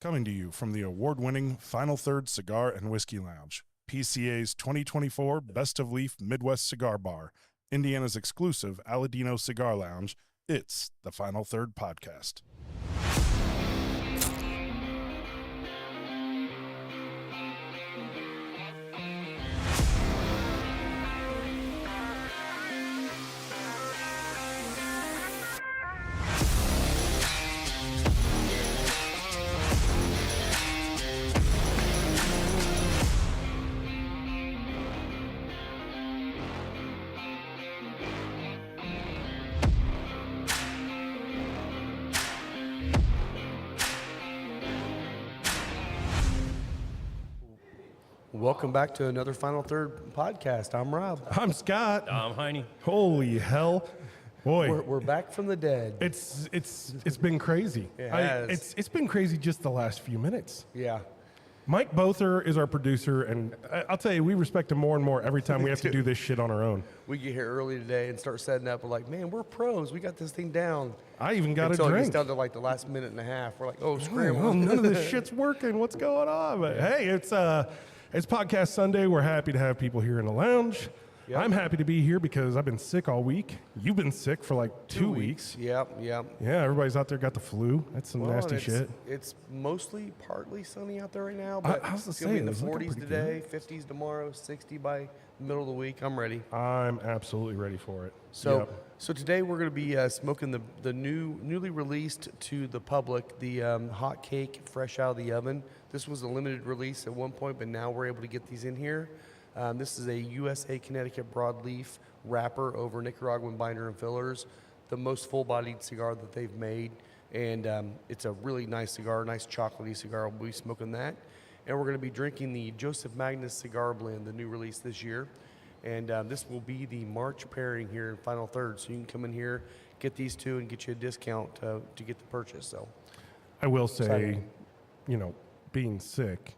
Coming to you from the award-winning Final Third Cigar and Whiskey Lounge, PCA's 2024 Best of Leaf Midwest Cigar Bar, Indiana's exclusive Aladino Cigar Lounge, it's the Final Third Podcast. Welcome back to another Final Third podcast. I'm Rob. I'm Scott. I'm Heine. Holy hell. Boy, We're back from the dead. it's been crazy. It has. It's been crazy just the last few minutes. Yeah. Mike Bother is our producer, and I'll tell you, we respect him more and more every time we have to do this shit on our own. We get here early today and start setting up. We're like, man, we're pros. We got this thing down. I even got Until a it drink. gets down to like the last minute and a half. We're like, oh, Oh, scramble. none of this shit's working. What's going on? But hey, it's Podcast Sunday. We're happy to have people here in the lounge. Yep. I'm happy to be here because I've been sick all week. You've been sick for like 2 weeks. Yep. Yeah, everybody's out there got the flu. That's some nasty shit. It's mostly partly sunny out there right now, but I was gonna it's going to be in the say, it was looking 40s pretty today, 50s tomorrow, 60 by the middle of the week. I'm ready. I'm absolutely ready for it. So, Yep. so today we're going to be smoking the newly released to the public, the hot cake fresh out of the oven. This was a limited release at one point, but now we're able to get these in here. This is a USA Connecticut broadleaf wrapper over Nicaraguan binder and fillers, the most full-bodied cigar that they've made, and it's a really nice cigar, nice chocolatey cigar. We'll be smoking that, and we're going to be drinking the Joseph Magnus Cigar Blend, the new release this year. And this will be the March pairing here in Final Third. So you can come in here, get these two, and get you a discount to get the purchase. So I will say, Exciting. Being sick,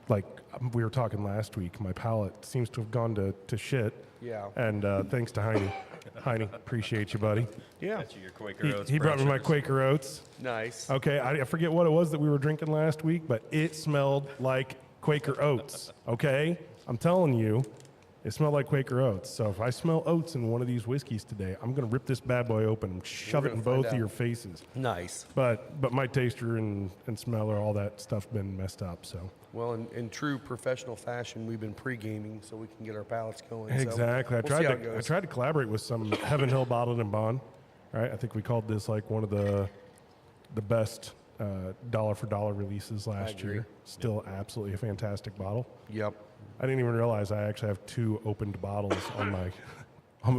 like we were talking last week, my palate seems to have gone to shit. Yeah. And thanks to Heine. Heine, appreciate you, buddy. yeah, Got you your Quaker Oats. He brought me my brown Quaker Oats. nice. Okay, I forget what it was that we were drinking last week, but it smelled like Quaker Oats, okay? I'm telling you, it smelled like Quaker Oats. So if I smell oats in one of these whiskeys today, I'm going to rip this bad boy open and shove it gonna in find both of out. your faces. Nice. But my taster and smeller, all that stuff been messed up, so. Well, in true professional fashion, we've been pre-gaming so we can get our palates going. So Exactly. we'll see how it I goes. tried to collaborate with some Heaven Hill Bottled and Bond. Right? I think we called this like one of the best dollar for dollar releases last agree. year. Still absolutely a fantastic bottle. Yep. I didn't even realize I actually have 2 opened bottles on my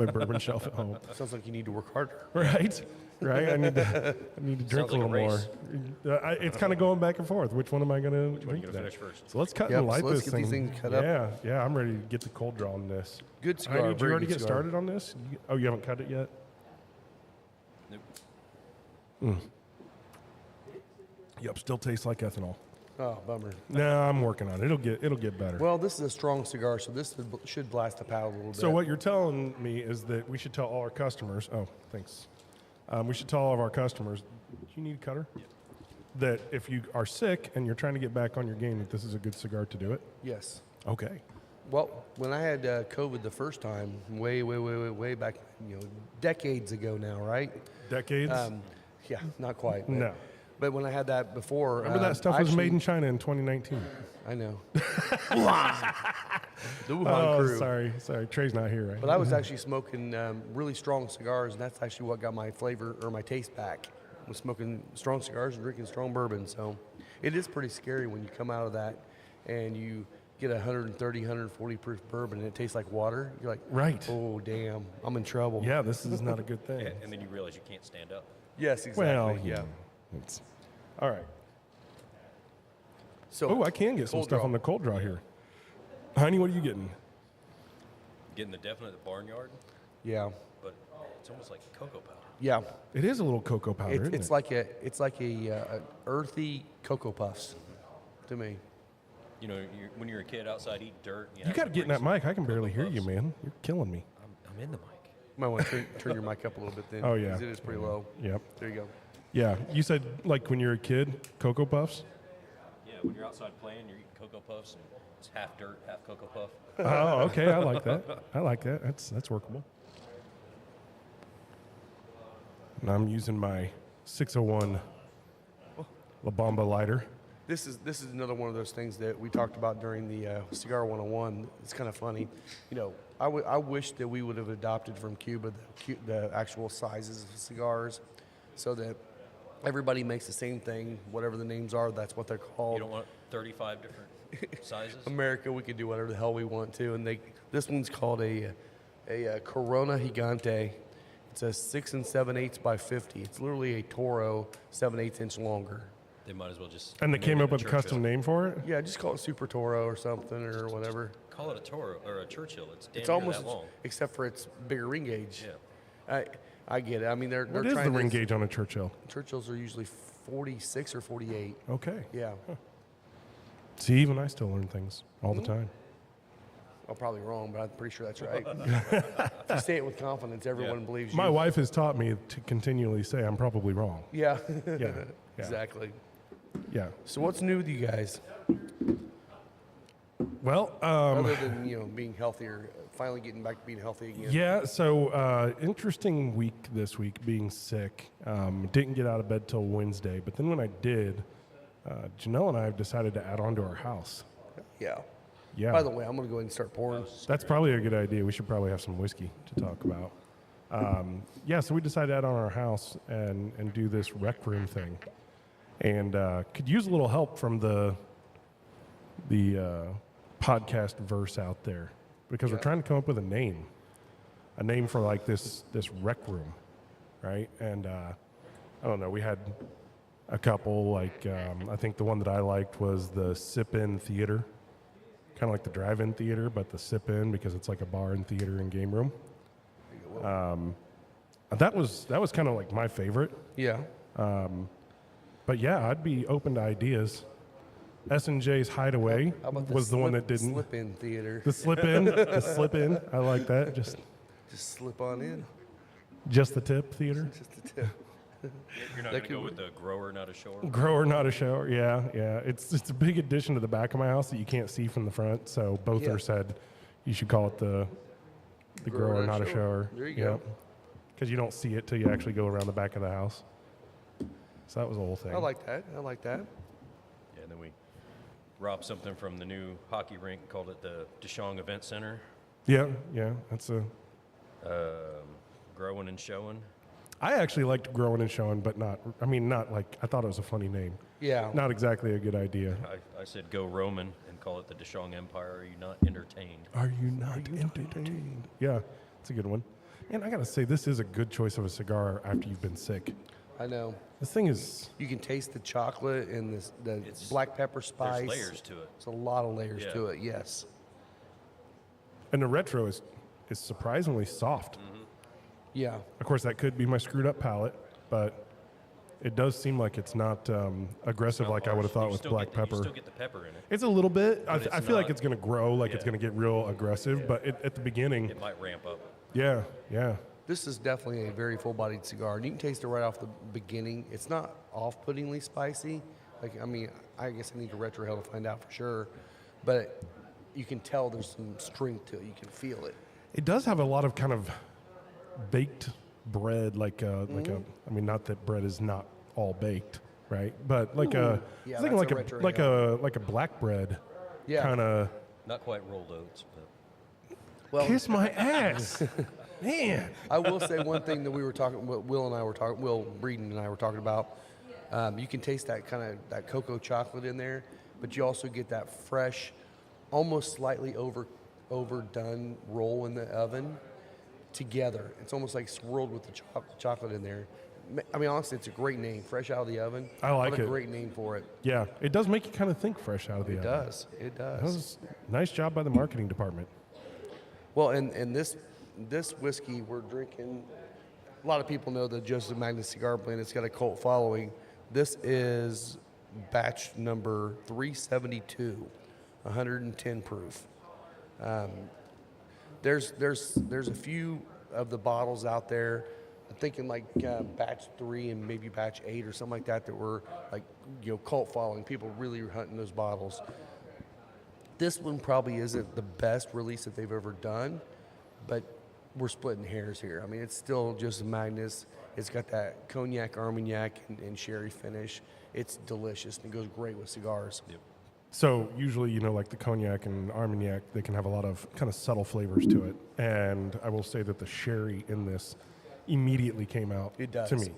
bourbon shelf at home. Sounds like you need to work harder. Right? I need to drink Sounds a like a little more. race. It's kind of going back and forth. Which one am I going to Which one you gonna finish first? So let's cut Yep, and light so let's this get thing. these things cut up. Yeah, I'm ready to get the cold draw on this. Good cigar. Did you very already good get cigar. started on this? Oh, you haven't cut it yet? Nope. Yep, still tastes like ethanol. Oh, bummer. No, I'm working on it. It'll get better. Well, this is a strong cigar, so this should blast the palate a little bit. So what you're telling me is that we should tell all our customers. Oh, thanks. We should tell all of our customers. Do you need a cutter? Yeah. That if you are sick and you're trying to get back on your game, that this is a good cigar to do it. Yes. Okay. Well, when I had COVID the first time, way back, decades ago now, right? Decades. Yeah, not quite. But, No. But when I had that before, Remember that stuff was made in China in 2019. I know. The Wuhan crew. Sorry. Trey's not here, right? But I was actually smoking really strong cigars, and that's actually what got my flavor or my taste back. Was smoking strong cigars and drinking strong bourbon. So it is pretty scary when you come out of that and you get 130, 140 proof bourbon and it tastes like water. You're like, Right. oh, damn, I'm in trouble. Yeah, this is not a good thing. And then you realize you can't stand up. Yes, exactly. Well, yeah. It's, all right. So, Oh, I can get some cold stuff draw. on the cold draw here. Honey, what are you getting? Getting the definite barnyard, Yeah. but it's almost like cocoa powder. Yeah. It is a little cocoa powder, isn't It's it? like a earthy Cocoa Puffs to me. You know, when you're a kid outside, eat dirt. You have got to get in that bring mic. I can some barely hear Cocoa you, Puffs. man. You're killing me. I'm in the mic. You might want to turn your mic up a little bit then. Oh, yeah. 'cause it is pretty low. Yep. There you go. Yeah, you said like when you're a kid, Cocoa Puffs. Yeah, when you're outside playing, you're eating Cocoa Puffs, and it's half dirt, half Cocoa Puff. Oh, okay, I like that. I like that. That's workable. And I'm using my 601 La Bamba lighter. This is another one of those things that we talked about during the Cigar 101. It's kind of funny. You know, I wish that we would have adopted from Cuba the actual sizes of cigars so that everybody makes the same thing, whatever the names are, that's what they're called. You don't want 35 different sizes? America, we can do whatever the hell we want to. And this one's called a Corona Gigante. It's a 6 7/8 by 50. It's literally a Toro 7/8 inch longer. They might as well just. And they name came it up with a custom Churchill. name for it? Yeah, just call it Super Toro or something or whatever. Call it a Toro or a Churchill. It's damn It's near almost that long. except for its bigger ring gauge. Yeah. I get it. I mean, they're What is the trying ring to, gauge on a Churchill? Churchills are usually 46 or 48. Okay. Yeah, See, even I still learn things all the time. I'm probably wrong, but I'm pretty sure that's right. If you say it with confidence, everyone believes you. My wife has taught me to continually say I'm probably wrong. Yeah, Yeah. exactly. Yeah. So what's new with you guys, Well, other than being healthier, finally getting back to being healthy again? yeah, so interesting week this week, being sick. Didn't get out of bed till Wednesday, but then when I did, Janelle and I have decided to add on to our house. Yeah. Yeah. By the way, I'm gonna go ahead and start pouring. That's probably a good idea. We should probably have some whiskey to talk about. Yeah, so we decided to add on our house and do this rec room thing. And could use a little help from the podcast verse out there because we're trying to come up with a name for like this rec room, right? And I don't know, we had a couple, like I think the one that I liked was the Sip-In Theater, kind of like the drive-in theater, but the Sip-In because it's like a bar and theater and game room. That was kind of like my favorite. Yeah. But yeah, I'd be open to ideas. S&J's Hideaway How about was the one that didn't. slip-in theater? The slip-in, the slip-in. I like that. Just Slip on in. the tip theater. Just a tip. You're not going to go with the grower, not a shower? Grower, not a shower. Yeah, yeah. It's a big addition to the back of my house that you can't see from the front. So both Yeah. are said you should call it the grower, not a shower. There you go. Because you don't see it till you actually go around the back of the house. So that was the whole thing. I like that. I like that. Yeah, and then we robbed something from the new hockey rink, called it the Deshong Event Center. Yeah, yeah. That's a. Growing and showing. I actually liked growing and showing, but not. I mean, not like I thought it was a funny name. Yeah. Not exactly a good idea. I said go Roman and call it the Deshong Empire. Are you not entertained? Are you not entertained? Yeah, it's a good one. And I gotta say, this is a good choice of a cigar after you've been sick. I know. This thing is. You can taste the chocolate and the black pepper spice. There's layers to it. There's a lot of layers Yeah. to it. Yes. And the retro is surprisingly soft. Yeah. Of course, that could be my screwed up palate, but it does seem like it's not aggressive like I would have thought with black pepper. You still get the pepper in it. It's a little bit. I it's feel like not- it's going to grow, like it's Yeah. going to get real aggressive, but at the beginning, It might ramp up. yeah, yeah. This is definitely a very full-bodied cigar, and you can taste it right off the beginning. It's not off-puttingly spicy. Like, I mean, I guess I need to retro hell to find out for sure, but you can tell there's some strength to it. You can feel it. It does have a lot of kind of baked bread, like a. I mean, not that bread is not all baked, right? But like Yeah, I was thinking that's like a retro like a black bread, Yeah. kind of. Not quite rolled oats, but Well, Kiss my ass, man. I will say one thing that we were talking, what Will Breeden and I were talking about. You can taste that kind of that cocoa chocolate in there, but you also get that fresh, almost slightly overdone roll in the oven together. It's almost like swirled with the chocolate in there. I mean, honestly, it's a great name, fresh out of the oven. I like what a it. great name for it. Yeah, it does make you kind of think fresh out of the It oven. does. It That does. was nice job by the marketing department. Well, and this whiskey we're drinking, a lot of people know the Joseph Magnus cigar blend. It's got a cult following. This is batch number 372, 110 proof. There's a few of the bottles out there. thinking like batch 3 and maybe batch 8 or something like that were like, cult following. People really hunting those bottles. This one probably isn't the best release that they've ever done, but we're splitting hairs here. I mean, it's still just a Magnus. It's got that cognac, Armagnac, and sherry finish. It's delicious, and it goes great with cigars. Yep. So usually, like the cognac and Armagnac, they can have a lot of kind of subtle flavors to it. And I will say that the sherry in this immediately came out It does. to me.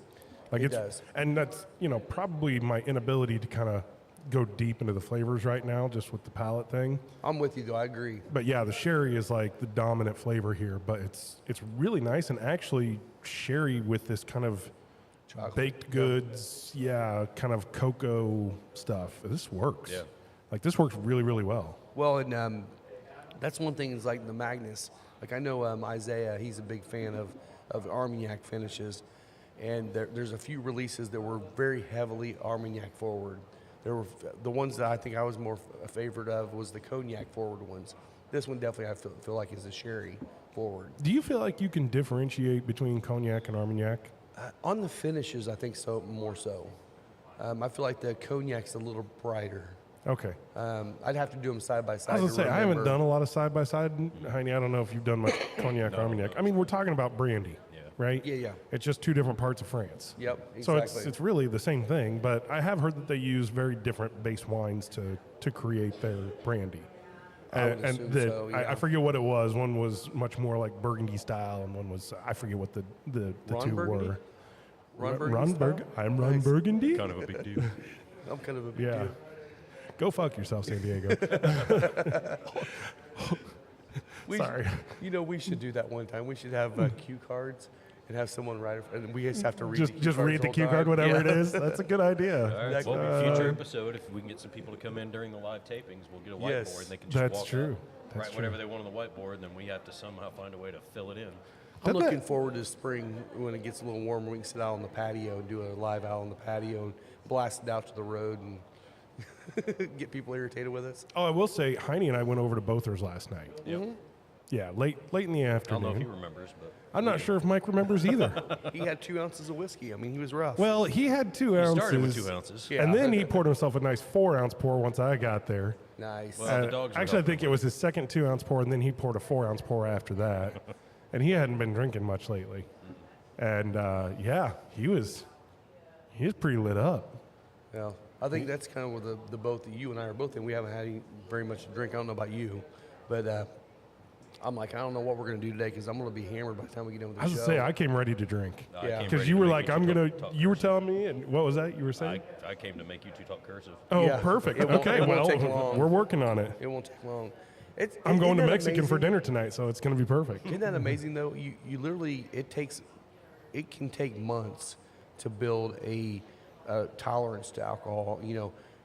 Like It does. And that's, probably my inability to kind of go deep into the flavors right now, just with the palate thing. I'm with you, though. I agree. But yeah, the sherry is like the dominant flavor here, but it's really nice, and actually sherry with this kind of Chocolate. baked goods, kind of cocoa stuff. This works. Yeah. Like this works really, really well. Well, and that's one thing is like the Magnus. Like I know Isaiah, he's a big fan of Armagnac finishes, and there's a few releases that were very heavily Armagnac forward. There were the ones that I think I was more a favorite of was the cognac forward ones. This one definitely I feel like is a sherry forward. Do you feel like you can differentiate between cognac and Armagnac? On the finishes, I think so, more so. I feel like the cognac's a little brighter. Okay. I'd have to do them side by side. I was to gonna say I haven't remember. done a lot of side by side, Heine. I don't know if you've done much cognac or Armagnac. I mean, we're talking about brandy, right? Yeah. It's just two different parts of France. Yep, So exactly. it's really the same thing, but I have heard that they use very different base wines to create their brandy. I would assume so, yeah. I forget what it was. One was much more like Burgundy style, and one was I forget what the Ron two Burgundy? were. Ron Burgundy Ron style? Burgundy. I'm Ron Nice. Burgundy. Kind of a big deal. I'm kind of a big Yeah. deal. Go fuck yourself, San Diego. Sorry. We should do that one time. We should have cue cards and have someone write it, and we just have to read Just read the whole cue time. card, whatever Yeah. it is. That's a good idea. All right. Exactly. Well, future episode, if we can get some people to come in during the live tapings, we'll get a whiteboard Yes. and they can just That's walk true. out, That's write true. whatever they want on the whiteboard, and then we have to somehow find a way to fill it in. I'm Did that- looking forward to spring when it gets a little warmer. We can sit out on the patio and do a live out on the patio and blast it out to the road and get people irritated with us. Oh, I will say, Heine and I went over to Bothers last night. Yep. Yeah, late in the I don't afternoon. know if he remembers, but I'm not sure if Mike remembers either. He had 2 ounces of whiskey. I mean, he was rough. Well, he had 2 he ounces. started with 2 ounces. Yeah. And then he poured himself a nice 4-ounce pour once I got there. Nice. Well, the dogs were Actually, I helping think it was his second 2-ounce pour, and then he poured a 4-ounce pour after that. And he hadn't been drinking much lately. And he was pretty lit up. Yeah, I think that's kind of where the both that you and I are both in. We haven't had very much to drink. I don't know about you, but I'm like, I don't know what we're going to do today because I'm going to be hammered by the time we get done with the I was show. gonna say, I came ready to drink. I Yeah. came Because ready you to were make like, two I'm going talk to, you were cursive. telling me, and what was that you were saying? I came to make you two talk cursive. Oh, Yeah. perfect. It won't- Okay, it won't well, take long. we're working on it. It won't take long. I'm going to isn't that Mexican for amazing? dinner tonight, so it's going to be perfect. Isn't that amazing though? You literally it can take months to build a tolerance to alcohol.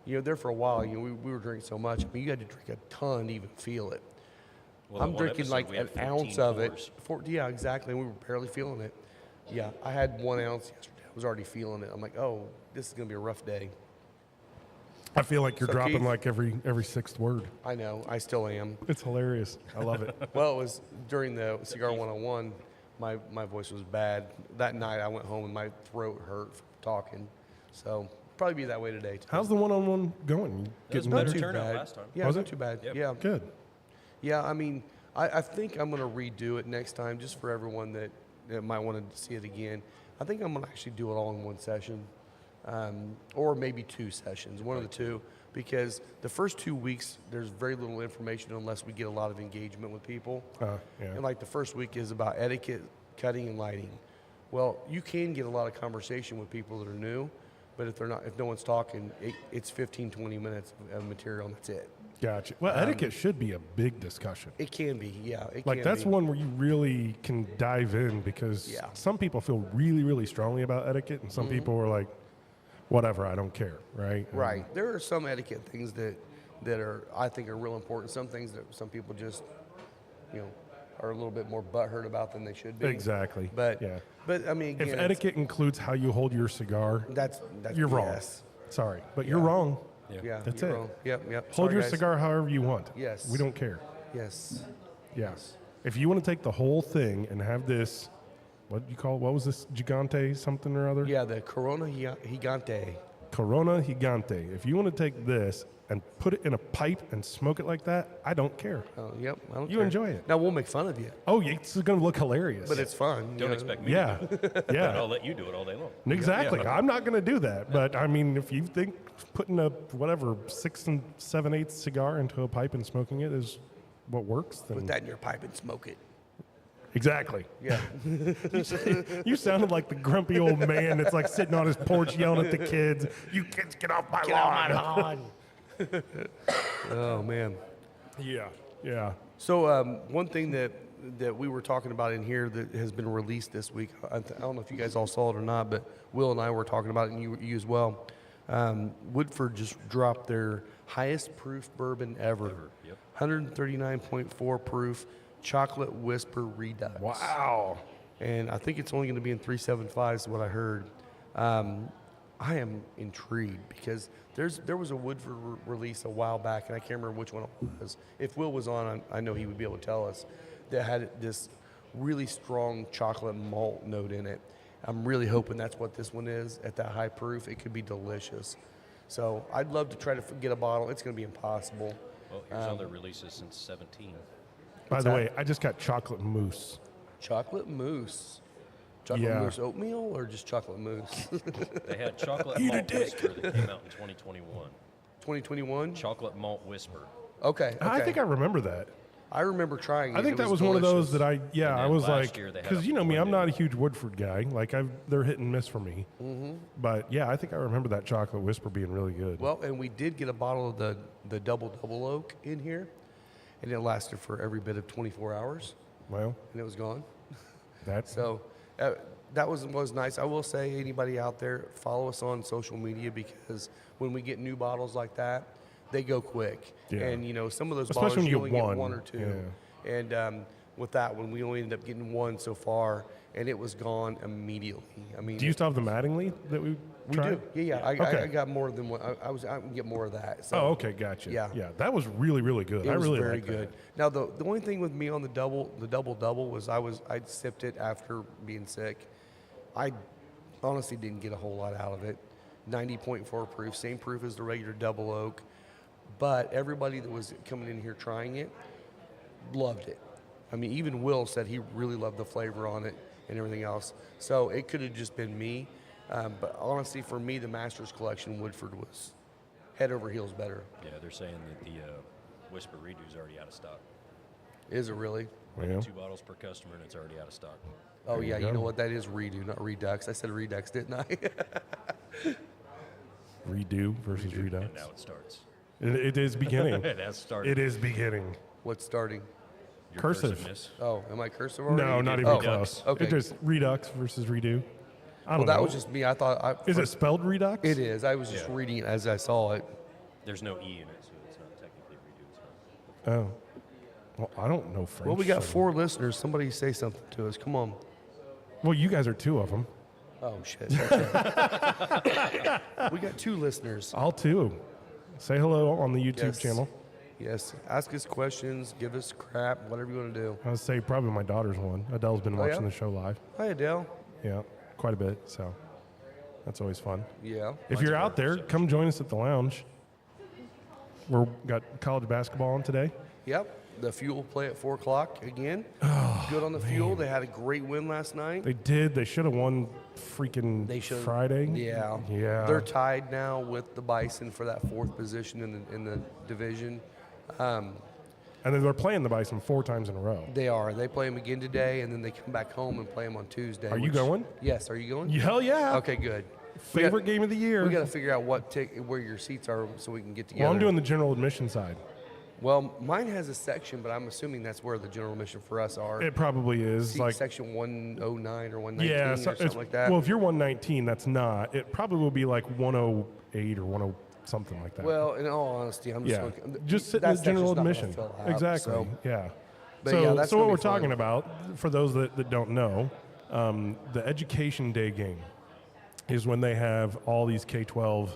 You're there for a while. We were drinking so much. I mean, you had to drink a ton to even feel it. Well, I'm that one drinking episode, like we an had 14 ounce of pours. it. Yeah, exactly. We were barely feeling it. Yeah, I had 1 ounce yesterday. I was already feeling it. I'm like, oh, this is gonna be a rough day. I feel like you're So, dropping Keith- like every sixth word. I know. I still am. It's hilarious. I love it. Well, it was during the Cigar 101. My voice was bad. That night I went home and my throat hurt from talking. So probably be that way today too. How's the one-on-one going? It was Getting better better? turnout last time. Yeah, Was not it? too bad. Yep. Yeah. Good. Yeah, I mean, I think I'm going to redo it next time just for everyone that might want to see it again. I think I'm going to actually do it all in one session or maybe 2 sessions, one of the two, because the first 2 weeks, there's very little information unless we get a lot of engagement with people. Yeah. And like the first week is about etiquette, cutting, and lighting. Well, you can get a lot of conversation with people that are new, but if no one's talking, it's 15, 20 minutes of material and that's it. Gotcha. Well, etiquette should be a big discussion. It can be, yeah. It Like can that's be. one where you really can dive in because Yeah. some people feel really, really strongly about etiquette, and some people are like, "Whatever, I don't care." Right? And Right. There are some etiquette things that are I think are real important. Some things that some people just are a little bit more butthurt about than they should be. Exactly. But yeah, but I mean, again, if etiquette includes how you hold your cigar, that's you're wrong. BS. Sorry, but you're wrong. Yeah, That's you're it. wrong. Yep. Hold Sorry, your guys. cigar however you want. Yes. We don't care. Yes. Yeah. If you want to take the whole thing and have this what do you call it? What was this? Gigante something or other? Yeah, the Corona Gigante. Corona Gigante. If you want to take this and put it in a pipe and smoke it like that, I don't care. Oh, yep. I don't You care. enjoy it. Now, we'll make fun of you, Oh, it's going to look hilarious. but it's fun. you Don't know. expect me yeah, to do it. But yeah, I'll let you do it all day long. exactly. I'm not going to do that. But I mean, if you think putting a whatever 6 7/8 cigar into a pipe and smoking it is what works, then Put that in your pipe and smoke it. exactly. Yeah. You sounded like the grumpy old man that's like sitting on his porch yelling at the kids. You kids, get off my lawn. Oh, man. Yeah, yeah. So one thing that we were talking about in here that has been released this week, I don't know if you guys all saw it or not, but Will and I were talking about it, and you as well. Woodford just dropped their highest proof bourbon ever. Yep. 139.4 proof Chocolate Whisper Redux. Wow. And I think it's only going to be in 375 is what I heard. I am intrigued because there was a Woodford release a while back, and I can't remember which one it was. If Will was on, I know he would be able to tell us, that had this really strong chocolate malt note in it. I'm really hoping that's what this one is at that high proof. It could be delicious. So I'd love to try to get a bottle. It's going to be impossible. Well, here's other releases since 17. By the that? way, I just got chocolate mousse. Chocolate mousse. Chocolate Yeah. mousse oatmeal or just chocolate mousse? They had Chocolate Eat a Malt dick. Whisper that came out in 2021. 2021? Chocolate Malt Whisper. Okay. I think I remember that. I remember trying it. I think It that was one of those delicious. that And I then was last like, year they had because a you know me, I'm blended- not a huge Woodford guy. Like they're hit and miss for me. Mm-hmm. But yeah, I think I remember that chocolate whisper being really good. Well, and we did get a bottle of the double oak in here, and it lasted for every bit of 24 hours, Well, and it was gone. that's So that was nice. I will say, anybody out there, follow us on social media because when we get new bottles like that, they go quick. Yeah. And you know, some of those Especially bottles when you only get get one. one or two. Yeah. And with that one, we only ended up getting one so far, and it was gone immediately. I mean, Do you still have the Mattingly that we tried? do. Yeah. Okay. I got more than one. I can get more of that. So. Oh, okay, gotcha. Yeah. Yeah, that was really, really good. It I was really very liked good. that. Now the only thing with me on the double was I sipped it after being sick. I honestly didn't get a whole lot out of it. 90.4 proof, same proof as the regular double oak. But everybody that was coming in here trying it loved it. I mean, even Will said he really loved the flavor on it and everything else. So it could have just been me. But honestly, for me, the Masters Collection Woodford was head over heels better. Yeah, they're saying that the Whisper Redo is already out of stock. Is it really? Well, 2 bottles per customer, and it's already out of stock. Oh, There you yeah, you go. know what? That is redo, not redux. I said redux, didn't I? redo versus redux. And now it starts. It is beginning. It has started. It is beginning. What's starting? Your cursive. cursiveness. Oh, am I cursive already? No, not even Oh, close. Okay. It just redux versus redo. I Well, don't that know. was just me. I thought. Is it spelled redux? It is. I was just Yeah. reading it as I saw it. There's no E in it, so it's not technically redo. It's not. Oh. Well, I don't know French. Well, we got so- 4 listeners. Somebody say something to us. Come on. Well, you guys are 2 of them. Oh, shit. Okay. We got 2 listeners. All 2. Say hello on the YouTube Yes. channel. Yes. Ask us questions. Give us crap. Whatever you want to do. I would say probably my daughter's one. Adele's been Oh, watching yeah? the show live. Hi, Adele. Yeah, quite a bit. So that's always fun. Yeah. If you're out there, come join us at the lounge. We're got college basketball on today. Yep. The Fuel play at 4 o'clock again. Good on the Fuel. They had a great win last night. They did. They should have won freaking They should Friday. Yeah. Yeah. They're tied now with the Bison for that 4th position in the division. And then they're playing the Bison 4 times in a row. They are. They play them again today, and then they come back home and play them on Tuesday. Are you going? Yes. Are you going? Hell yeah. Okay, good. Favorite game of the year. We got to figure out where your seats are so we can get together. Well, I'm doing the general admission side. Well, mine has a section, but I'm assuming that's where the general admission for us are. It probably is. Seat Like, section 109 or 119 yeah, or so something it's, like that. well, if you're 119, that's not. It probably will be like 108 or 10 something like that. Well, in all honesty, I'm just yeah, looking. just sit in that the general section's not gonna admission. fill out, Exactly. so- Yeah. But so, yeah, that's so what gonna we're be talking fun. about, for those that don't know, the Education Day game is when they have all these K-12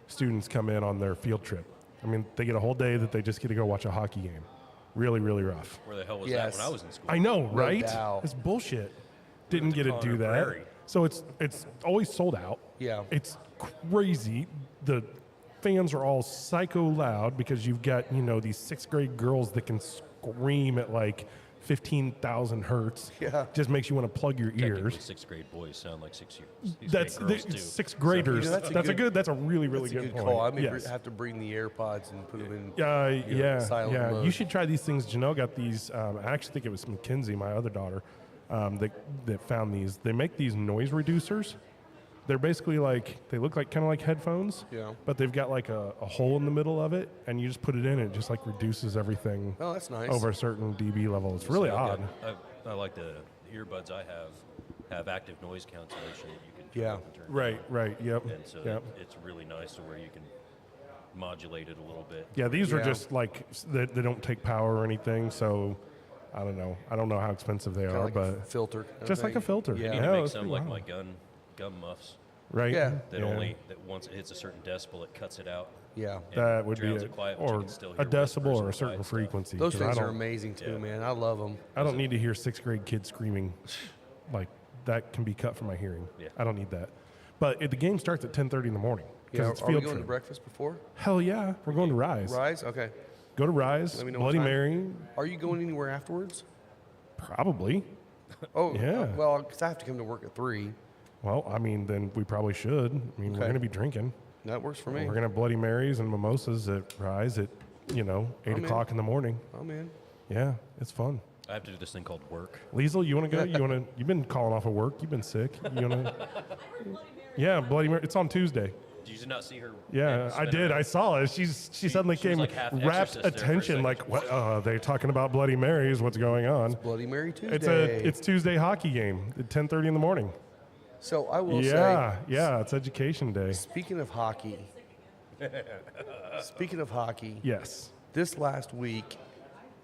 students come in on their field trip. I mean, they get a whole day that they just get to go watch a hockey game. Really, really rough. Where the hell was Yes. that when I was in school? I know, right? doubt. It's bullshit. didn't get to Connor do that. Prairie. So it's always sold out. Yeah. It's crazy. The fans are all psycho loud because you've got, these 6th grade girls that can scream at like 15,000 hertz. Yeah. Just makes you want to plug your Technically, ears. 6th grade boys sound like 6 years. That's girls too. 6th graders. So, That's a really, really That's a good point. call. I may Yes. have to bring the AirPods and put them in. Yeah. mode. You should try these things. Janelle got these. I actually think it was Mackenzie, my other daughter, that found these. They make these noise reducers. They're basically they look kind of like headphones. Yeah. But they've got like a hole in the middle of it, and you just put it in. It just reduces everything. Oh, that's nice. Over a certain dB level. It's really odd. I like the earbuds I have active noise cancellation that you can turn Yeah. up and turn Right. Yep. down. And so Yep. it's really nice to where you can modulate it a little bit. Yeah, these are Yeah. just they don't take power or anything, so I don't know. I don't know how expensive they Kinda are, like a but filter. kind of just like thing. a filter. I Yeah. need to Yeah, make it's some pretty like wild. my gum muffs right? Yeah. that Yeah. that once it hits a certain decibel, it cuts it out. Yeah. and That would be drowns it, it quiet, but you or can still a hear whispers decibel or and a certain quiet stuff. frequency. Those 'cause I things are don't- amazing too, Yeah. man. I love them. I don't need to hear 6th grade kids screaming. That can be cut from my hearing. Yeah. I don't need that. But the game starts at 10:30 in the morning because Yeah. it's Are we field going to trip. breakfast before? Hell yeah, we're going to Rise. Rise? Okay. Go to Rise. Let me know what Bloody time. Mary, Are you going anywhere afterwards? probably. Oh, Yeah. well, because I have to come to work at 3. Well, I mean, then we probably should. I mean, we're Okay. going to be drinking. That works for me. We're going to have Bloody Marys and mimosas at Rise at 8 in. o'clock in the morning. Oh, man. Yeah, it's fun. I have to do this thing called work. Liesel, you want to go? You've been calling off of work. You've been sick. You want to? Yeah, Bloody Mary. It's on Tuesday. Did you not see her? Yeah, I spin did. around? I saw it. She suddenly she was came like half rapt Exorcist there for a attention. second. Like, what? They're talking about Bloody Marys. What's going on? Bloody Mary Tuesday. It's Tuesday hockey game at 10:30 in the morning. So I will Yeah, it's Education Day. speaking of hockey, Yes, this last week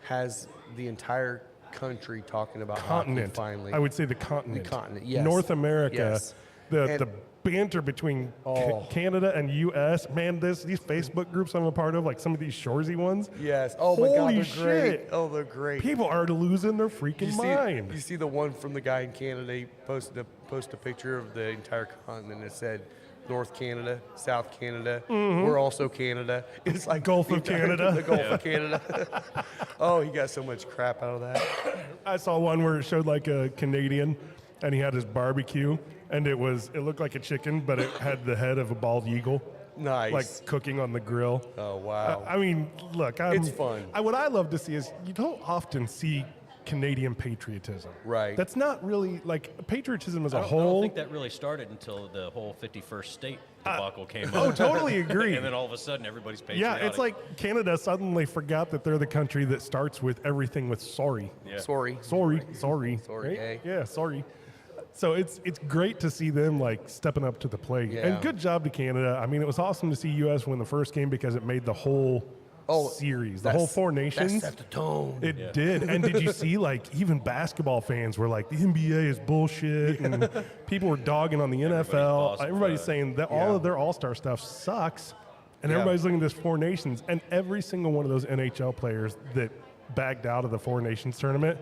has the entire country talking about continent. hockey finally. I would say the continent. The continent, yes. North America. Yes. The And- banter between Oh. Canada and U.S. Man, these Facebook groups I'm a part of, like some of these Shoresy ones. Yes. Oh my God, Holy they're great. shit. Oh, they're great. People are losing their freaking mind. You see the one from the guy in Canada. He posted a picture of the entire continent. It said North Canada, South Canada. We're also Canada. It's like Gulf the of Canada. The Gulf of Canada. Oh, he got so much crap out of that. I saw one where it showed like a Canadian, and he had his barbecue, and it looked like a chicken, but it had the head of a bald eagle, Nice. like cooking on the grill. Oh wow. I mean, look, It's fun. What I love to see is you don't often see Canadian patriotism. Right. That's not really like patriotism as a I don't whole. think that really started until the whole 51st state debacle came Oh, up. totally agree. And then all of a sudden, everybody's Yeah, patriotic. it's like Canada suddenly forgot that they're the country that starts with everything with sorry. Yeah. Sorry. Sorry. Sorry, right? eh? Yeah, sorry. So it's great to see them like stepping up to the plate. Yeah. And good job to Canada. I mean, it was awesome to see U.S. win the first game because it made the whole series, the whole four nations. That set the tone. It did. And did you see, like, even basketball fans were like, the NBA is bullshit. And people were dogging on the NFL. Boston Everybody's fan. saying that all of their all star stuff sucks. And Yeah. everybody's looking at this four nations. And every single one of those NHL players that bagged out of the four nations tournament,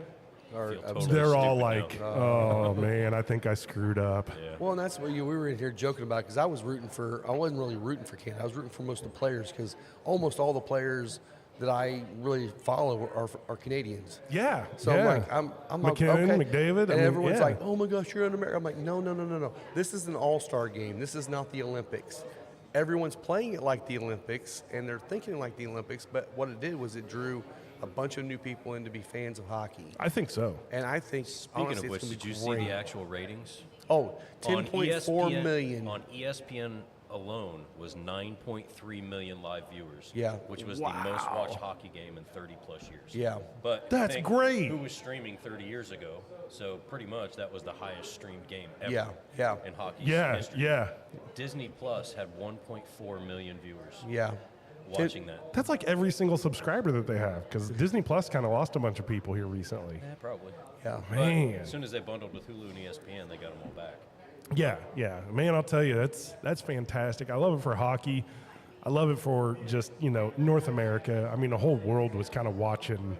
Or Feel upset. totally they're all stupid like, now. oh, man, I think I screwed up. Yeah. Well, and that's what we were in here joking about because I wasn't really rooting for Canada. I was rooting for most of the players because almost all the players that I really follow are Canadians. Yeah. So yeah. I'm McKinnon, okay. McDavid. And I mean, everyone's yeah. like, oh my gosh, you're in America. I'm like, no. This is an all-star game. This is not the Olympics. Everyone's playing it like the Olympics, and they're thinking like the Olympics, but what it did was it drew a bunch of new people in to be fans of hockey. I think so. And I think, Speaking honestly, of which, it's gonna did be you see great. the actual ratings? Oh, On 10.4 ESPN million. On ESPN alone was 9.3 million live viewers. Yeah. Which was the most watched hockey game in 30 plus years. Yeah. But That's think great. Who was streaming 30 years ago? So pretty much that was the highest streamed game ever. Yeah. In hockey Yeah. history. Yeah. Disney Plus had 1.4 million viewers Yeah. watching that. That's like every single subscriber that they have because Disney Plus kind of lost a bunch of people here recently. Yeah, probably. Yeah. But Man. as soon as they bundled with Hulu and ESPN, they got them all back. Yeah. Man, I'll tell you, that's fantastic. I love it for hockey. I love it for just, North America. I mean, the whole world was kind of watching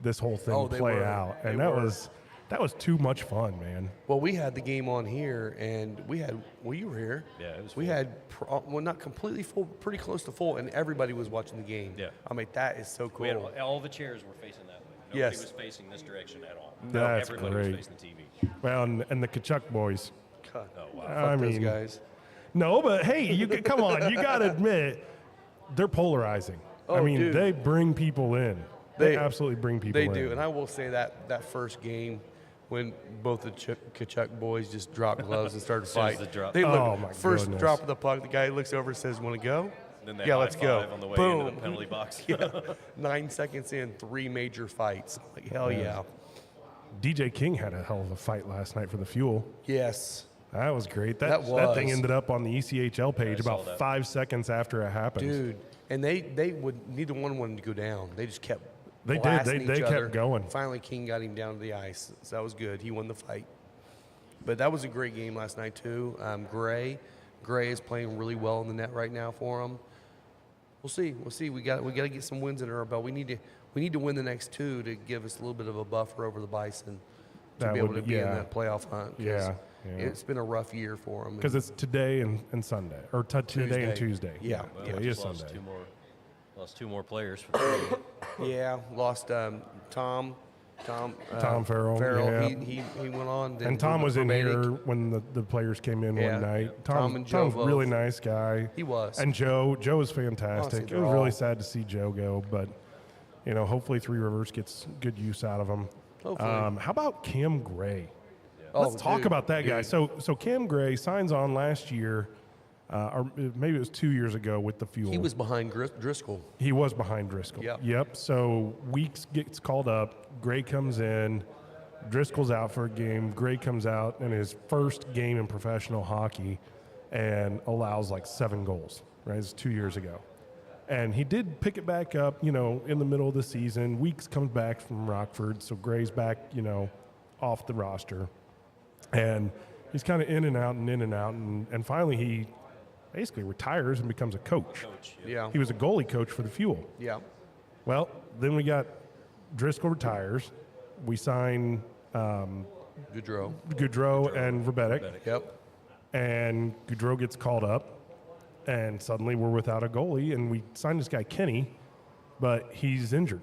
this whole thing Oh, they play were. out. And They that were. was That was too much fun, man. Well, we had the game on here, and you were here. Yeah, it was We full. had, not completely full, pretty close to full, and everybody was watching the game. Yeah. I mean, that is so We had cool. all the chairs were facing that way. Nobody Yes. was facing this direction at all. That's Everybody great. was facing the TV. Well, and the Kachuk boys. God, Oh, wow. I fuck those mean, guys. no, but hey, come on, you got to admit, they're polarizing. I Oh, mean, dude. they bring people in. They absolutely bring people They in. do, and I will say that first game when both the Kachuk boys just dropped gloves and started soon as fighting. the drop- They Oh, look, my first goodness. drop of the puck, the guy looks over and says, "Want to go?" Then they Yeah, high let's go. five on the way Boom. into the penalty box. Yeah. 9 seconds in, 3 major fights. Like, hell yeah. DJ King had a hell of a fight last night for the Fuel. Yes. That was great. That That thing was. ended up on the ECHL page I saw about that. 5 seconds after it happened. Dude. And they would, neither one wanted to go down. They just kept They did. blasting They each kept other. going. Finally, King got him down to the ice. So that was good. He won the fight. But that was a great game last night, too. Gray is playing really well in the net right now for him. We'll see. We'll see. We got to get some wins under our belt. We need to win the next 2 to give us a little bit of a buffer over the Bison to That be able would to be- be in yeah. that playoff hunt. 'cause Yeah, yeah. It's been a rough year for them. Because it's today and Sunday, or today and Tuesday. Yeah. Well, yeah, we it is just lost Sunday. lost 2 more players. For the team. Yeah, lost Tom Farrell, yeah. He went on. And Tom was in Verbeek. here when the players came in Yeah. one night. Tom and Joe Tom's a really both. nice guy. He was. And Joe is Honestly, fantastic. It they're was really all- sad to see Joe go, but hopefully Three Rivers gets good use out of him. Hopefully. How about Cam Gray? Oh, Let's talk dude, about that guy. dude. So Cam Gray signs on last year, or maybe it was 2 years ago with the Fuel. He was behind Driscoll. He was behind Driscoll. Yep. So Weeks gets called up. Gray comes in. Driscoll's out for a game. Gray comes out in his first game in professional hockey and allows like 7 goals. Right, it's 2 years ago, and he did pick it back up. In the middle of the season, Weeks comes back from Rockford, so Gray's back. Off the roster, and he's kind of in and out, and finally he basically retires and becomes a coach. Yeah. He was a goalie coach for the Fuel. Yeah. Well, then we got Driscoll retires. We sign Goudreau. Goudreau and Verbeek, Yep. and Goudreau gets called up, and suddenly we're without a goalie, and we signed this guy Kenny, but he's injured.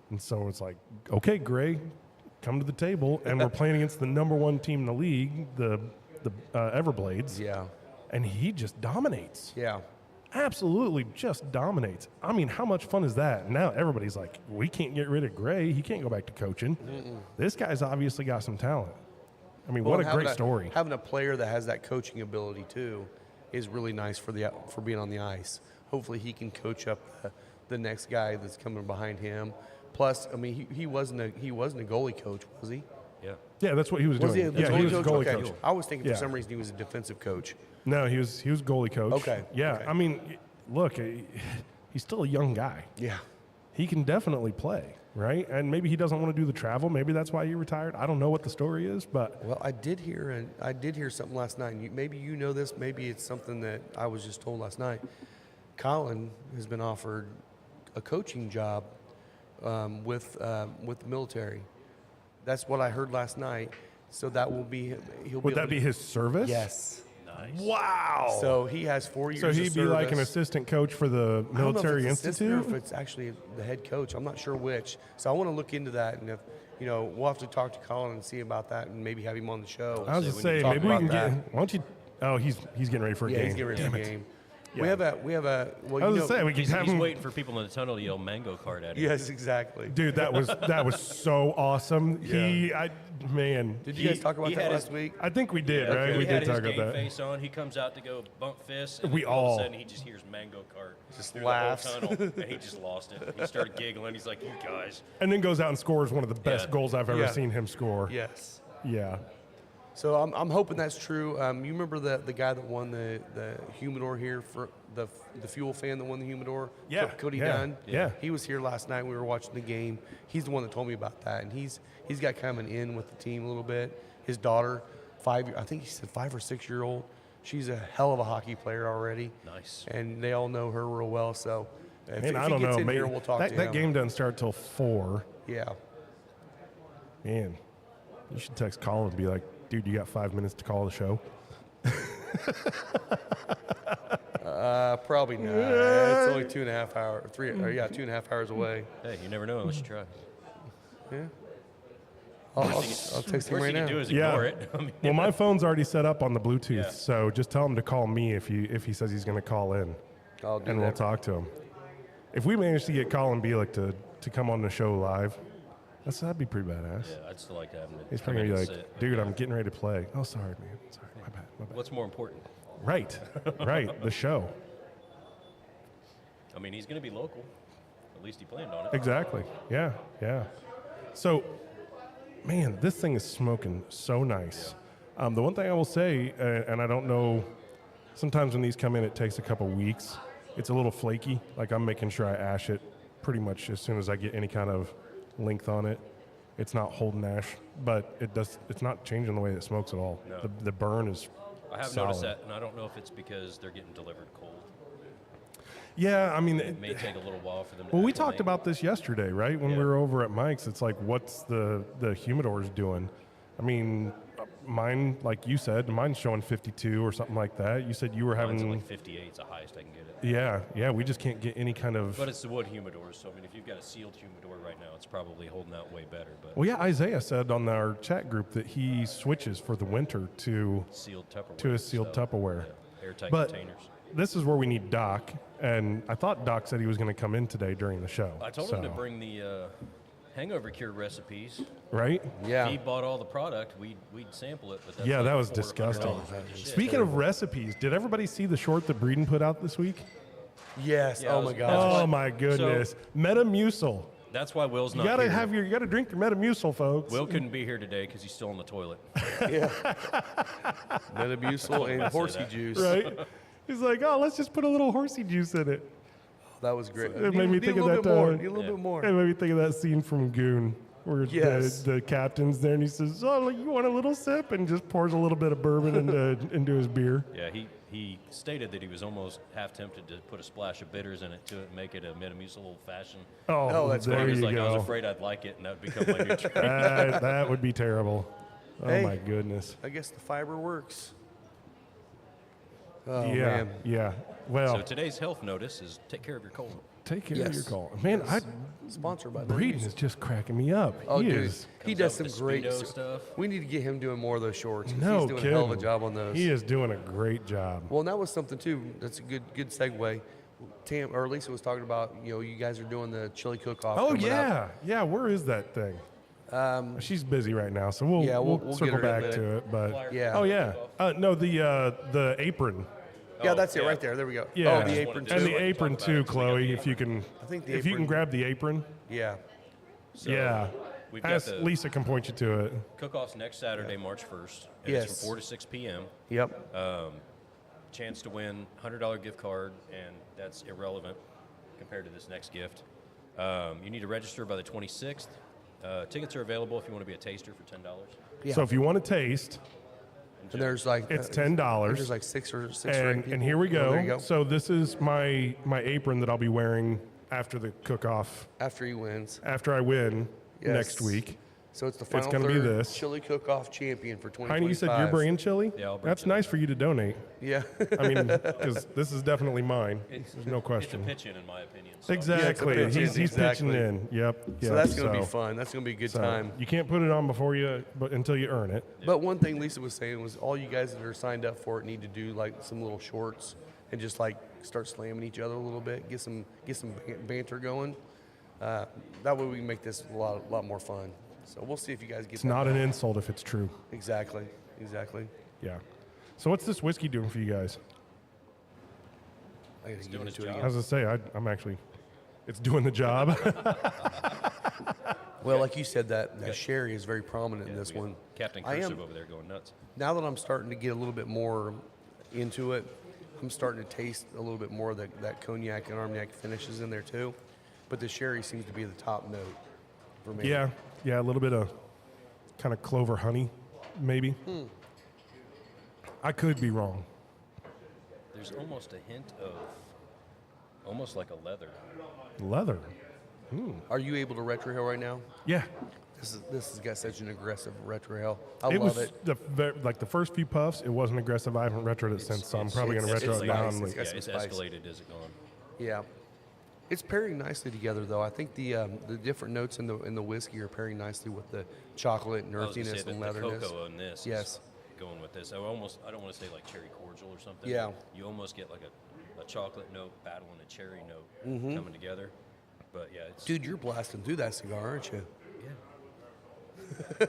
And so it's like, okay, Gray, come to the table, and we're playing against the number 1 team in the league, the Everblades, Yeah. and he just dominates. Yeah. Absolutely just dominates. I mean, how much fun is that? Now everybody's like, we can't get rid of Gray. He can't go back to coaching. This guy's obviously got some talent. I mean, what a great story. Having a player that has that coaching ability too is really nice for being on the ice. Hopefully, he can coach up the next guy that's coming behind him. Plus, I mean, he wasn't a goalie coach, was he? Yeah. Yeah, that's what he was Was doing. he a Yeah, he was a goalie Okay. coach. I was thinking Yeah. for some reason he was a defensive coach. No, he was goalie coach. Okay, Yeah, okay. I mean, look, he's still a young guy. Yeah. He can definitely play, right? And maybe he doesn't want to do the travel. Maybe that's why he retired. I don't know what the story is, but Well, I did hear something last night. And maybe you know this. Maybe it's something that I was just told last night. Colin has been offered a coaching job with the military. That's what I heard last night. So that will be he'll would be that be his service? Yes. Nice. Wow. So he has 4 years. So of he'd be like an service. assistant coach for the I don't know if Military it's assistant or Institute? if it's actually the head coach. I'm not sure which. So I want to look into that, and if we'll have to talk to Colin and see about that, and maybe have him on the show. I was just we need saying, to talk maybe we can about get. Why don't you? Oh, he's getting ready for a Yeah, game. he's getting ready for Damn the it. game. Yeah. We have a. Well, I was you just saying, we could He's, have he's him. waiting for people in the tunnel to yell mango cart at him. Yes, exactly. Dude, that was so awesome. Yeah. Did you guys talk about he that had last his- week? I think we did, Yeah, right? he We had did his talk game about that. face on. He comes out to go bump fists, and We then all all- of a sudden he just hears mango cart. Just through laughs. the whole tunnel, and he just lost it. He started giggling. He's like, "You guys." And then goes out and scores one of the best Yeah. goals I've ever Yeah. seen him score. Yes. Yeah. So I'm hoping that's true. You remember the guy that won the humidor here for the Fuel fan that won the humidor? Yeah, Cody yeah, Dunn. yeah. He was here last night. We were watching the game. He's the one that told me about that, and he's got kind of an in with the team a little bit. His daughter, I think he said 5 or 6 year old. She's a hell of a hockey player already. Nice. And they all know her real well. So if, Man, if I he don't gets know. in Maybe here, we'll talk to him. that game doesn't start till 4. Yeah. Man. You should text Colin and be like, dude, you got 5 minutes to call the show? Probably not. It's only 2.5 hours, 2.5 hours away. Hey, you never know unless you try. Yeah. I'll text him Worst right you can now. do is ignore it. I mean, Well, my phone's already set up on the Bluetooth, Yeah. so just tell him to call me if he says he's going to call in, I'll do and that. we'll talk to him. If we manage to get Colin Bielik to come on the show live, that'd be pretty badass. yeah, I'd still like to have him. He's come probably in gonna and be like, sit. dude, I'm getting ready to play. Oh, sorry, man. Sorry, my bad. What's more important? Right, right, the show. I mean, he's going to be local. At least he planned on it. Exactly. Yeah, yeah. So, man, this thing is smoking so nice. The one thing I will say, and I don't know, sometimes when these come in, it takes a couple weeks. It's a little flaky. Like I'm making sure I ash it pretty much as soon as I get any kind of length on it. It's not holding ash, but it's not changing the way it smokes at all. No. The burn is I have solid. noticed that, and I don't know if it's because they're getting delivered cold. Yeah, I mean, It may take a little while for them to well, we acclimate. talked about this yesterday, right? When Yeah. we were over at Mike's, it's like, what's the humidors doing? I mean, mine, like you said, mine's showing 52 or something like that. You said you were Mine's having, at like 58 is the highest I can get it. yeah, we just can't get any kind of. But it's the wood humidors, so I mean, if you've got a sealed humidor right now, it's probably holding out way better. But Well, yeah, Isaiah said on our chat group that he switches for the winter to sealed Tupperware. to a and sealed stuff. Tupperware. Yeah, airtight But containers. this is where we need Doc, and I thought Doc said he was going to come in today during the show. I told him to so- bring the hangover cure recipes. right? Yeah. He bought all the product. We'd sample it, but that's Yeah, like that was $400 disgusting. worth of shit. Speaking of recipes, did everybody see the short that Breeden put out this week? Yes. Yeah, Oh I my was- gosh. That's Oh why- my goodness, Metamucil. That's why Will's You not gotta here. you gotta drink your Metamucil, folks. Will couldn't be here today because he's still on the toilet. Yeah. Metamucil and Say horsey that. juice. right? He's like, oh, let's just put a little horsey juice in it. That was great. It made me think of a little that bit more. time. Need a little Yeah. bit more. It made me think of that scene from Goon, where Yes. the captain's there and he says, "Oh, you want a little sip?" and just pours a little bit of bourbon into his beer. Yeah, he stated that he was almost half tempted to put a splash of bitters in it to make it a Metamucil old fashioned. Oh, that's there He was you like, I go. was afraid I'd like it, and that would become my new drink. That would be terrible. Oh Hey. my goodness. I guess the fiber works. Oh, yeah, man. yeah. Well, So today's health notice is take care of your colon. take care of your Yes. call, man. Sponsored by Breeden Metamucil. is just cracking me up. Oh, he dude. is. He Comes does out some with the great Speedo stuff. We need to get him doing more of those shorts. 'cause No he's doing kidding. a hell of a job on those. He is doing a great job. Well, and that was something too. That's a good segue. Tam or Lisa was talking about. You guys are doing the chili cook-off. Oh coming yeah, up. yeah. Where is that thing? She's busy right now, so we'll Yeah, we'll circle get her in a back to minute. it. But Yeah. oh yeah, no the apron. Yeah, Oh, that's it yeah. right there. There we go. Yeah, Oh, the just apron wanted too. and the Talk apron about too, it, 'cause we got Chloe. the If you can, I think the if you can apron- grab the apron, Yeah. So yeah. We've got Ask the Lisa can point you to it. cook-offs next Saturday, March 1st. And Yes. It's from 4 to 6 p.m. Yep. Chance to win $100 gift card, and that's irrelevant compared to this next gift. You need to register by the 26th. Tickets are available if you want to be a taster for $10. Yeah. So if you want to taste, And there's like it's $10. There's like six or eight people. and here we Oh, go. there you go. So this is my apron that I'll be wearing after the cook-off, After he wins. after I win Yes. next week. So it's the final gonna be third this. chili cook-off champion for 2025. Heine, you said you're bringing chili? Yeah, I'll bring That's chili. nice for you to donate. Yeah. I mean, because this is definitely mine. There's no It's a question. pitch-in, in my opinion. So Exactly. pitch-in, He's exactly. pitching in. Yep. So that's going to be fun. That's going to be a good So time. you can't put it on before but until you earn it. But one thing Lisa was saying was all you guys that are signed up for it need to do like some little shorts and just like start slamming each other a little bit, get some banter going. That way we can make this a lot more fun. So we'll see if you guys get It's that not an going. insult if it's true. Exactly. Yeah. So what's this whiskey doing for you guys? I gotta get doing its into it job. I was gonna say I'm actually, it's doing the job. Well, like you said, that sherry is very prominent in this we got one. Captain I Cursive am- over there going nuts. Now that I'm starting to get a little bit more into it, I'm starting to taste a little bit more of that cognac and armagnac finishes in there too. But the sherry seems to be the top note for me. yeah. Yeah. A little bit of kind of clover honey, maybe. I could be wrong. There's almost a hint of almost like a leather. Leather. Are you able to retrohale right now? Yeah. This has got such an aggressive retro ale. I It love was it. like the first few puffs. It wasn't aggressive. I haven't retroed it since, so I'm probably going to retro it escalated. down. It's got some It's spice. escalated as it gone. Yeah, it's pairing nicely together though. I think the different notes in the whiskey are pairing nicely with the chocolate and I was gonna say earthiness and the leatherness. cocoa in this. Yes. Is going with this. I don't want to say like cherry cordial or something. Yeah. You almost get like a chocolate note battling a cherry note coming together. But yeah, it's Dude, you're blasting through that cigar, aren't you? yeah.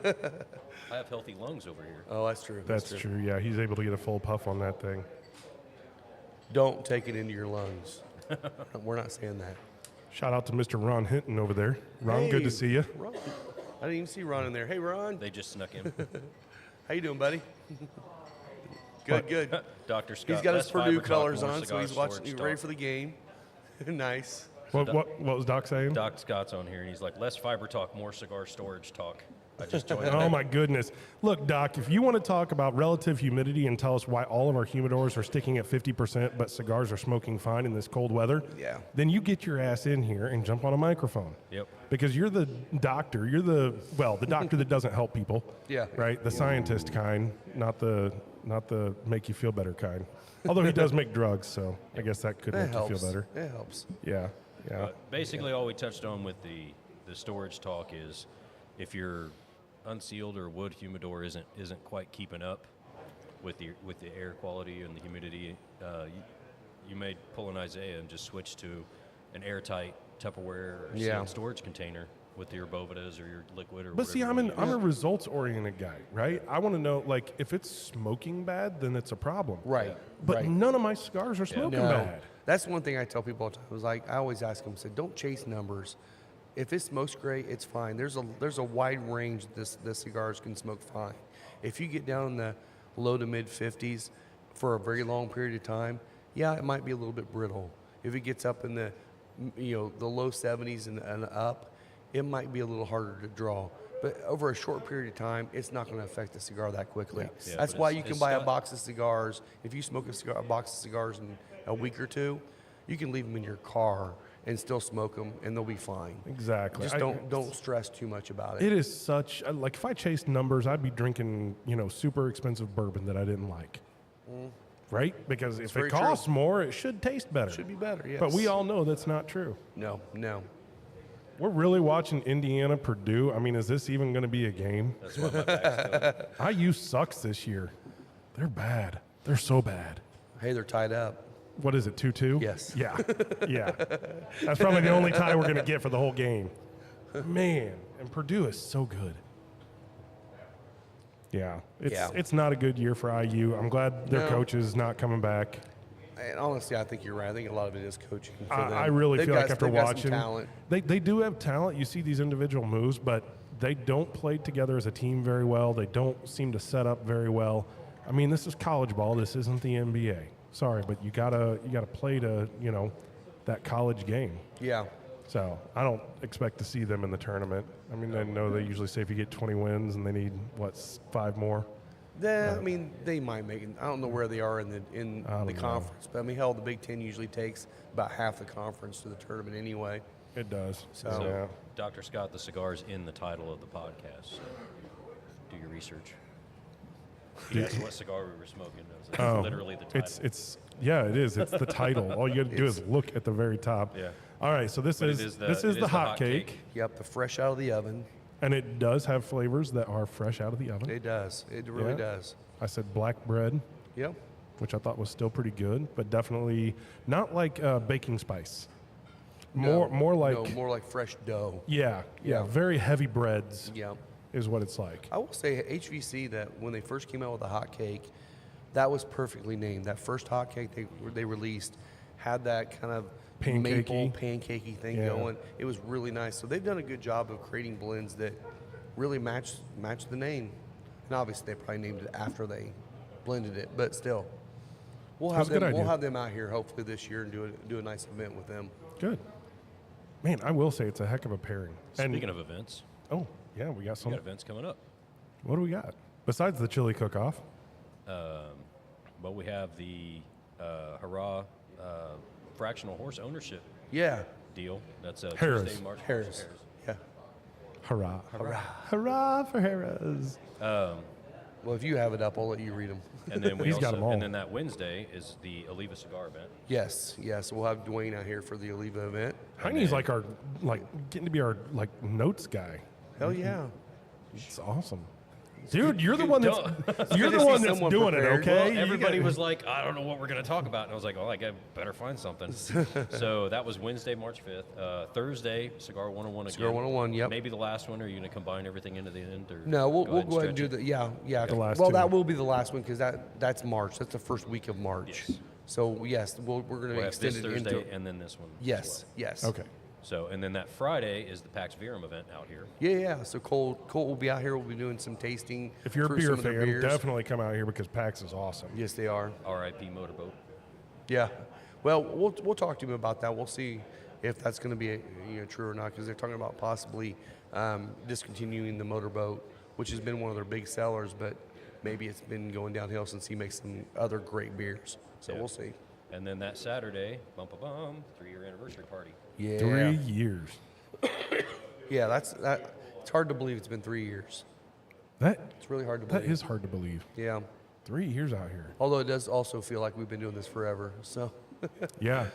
I have healthy lungs over here. Oh, that's true. That's true. Yeah, he's able to get a full puff on that thing. Don't take it into your lungs. We're not saying that. Shout out to Mr. Ron Hinton over there. Ron, good Hey, to see you. Ron. I didn't even see Ron in there. Hey, Ron. They just snuck in. How you doing, buddy? Good, good. Dr. Scott. He's got his less Purdue fiber talk, colors more on, so cigar he's watching. storage He's ready talk. for the game. Nice. What was Doc saying? Doc Scott's on here, and he's like, less fiber talk, more cigar storage talk. I just joined. Oh my goodness. Look, Doc, if you want to talk about relative humidity and tell us why all of our humidors are sticking at 50%, but cigars are smoking fine in this cold weather, Yeah. then you get your ass in here and jump on a microphone. Yep. Because you're the doctor. You're the doctor that doesn't help people. Yeah. Right? The scientist kind, not the make you feel better kind. Although he does make drugs, so I guess that could That make helps. you feel better. It helps. Yeah. Yeah. Basically, all we touched on with the storage talk is if your unsealed or wood humidor isn't quite keeping up with the air quality and the humidity, you may pull an Isaiah and just switch to an airtight Tupperware or sealed storage container with your Bovedas or your liquid or But whatever. see, you I'm wanna use. a results-oriented guy, right? I want to know, like, if it's smoking bad, then it's a problem. Right. But right. none of my cigars are smoking No. bad. That's one thing I tell people all the time. Is like I always ask them, said, don't chase numbers. If it smokes great, it's fine. There's a wide range the cigars can smoke fine. If you get down in the low to mid 50s for a very long period of time, yeah, it might be a little bit brittle. If it gets up in the the low 70s and up, it might be a little harder to draw. But over a short period of time, it's not going to affect the cigar that quickly. Yeah, That's but why it's- you can it's buy a not- box of cigars. If you smoke a box of cigars in a week or two, you can leave them in your car and still smoke them, and they'll be fine. Exactly. Just don't stress too much about it. It is such like if I chased numbers, I'd be drinking super expensive bourbon that I didn't like. Right? Because if very it true. costs more, it should taste better. Should be better, yes. But we all know that's not true. No. We're really watching Indiana Purdue. I mean, is this even going to be a game? That's why my back's going. IU sucks this year. They're bad. They're so bad. Hey, they're tied up. What is it, 2-2? Yes. Yeah. Yeah. That's probably the only tie we're going to get for the whole game. Man, and Purdue is so good. Yeah. It's not a good year for IU. I'm glad their No. coach is not coming back. And honestly, I think you're right. I think a lot of it is coaching for them. I really They've feel got- like after they've got some watching, talent. they do have talent. You see these individual moves, but they don't play together as a team very well. They don't seem to set up very well. I mean, this is college ball. This isn't the NBA. Sorry, but you gotta play to that college game. Yeah. So I don't expect to see them in the tournament. I mean, I know they usually say if you get 20 wins and they need 5 more. I mean, they might make it. I don't know where they are in the conference, but I mean, hell, the Big Ten usually takes about half the conference to the tournament anyway. It does. So- yeah. Dr. Scott, the cigar is in the title of the podcast. So do your research. He asked what cigar we were smoking. It's literally the title. It is. It's the title. All you got to do is look at the very top. Yeah. All right. So this But is the hot cake, Yep, the fresh out of the oven. and it does have flavors that are fresh out of the oven. It does. It really Yeah. does. I said black bread, Yep. which I thought was still pretty good, but definitely not like baking spice. No, More like no, more like fresh dough. yeah, Yeah. very heavy breads Yeah. is what it's like. I will say HVC that when they first came out with the hot cake, that was perfectly named. That first hot cake they released had that kind of maple pancakey thing Yeah. going. It was really nice. So they've done a good job of creating blends that really match the name. And obviously they probably named it after they blended it, but still, we'll That's have a good them. We'll idea. have them out here hopefully this year and do a nice event with them. Good. Man, I will say it's a heck of a pairing. Speaking of events, Oh, yeah, we got we some. got events coming up. What do we got? Besides the chili cook-off. But we have the Hurrah fractional horse ownership Yeah, deal. That's Harris. Tuesday, March 1st. Harris. Yeah. Hurrah. Hurrah. Hurrah for Harrah's. Well, if you have it up, I'll let you read them. And then we He's also, got 'em all. and then that Wednesday is the Oliva Cigar event. Yes. We'll have Dwayne out here for the Oliva event. Heine's like our, getting to be our, notes guy. Hell yeah. It's awesome. Dude, you're the one that's You're the one that's doing it, prepared. okay? Well, You everybody gotta- was like, I don't know what we're going to talk about. And I was like, I better find something. So that was Wednesday, March 5th. Thursday, Cigar 101 again. Cigar 101, yep. Maybe the last one, or are you going to combine everything into the end? Or No, we'll go ahead and stretch do it? the yeah. The last well, two. that will be the last one because that's March. That's the first week of March. Yes. So yes, we're going to We'll have extend this it Thursday into. and then this one. as Yes. Yes. Okay. So, and then that Friday is the Pax Verum event out here. Yeah. So Colt will be out here. We'll be doing some tasting. If you're a for beer some of their fan, beers. definitely come out here because PAX is awesome. Yes, they are. RIP Motorboat. Yeah. Well, we'll talk to him about that. We'll see if that's going to be true or not because they're talking about possibly discontinuing the motorboat, which has been one of their big sellers, but maybe it's been going downhill since he makes some other great beers. So Yeah. we'll see. And then that Saturday, 3-year anniversary party. Yeah. 3 years. Yeah, that. It's hard to believe it's been 3 years. That It's really hard to that believe. is hard to believe. Yeah. 3 years out here. Although it does also feel like we've been doing this forever. So Yeah.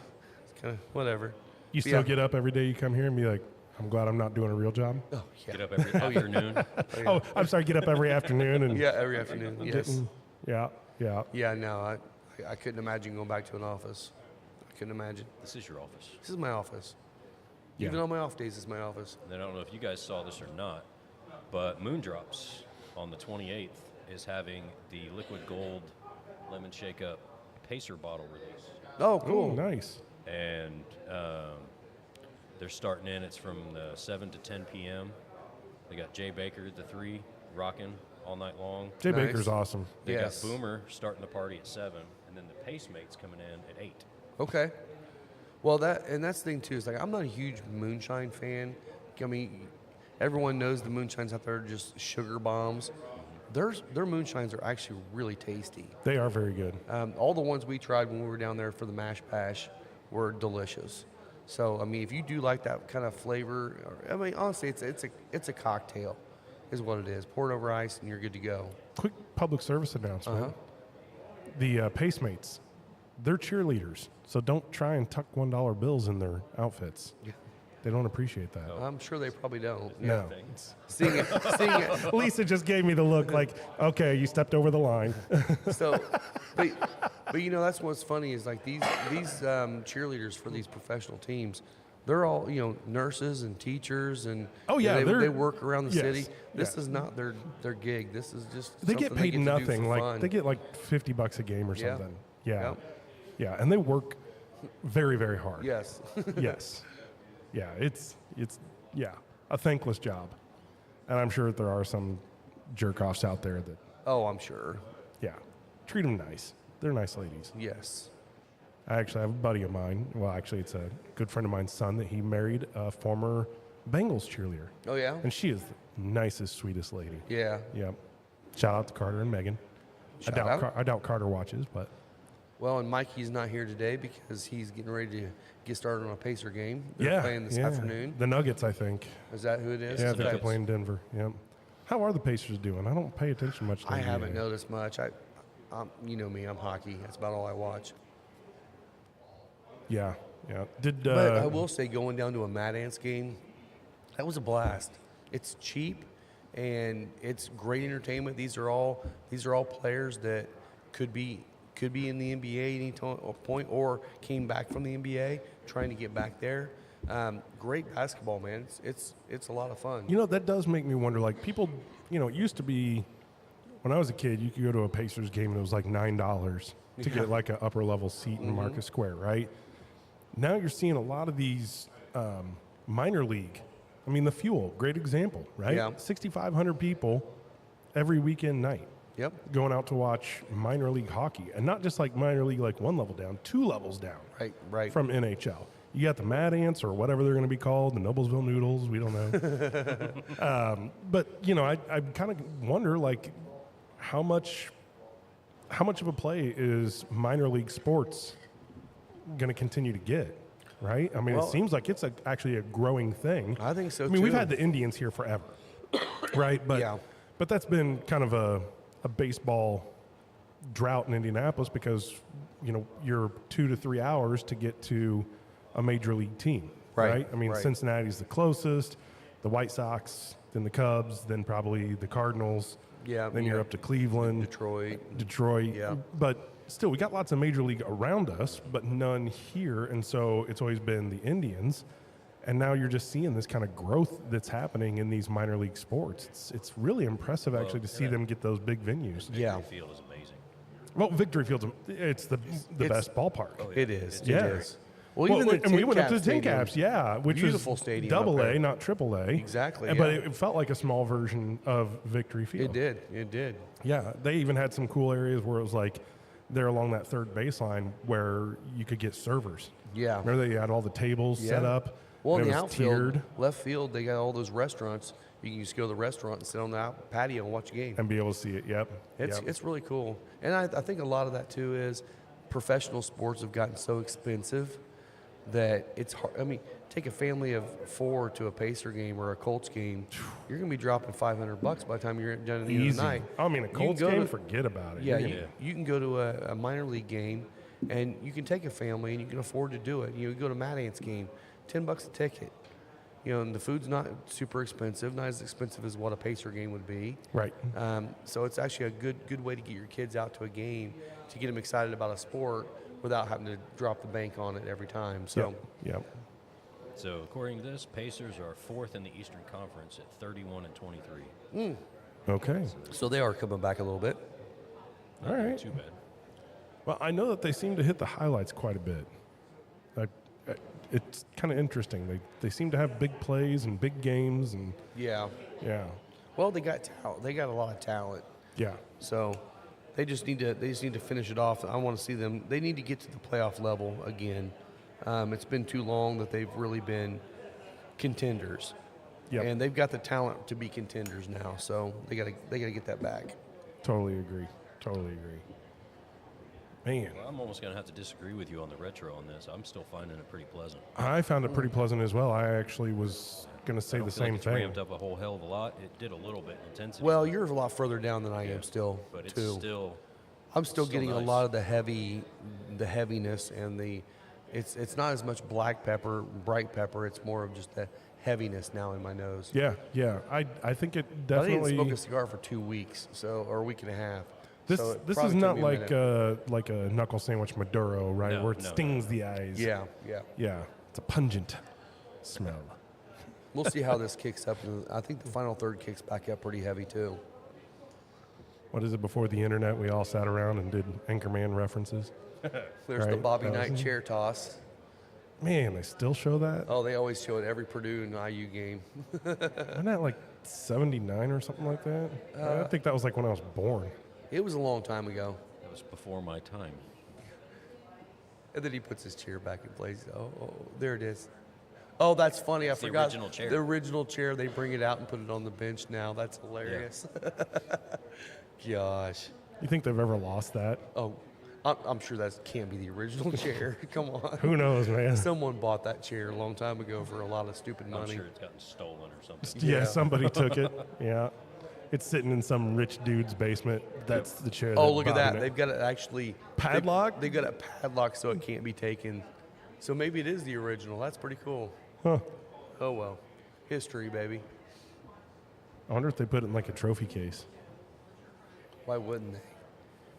it's kind of whatever. You But still yeah. get up every day you come here and be like, I'm glad I'm not doing a real job. Oh yeah. Get up every afternoon. Oh, I'm sorry, get up every afternoon and Yeah, every afternoon. Yes. getting, yeah. Yeah. No, I couldn't imagine going back to an office. I couldn't imagine. This is your office. This is my office. Yeah. Even on my off days, it's my office. And I don't know if you guys saw this or not, but Moondrops on the 28th is having the Liquid Gold Lemon Shake Up Pacer bottle release. Oh, Oh, cool. nice. And they're starting in, it's from 7 to 10 p.m. They got Jay Baker at the 3, rocking all night long. Jay Nice. Baker's awesome. They Yes. got Boomer starting the party at 7, and then the Pacemates coming in at 8. Okay. Well, that's the thing too. Is like I'm not a huge moonshine fan. I mean, everyone knows the moonshines out there are just sugar bombs. Their moonshines are actually really tasty. They are very good. All the ones we tried when we were down there for the Mash Bash were delicious. So I mean, if you do like that kind of flavor, I mean, honestly, it's a cocktail, is what it is. Pour it over ice and you're good to go. Quick public service announcement. Uh-huh. The Pacemates, they're cheerleaders, so don't try and tuck $1 bills in their outfits. Yeah. They don't appreciate that. I'm sure they probably don't. No. Thanks. Seeing it. Lisa just gave me the look like, okay, you stepped over the line. So, but that's what's funny is like these cheerleaders for these professional teams, they're all nurses and teachers and Oh, yeah, they work around the yes, city. This yeah. is not their gig. This is just They get something paid to do nothing. for Like fun. they get like $50 a game or Yeah. something. Yeah. Yep. Yeah, and they work very, very hard. Yes. Yes. Yeah, it's a thankless job. And I'm sure that there are some jerk offs out there that, Oh, I'm sure. yeah, treat them nice. They're nice ladies. Yes. I actually have a buddy of mine. Well, actually, it's a good friend of mine's son that he married a former Bengals cheerleader. Oh yeah. And she is the nicest, sweetest lady. Yeah. Yep. Shout out to Carter and Megan. Shout out. I doubt Carter watches, but Well, and Mikey's not here today because he's getting ready to get started on a Pacer game. They're yeah, playing this yeah. afternoon. The Nuggets, I think. Is that who it is? Yeah, I the think they're Nuggets. playing Denver. Yep. How are the Pacers doing? I don't pay attention much. To I the haven't NBA. noticed much. You know me, I'm hockey. That's about all I watch. Yeah, yeah. Did But I will say, going down to a Mad Ants game, that was a blast. It's cheap, and it's great entertainment. These are all players that could be in the NBA at any point, or came back from the NBA trying to get back there. Great basketball, man. It's a lot of fun. You know, that does make me wonder. Like people, it used to be when I was a kid, you could go to a Pacers game and it was like $9 to get like an upper level seat in Marcus Square, right? Now you're seeing a lot of these minor league. I mean, the Fuel, great example, right? Yeah. 6,500 people every weekend night Yep. going out to watch minor league hockey, and not just like minor league, like one level down, 2 levels down. Right. From NHL. You got the Mad Ants or whatever they're going to be called, the Noblesville Noodles, we don't know. But, I kind of wonder, like, how much of a play is minor league sports going to continue to get? right? I mean, Well, it seems like it's actually a growing thing. I think so, I mean, we've too. had the Indians here forever, right? But Yeah. but that's been kind of a baseball drought in Indianapolis because you're 2 to 3 hours to get to a major league team, Right, I mean, right. Cincinnati's the closest, the White Sox, then the Cubs, then probably the Cardinals. Yeah, Then yeah. you're up to Cleveland, Detroit. Yeah. But still, we got lots of major league around us, but none here, and so it's always been the Indians. And now you're just seeing this kind of growth that's happening in these minor league sports. It's really impressive actually to see them get those big venues. Yeah. Victory Field is amazing. Well, Victory Field's it's the best ballpark. Oh, yeah. It is. Yeah. It is. Well, even the and we went up to Tin the Tin Stadium, Caps, yeah, which beautiful was stadium double up A, there. not triple A. Exactly, But yeah. it felt like a small version of Victory Field. It did. It did. Yeah, they even had some cool areas where it was like there along that third baseline where you could get servers. Yeah. Remember they had all the tables set Yeah. up? Well, in and the it was outfield, tiered left field, they got all those restaurants. You can just go to the restaurant and sit on the patio and watch a game. and be able to see it. Yep. Yep. It's really cool. And I think a lot of that, too, is professional sports have gotten so expensive that it's hard. I mean, take a family of 4 to a Pacer game or a Colts game, you're going to be dropping $500 by the time you're done at the end of Easy. the night. I mean, a You can Colts go game, to- forget about it. Yeah, You're you, gonna- you can go to a minor league game, and you can take a family, and you can afford to do it. You go to Matt Ant's game, $10 a ticket. And the food's not super expensive, not as expensive as what a Pacer game would be. Right. So it's actually a good way to get your kids out to a game, to get them excited about a sport without having to drop the bank on it every time. So Yep. So according to this, Pacers are 4th in the Eastern Conference at 31 and 23. Okay. so they are coming back a little bit. All right. Too bad. Well, I know that they seem to hit the highlights quite a bit. It's kind of interesting. They seem to have big plays and big games, and Yeah. yeah, Well, they got talent. They got a lot of talent. yeah. So they just need to finish it off. I want to see them. They need to get to the playoff level again. It's been too long that they've really been contenders. Yep. And they've got the talent to be contenders now. So they got to get that back. Totally agree. Man, Well, I'm almost going to have to disagree with you on the retro on this. I'm still finding it pretty pleasant. I found it pretty pleasant as well. I actually was going to say I don't the feel like same it's thing. ramped up a whole hell of a lot. It did a little bit in intensity. Well, you're a lot further down than I am still, but it's too. still I'm still still getting a nice. lot of the heaviness and it's not as much black pepper, bright pepper. It's more of just the heaviness now in my nose. Yeah. I think it But I didn't definitely. smoke a cigar for 2 weeks, or a week and a half. This So it this probably is took not me a minute. like a knuckle sandwich Maduro, right? No, where it no, stings the eyes. Yeah. Yeah. It's a pungent smell. We'll see how this kicks up. And I think the final third kicks back up pretty heavy too. What is it? Before the internet, we all sat around and did Anchorman references. There's the Right, Bobby that was Knight it. chair toss. Man, they still show that. Oh, they always show it every Purdue and IU game. Wasn't that like 79 or something like that? I think that was like when I was born. It was a long time ago. that was before my time. And then he puts his chair back in place. Oh, there it is. Oh, that's funny. I the forgot. original chair. The original chair. They bring it out and put it on the bench now. That's hilarious. Gosh. You think they've ever lost that? Oh, I'm sure that can't be the original chair. Come on. Who knows, man? Someone bought that chair a long time ago for a lot of stupid I'm money. sure it's gotten stolen or something. Yeah, Yeah. somebody took it. Yeah. It's sitting in some rich dude's basement. That's the chair. Oh, that look at Bobby that. Knight- They've got it actually. Padlock? They've got it padlocked so it can't be taken. So maybe it is the original. That's pretty cool. Huh. Oh, well. History, baby. I wonder if they put it in like a trophy case. Why wouldn't they?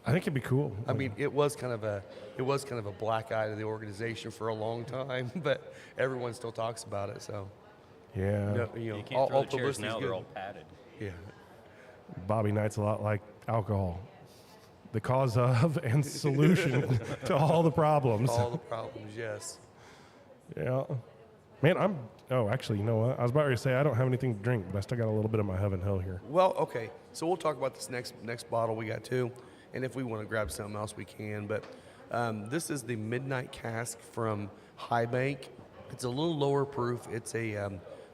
I think it'd be cool. I mean, it was kind of a black eye to the organization for a long time, but everyone still talks about it. So, yeah. no, You can't all throw the chairs publicity's now; good. they're all padded. Yeah. Bobby Knight's a lot like alcohol. The cause of and solution to all the problems. All the problems, yes. Yeah. Man, actually, you know what? I was about to say I don't have anything to drink, but I still got a little bit of my Heaven Hill here. Well, okay. So we'll talk about this next bottle we got too, and if we want to grab something else, we can. But this is the Midnight Cask from High Bank. It's a little lower proof. It's a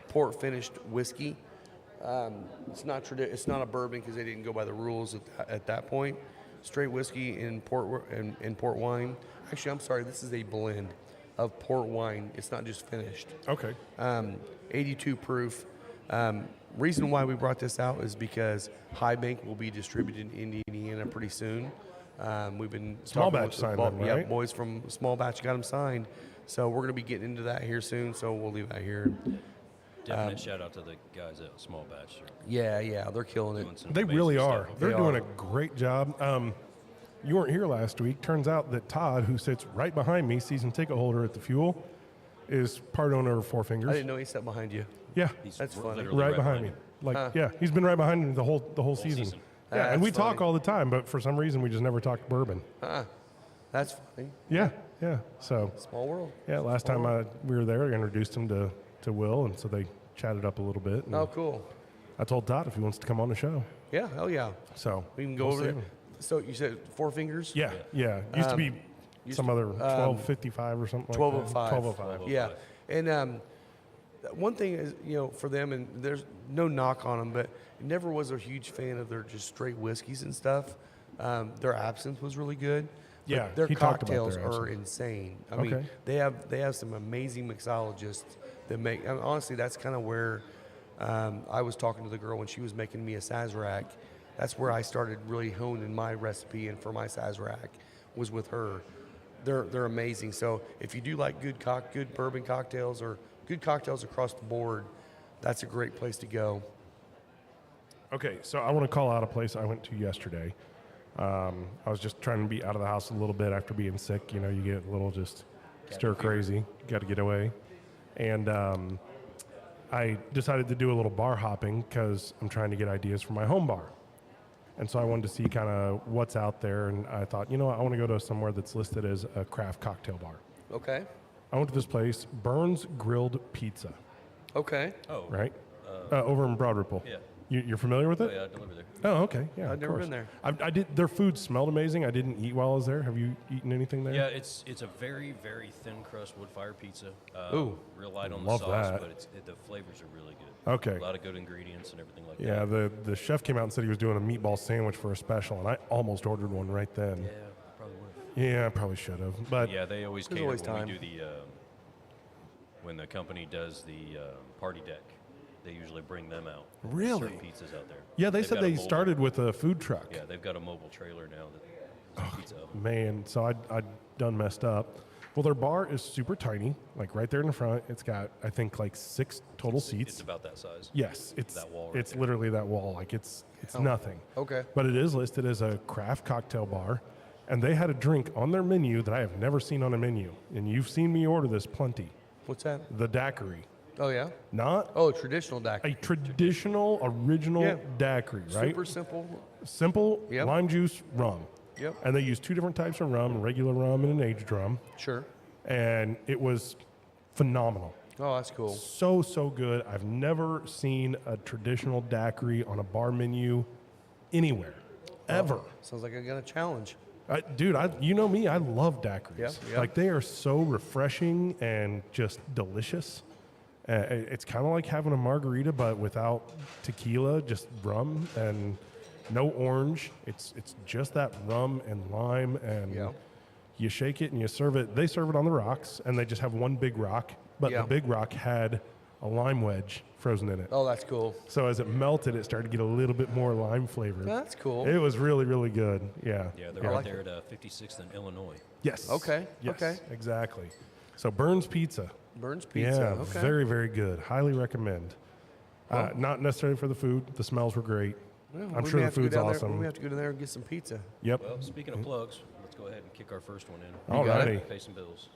port finished whiskey. It's not a bourbon because they didn't go by the rules at that point. Straight whiskey in port wine. Actually, I'm sorry. This is a blend. of port wine. It's not just finished. Okay. 82 proof. Reason why we brought this out is because High Bank will be distributed in Indiana pretty soon. We've been Small talking batch with signed them, yeah, right? boys from Small Batch got them signed. So we're going to be getting into that here soon. So we'll leave that here. Definite shout out to the guys at Small Batch. Yeah, they're killing it. Doing some They amazing really stuff. are. They're They doing are. a great job. You weren't here last week. Turns out that Todd, who sits right behind me, season ticket holder at the Fuel, is part owner of Four Fingers. I didn't know he sat behind you. Yeah, He's That's funny. literally right behind me. Like, yeah, he's been right behind me the whole season. season. Yeah, and we That's talk funny. all the time, but for some reason we just never talked bourbon. That's funny. Yeah. So, Small world. yeah, last time we were there, I introduced him to Will, and so they chatted up a little bit. And Oh, cool. I told Todd if he wants to come on the show. Yeah, hell yeah. So We can go we'll over see there. him. So you said Four Fingers? Yeah. Used to be some other 1255 or something like 1205. that. 1205. Yeah. And one thing is, for them, and there's no knock on them, but never was a huge fan of their just straight whiskeys and stuff. Their absinthe was really good. But Yeah, their he talked about cocktails their are absinthe. insane. I Okay. mean, they have some amazing mixologists that make. I mean, honestly, that's kind of where I was talking to the girl when she was making me a Sazerac. That's where I started really honing my recipe, and for my Sazerac was with her. They're amazing. So if you do like good bourbon cocktails or good cocktails across the board, that's a great place to go. Okay, so I want to call out a place I went to yesterday. I was just trying to be out of the house a little bit after being sick. You get a little just stir crazy. Got to get away. And I decided to do a little bar hopping because I'm trying to get ideas for my home bar. And so I wanted to see kind of what's out there. And I thought, I want to go to somewhere that's listed as a craft cocktail bar. Okay. I went to this place, Burns Grilled Pizza, Okay. Oh, right? Over in Broad Ripple. Yeah. You're familiar with Oh, it? yeah, I deliver there. Oh, okay. Yeah, I've of never course. been there. I did. Their food smelled amazing. I didn't eat while I was there. Have you eaten anything there? Yeah, it's a very, very thin crust wood fire pizza. Ooh. Real light on Love the sauce, that. but the flavors are really good. Okay. A lot of good ingredients and everything like Yeah, that. the chef came out and said he was doing a meatball sandwich for a special, and I almost ordered one right then. Yeah, probably would. Yeah, I probably should have. But Yeah, they always There's cater always when time. we do when the company does the party deck. They usually bring them out. Really? Serve pizzas out there. yeah, they They've said got a they mobile- started with a food truck. Yeah, they've got a mobile trailer now that pizza oven. Man, so I done messed up. Well, their bar is super tiny, like right there in the front. It's got, I think, like 6 total seats. It's about that size. Yes, it's that wall right it's there. literally that wall. Like it's nothing. Okay. But it is listed as a craft cocktail bar, and they had a drink on their menu that I have never seen on a menu. And you've seen me order this plenty. What's that? The daiquiri, Oh, yeah? not Oh, traditional DAC. a traditional original Yeah. daiquiri, right? Super simple. Simple Yep. lime juice rum. Yep. And they use 2 different types of rum, regular rum and an aged rum, Sure. and it was phenomenal. Oh, that's cool. So good. I've never seen a traditional daiquiri on a bar menu anywhere, ever. Sounds like I got a challenge. Dude, you know me, I love daiquiris. Yeah, yeah. Like they are so refreshing and just delicious. It's kind of like having a margarita, but without tequila, just rum and no orange. It's just that rum and lime, and Yeah. you shake it and you serve it. They serve it on the rocks, and they just have one big rock, but Yeah. the big rock had a lime wedge frozen in it. Oh, that's cool. So as it melted, it started to get a little bit more lime flavor. That's cool. It was really, really good. Yeah. Yeah, they're I right like there at 56th and Illinois. Yes. Okay, Yes, okay. exactly. So Burns Pizza. Burns Pizza. Yeah, Okay. very, very good. Highly recommend. Not necessarily for the food. The smells were great. Well, I'm we sure may the have to go food's down there- awesome. We have to go down there and get some pizza. Yep. Well, speaking of plugs, let's go ahead and kick our first one in. You got Alrighty. Pay some bills.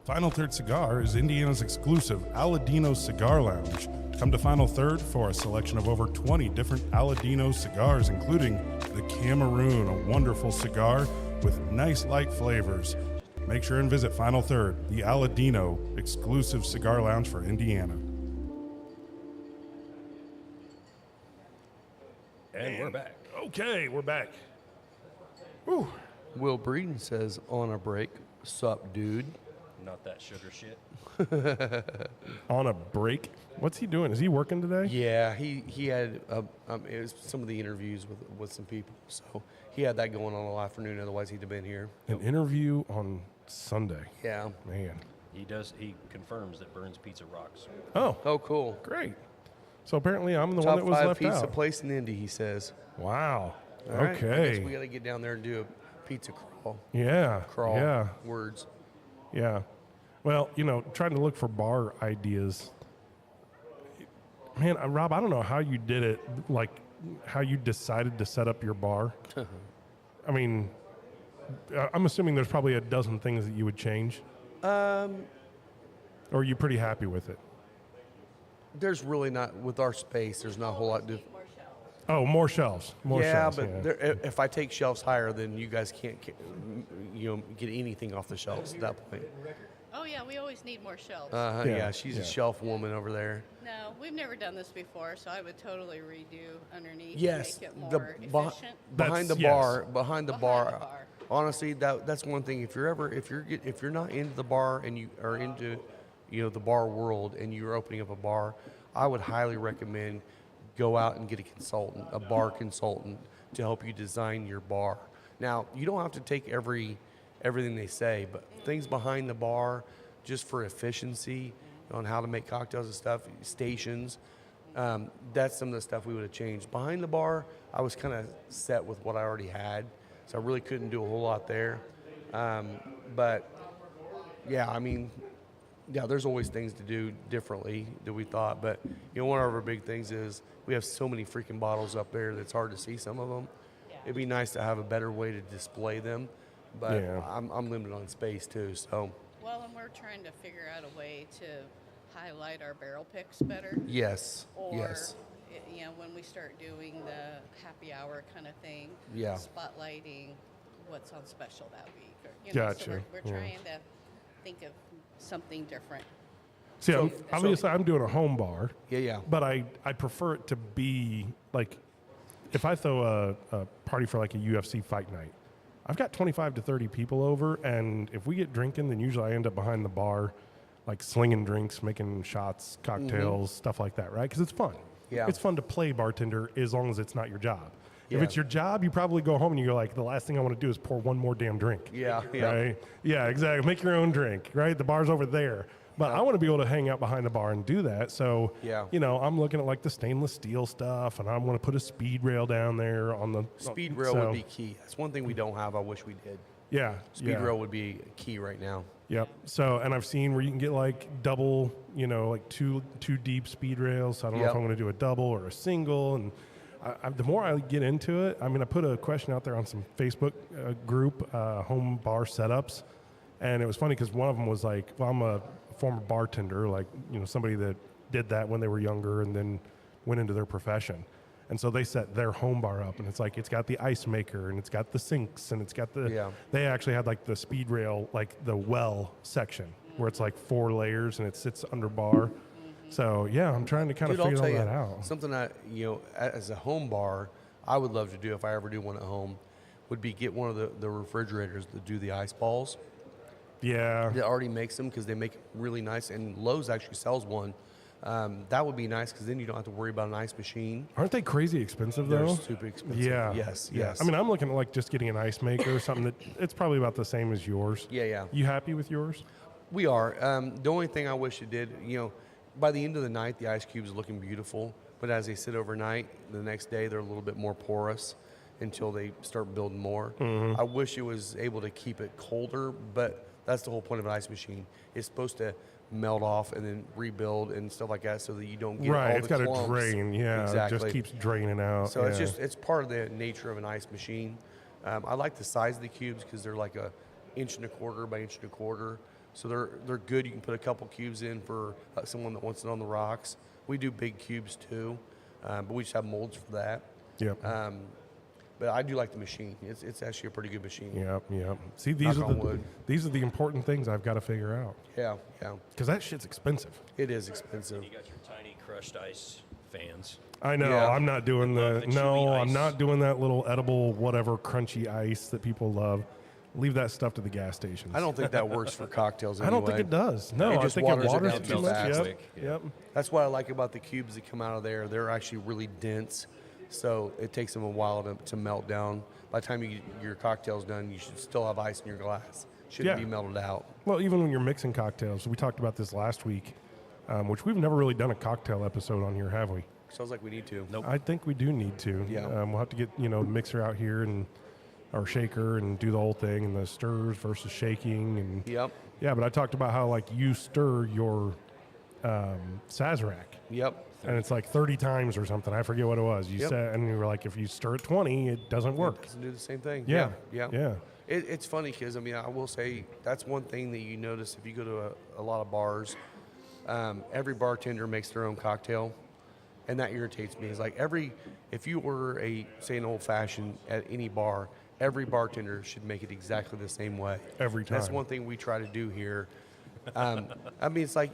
Final Third Cigar is Indiana's exclusive Aladino Cigar Lounge. Come to Final Third for a selection of over 20 different Aladino cigars, including the Cameroon, a wonderful cigar with nice light flavors. Make sure and visit Final Third, the Aladino exclusive cigar lounge for Indiana. And we're back. Okay, we're back. Whew. Will Breeden says, on a break. Sup, dude? Not that sugar shit. On a break. What's he doing? Is he working today? Yeah, he had it was some of the interviews with some people, so he had that going on all afternoon. Otherwise, he'd have been here. An interview on Sunday. Yeah, Man. He confirms that Burns Pizza rocks. Oh, Oh, cool. great. So apparently I'm the one Top that was 5 left pizza out. place in Indy, he says. Wow. All right, I guess we Okay. got to get down there and do a pizza crawl. Yeah. Crawl. Yeah. Words. Yeah. Well, trying to look for bar ideas. Man, Rob, I don't know how you did it, like how you decided to set up your bar. I mean, I'm assuming there's probably a dozen things that you would change. Or are you pretty happy with it? There's really not, with our space, there's not a whole lot to. Oh, more shelves. More Yeah, shelves. but there, if I take shelves higher, then you guys can't, get anything off the shelves at that point. Oh yeah, we always need more shelves. Yeah, she's a shelf woman over there. No, we've never done this before, so I would totally redo underneath Yes, to make it the more beh- efficient. behind the That's- yes. bar, behind the Behind the bar. bar. Honestly, that's one thing. If you're not into the bar and you are into, the bar world and you're opening up a bar, I would highly recommend go out and get a consultant, a bar consultant, to help you design your bar. Now, you don't have to take everything they say, but things behind the bar, just for efficiency on how to make cocktails and stuff, stations. That's some of the stuff we would have changed. Behind the bar, I was kind of set with what I already had, so I really couldn't do a whole lot there. But yeah, I mean, yeah, there's always things to do differently that we thought. But one of our big things is we have so many freaking bottles up there that it's hard to see some of them. It'd be nice to have a better way to display them, but Yeah. I'm limited on space too. So Well, and we're trying to figure out a way to highlight our barrel picks better. yes, Or, yes. when we start doing the happy hour kind of thing, Yeah. spotlighting what's on special that week. Or, so Gotcha, we're yeah. trying to think of something different. See, So- obviously I'm doing a home bar, Yeah. but I prefer it to be like, if I throw a party for like a UFC fight night, I've got 25 to 30 people over, and if we get drinking, then usually I end up behind the bar, like slinging drinks, making shots, cocktails, stuff like that, right? Because it's fun. Yeah. It's fun to play bartender as long as it's not your job. Yeah. If it's your job, you probably go home and you go like, the last thing I want to do is pour one more damn drink. Yeah. Right? Yeah, exactly. Make your own drink, right? The bar's over there. But I want to be able to hang out behind the bar and do that. So, Yeah. I'm looking at like the stainless steel stuff, and I'm going to put a speed rail down there on the Speed rail would be key. That's one thing we don't have. I wish we did. Yeah. Speed yeah. rail would be key right now. Yep. So, and I've seen where you can get like double, like two deep speed rails. So I don't know if Yep. I'm going to do a double or a single. And the more I get into it, I mean, I put a question out there on some Facebook group, home bar setups, and it was funny because one of them was like, "Well, I'm a former bartender, like somebody that did that when they were younger and then went into their profession." And so they set their home bar up, and it's like it's got the ice maker, and it's got the sinks, and it's got the. Yeah. They actually had like the speed rail, like the well section, where it's like 4 layers and it sits under bar. So yeah, I'm trying to kind Dude, of I'll figure tell all you, that out. something as a home bar, I would love to do if I ever do one at home, would be get one of the refrigerators that do the ice balls. Yeah. That already makes them because they make it really nice, and Lowe's actually sells one. That would be nice because then you don't have to worry about an ice machine. Aren't they crazy expensive They're though? super expensive. Yeah. Yes. Yeah. Yes. I mean, I'm looking at like just getting an ice maker or something that it's probably about the same as yours. Yeah. You happy with yours? We are. The only thing I wish it did, by the end of the night, the ice cubes are looking beautiful, but as they sit overnight, the next day they're a little bit more porous until they start building more. I wish it was able to keep it colder, but that's the whole point of an ice machine. It's supposed to melt off and then rebuild and stuff like that so that you don't get Right. all It's the got to clumps. drain. Yeah. Exactly. It just keeps draining out. So yeah. it's part of the nature of an ice machine. I like the size of the cubes because they're like 1.25 inches by 1.25 inches. So they're good. You can put a couple cubes in for someone that wants it on the rocks. We do big cubes too, but we just have molds for that. Yep. But I do like the machine. It's actually a pretty good machine. Yep. See, Knock on wood. these are the important things I've got to figure out Yeah. because that shit's expensive. It is expensive. You got your tiny crushed ice fans. I know. Yeah. I'm not doing love the chewy I'm ice. not doing that little edible whatever crunchy ice that people love. Leave that stuff to the gas stations. I don't think that works for cocktails I anyway. don't think it does. No, It I just think waters it it waters down it too too much. fast. Yep. Quick, yeah. Yep. That's what I like about the cubes that come out of there. They're actually really dense, so it takes them a while to melt down. By the time you get your cocktail's done, you should still have ice in your glass. Shouldn't Yeah. be melted out. Well, even when you're mixing cocktails, we talked about this last week, which we've never really done a cocktail episode on here, have we? Sounds like we need to. Nope. I think we do need to. Yeah. We'll have to get, the mixer out here and our shaker and do the whole thing and the stirs versus shaking. And Yep. yeah, but I talked about how like you stir your Sazerac. Yep. And it's like 30 times or something. I forget what it was. You Yep. said, and you were like, if you stir it 20, it doesn't work. Doesn't do the same thing. Yeah. Yeah. Yeah. It's funny because, I mean, I will say that's one thing that you notice if you go to a lot of bars. Every bartender makes their own cocktail, and that irritates me. It's like if you order say an old fashioned at any bar, every bartender should make it exactly the same way. Every That's time. one thing we try to do here. I mean, it's like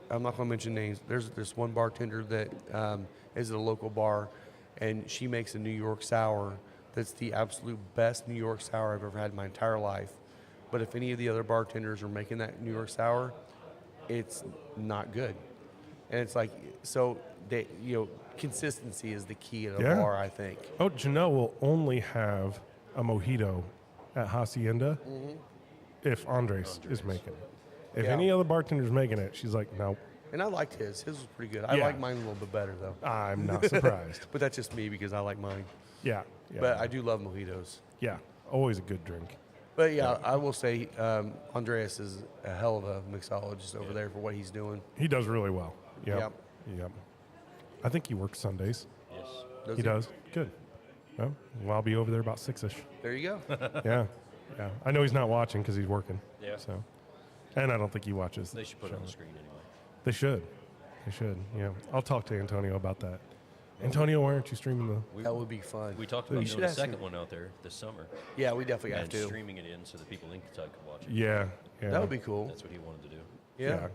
I'm not going to mention names. There's this one bartender that is at a local bar, and she makes a New York sour that's the absolute best New York sour I've ever had in my entire life. But if any of the other bartenders are making that New York sour, it's not good. And it's like, so they, consistency is the key at a Yeah. bar, I think. Oh, Janelle will only have a mojito at Hacienda if Andres is making it. If Yeah. any other bartender's making it, she's like, nope, And I liked his. His was pretty good. I Yeah. like mine a little bit better, though. I'm not surprised. But that's just me because I like mine. Yeah. Yeah. But I do love mojitos. yeah. Always a good drink. But yeah, I will say Andreas is a hell of a mixologist over there for what he's doing. He does really well. Yep. Yep. Yep. I think he works Sundays. Yes. He does. Good. Well, I'll be over there about 6-ish. There you go. Yeah. Yeah. I know he's not watching because he's working. Yeah. So, and I don't think he watches. They should put it on the screen anyway. They should. They should. Yeah. I'll talk to Antonio about that. Antonio, why aren't you streaming the? That would be fun. We talked You about should doing a ask him. second one out there this summer Yeah, we definitely have and to. streaming it in so that people in Kentucky could watch it. Yeah. Yeah. That would be cool. That's what he wanted to do. Yeah.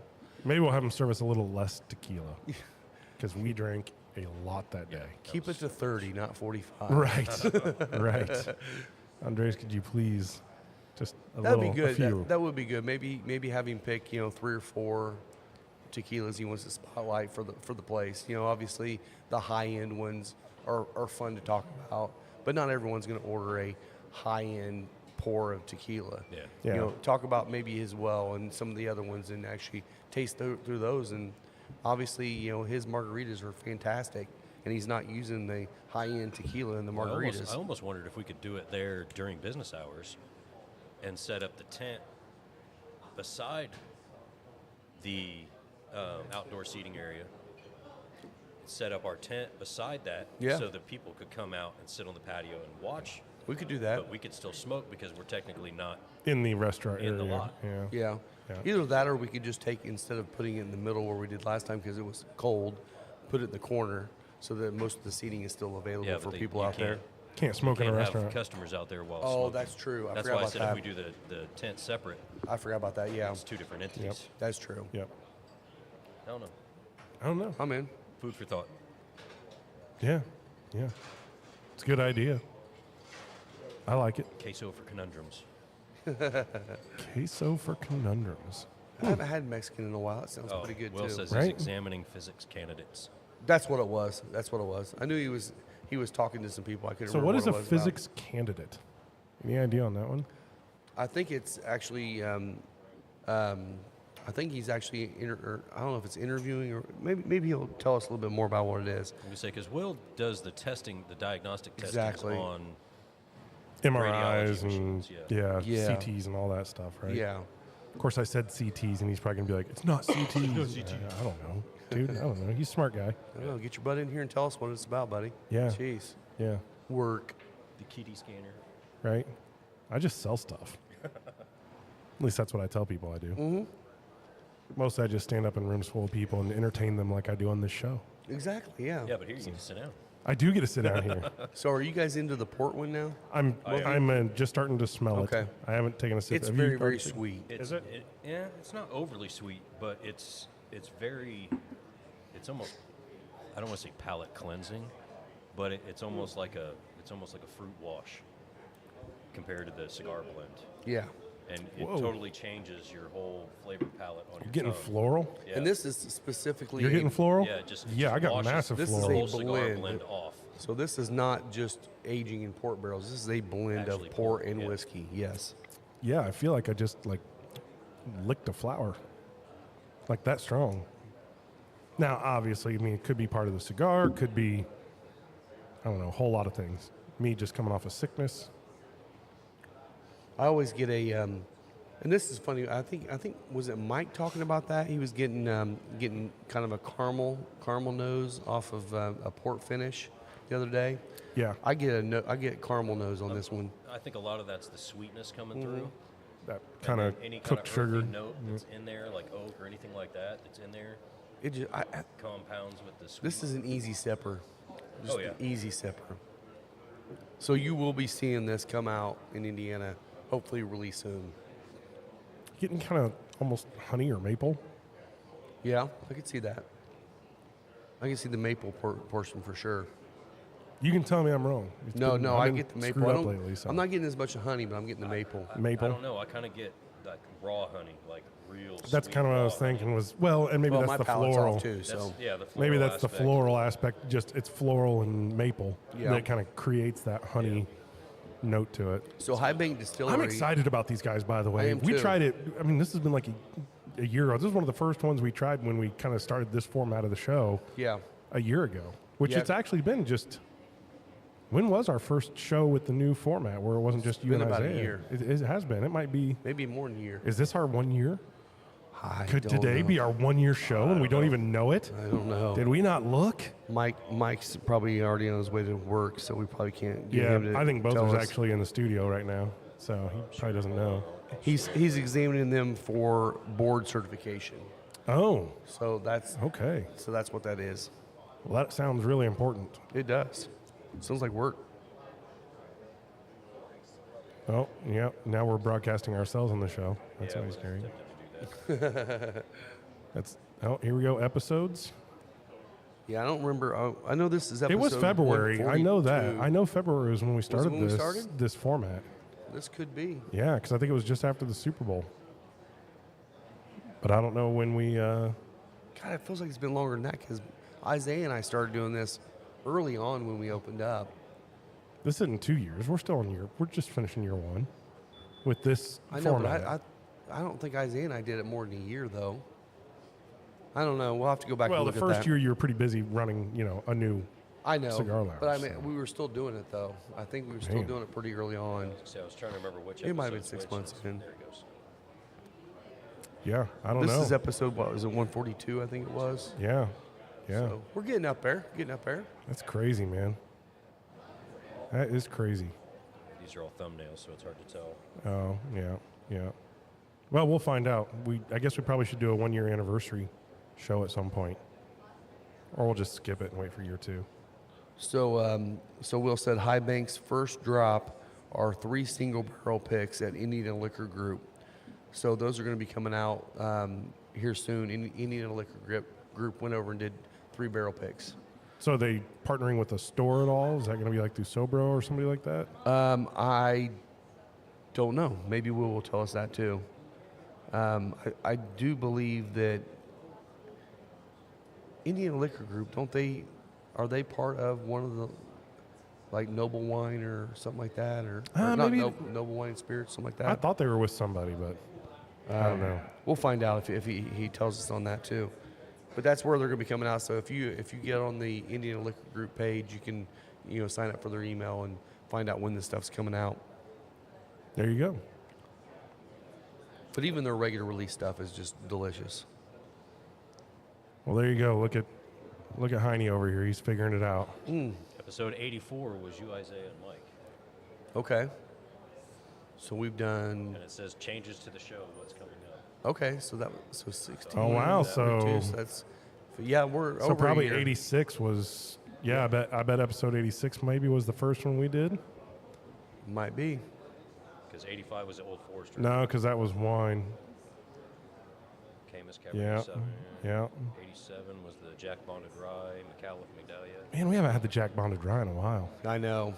Maybe we'll have him serve us a little less tequila because we drank a lot that day. Keep it to 30, not 45. Right. Right. Andres, could you please just a That'd little, be good. a few. That would be good. Maybe have him pick 3 or 4 tequilas he wants to spotlight for the place. Obviously the high end ones are fun to talk about, but not everyone's going to order a high end pour of tequila. Yeah. Yeah. Talk about maybe his well and some of the other ones and actually taste through those. And obviously, his margaritas are fantastic, and he's not using the high end tequila in the margaritas. I almost wondered if we could do it there during business hours and set up the tent beside the outdoor seating area. Set up our tent beside that Yeah. so that people could come out and sit on the patio and watch, We could do that. but we could still smoke because we're technically not. In the restaurant In the area. lot. Yeah. Yeah. Yeah. Either that or we could just take, instead of putting it in the middle where we did last time because it was cold, put it in the corner so that most of the seating is still available Yeah, for but people you out there. Can't smoke in a Can't restaurant. have customers out there while Oh, smoking. that's true. I That's forgot why I about said that. if we do the tent separate, I forgot about that. Yeah, it's two different entities. that's true. Yep. I don't know. I don't know. I'm in. Food for thought. Yeah. Yeah. It's a good idea. I like it. Queso for conundrums. Queso for conundrums. I haven't had Mexican in a while. That sounds pretty good Will too. says Right? he's examining physics candidates. That's what it was. That's what it was. I knew he was talking to some people. I couldn't So remember what is a it was about. physics candidate? Any idea on that one? I think it's actually. I think he's actually. Or I don't know if it's interviewing or maybe he'll tell us a little bit more about what it is. Let me say, because Will does the testing, the diagnostic testing Exactly. on. MRIs and machines, yeah. Yeah. CTs and all that stuff, right? Yeah. Of course, I said CTs, and he's probably gonna be like, "It's not CTs." I don't know, dude. I don't know. He's a smart guy. I don't know. Get your butt in here and tell us what it's about, buddy. Yeah. Jeez. Yeah. Work. The kitty scanner. Right. I just sell stuff. At least that's what I tell people I do. Mm-hmm. Mostly, I just stand up in rooms full of people and entertain them like I do on this show. Exactly. Yeah. Yeah, but here you can just sit down. I do get to sit down here. So are you guys into the port one now? I'm just starting to smell Okay. it. I haven't taken a sip. It's Have you very, very tried it? sweet. It's, it? Yeah, it's not overly sweet, but it's very. It's almost. I don't want to say palate cleansing, but it's almost like a fruit wash compared to the cigar blend, Yeah. and it Whoa. totally changes your whole flavor palette on You're your getting tongue. floral. Yeah. And this is specifically. You're getting floral. Yeah, just I got washes massive This is the floral. whole a cigar blend. blend off. So this is not just aging in port barrels. This is a blend Actually of port port, and yeah. whiskey. Yes. Yeah, I feel like I just licked a flower. Like that strong. Now, obviously, I mean, it could be part of the cigar, could be, I don't know, a whole lot of things. Me just coming off of sickness. I always get and this is funny. I think was it Mike talking about that? He was getting kind of a caramel nose off of a port finish the other day. Yeah. I get caramel nose on this one. I think a lot of that's the sweetness coming through. That kind of Any kind cooked of sugar. earthy note that's in there, like oak or anything like that, that's in there, It just, compounds with the sweet. this is an easy sipper. Just Oh, yeah. an easy sipper. So you will be seeing this come out in Indiana, hopefully really soon. Getting kind of almost honey or maple. Yeah, I could see that. I can see the maple portion for sure. You can tell me I'm wrong. No, I've I been get the maple. screwed I up don't- lately, so. I'm not getting as much honey, but I'm getting the maple. Maple. I don't know. I kind of get like raw honey, like real. That's sweet kind of what I raw was honey. thinking was, well, and maybe Well, that's my the palate's floral. off too, That's, so yeah, the Maybe floral that's the aspect. floral aspect. Just it's floral and maple Yeah. that kind of creates that honey note to it. So High Bank Distillery. I'm excited about these guys, by the way. am We too. tried it. I mean, this has been like a year ago. This is one of the first ones we tried when we kind of started this format of the show Yeah, a year ago, which Yeah. it's actually been just. When was our first show with the new format where it wasn't just you been and about a Isaiah? year. It has been. It might be. maybe more than a year. Is this our 1 year? I Could don't today know. be our 1 year show and we don't even know it? I don't know. Did we not look? Mike's probably already on his way to work, so we probably can't get Yeah, him to I think tell Bothers us. actually in the studio right now, so he probably doesn't know. He's examining them for board certification. Oh, So that's okay. what that is. Well, that sounds really important. It does. Sounds like work. Oh, yeah. Now we're broadcasting ourselves on the show. That's Yeah, always we're scary. tempted to do that. That's here we go. Episodes. Yeah, I don't remember. I know this is episode. It was February. I know that. 142. I know February was when we started when we this started? this format. This could be. Yeah, because I think it was just after the Super Bowl. But I don't know when we. God, it feels like it's been longer than that because Isaiah and I started doing this early on when we opened up. This isn't 2 years. We're still in year. We're just finishing year one with this I know, format. but I don't think Isaiah and I did it more than a year though. I don't know. We'll have to go back Well, and the look at first that. year you were pretty busy running, a new. I know, Cigar Lounge, but I mean, so. we were still doing it though. I think we were still Man. doing it pretty early on. See, I was trying to remember which. It might have been episode's 6 which. months in. There it goes. Yeah, I don't This know. is episode what was it 142? I think it was. Yeah, yeah. So we're getting up there. Getting up there. That's crazy, man. That is crazy. These are all thumbnails, so it's hard to tell. Oh, yeah, yeah. Well, we'll find out. I guess we probably should do a 1 year anniversary show at some point, or we'll just skip it and wait for year two. So, Will said High Bank's first drop are 3 single barrel picks at Indiana Liquor Group. So those are going to be coming out here soon. Indiana Liquor Group went over and did 3 barrel picks. So are they partnering with a store at all? Is that going to be like through Sobro or somebody like that? I don't know. Maybe Will tell us that too. I do believe that Indiana Liquor Group, are they part of one of the, like Noble Wine or something like that? Or not maybe- Noble Wine and Spirits, something like I that? thought they were with somebody, but I don't know. We'll find out if he tells us on that too. But that's where they're going to be coming out. So if you get on the Indiana Liquor Group page, you can sign up for their email and find out when this stuff's coming out. There you go. But even their regular release stuff is just delicious. Well, there you go. Look at Heine over here. He's figuring it out. Episode 84 was you, Isaiah, and Mike. Okay. So we've done. And it says changes to the show, what's coming up. Okay, so 16. Oh, wow, 32, so- that's we're So over probably a year. 86 was. Yeah, I bet episode 86 maybe was the first one we did. Might be. Because 85 was the Old Forester. No, because that was wine. Camus Cabernet Yeah, 7. yeah. 87 was the Jack Bonded Rye, McAuliffe Medallia. Man, we haven't had the Jack Bonded Rye in a while. I know.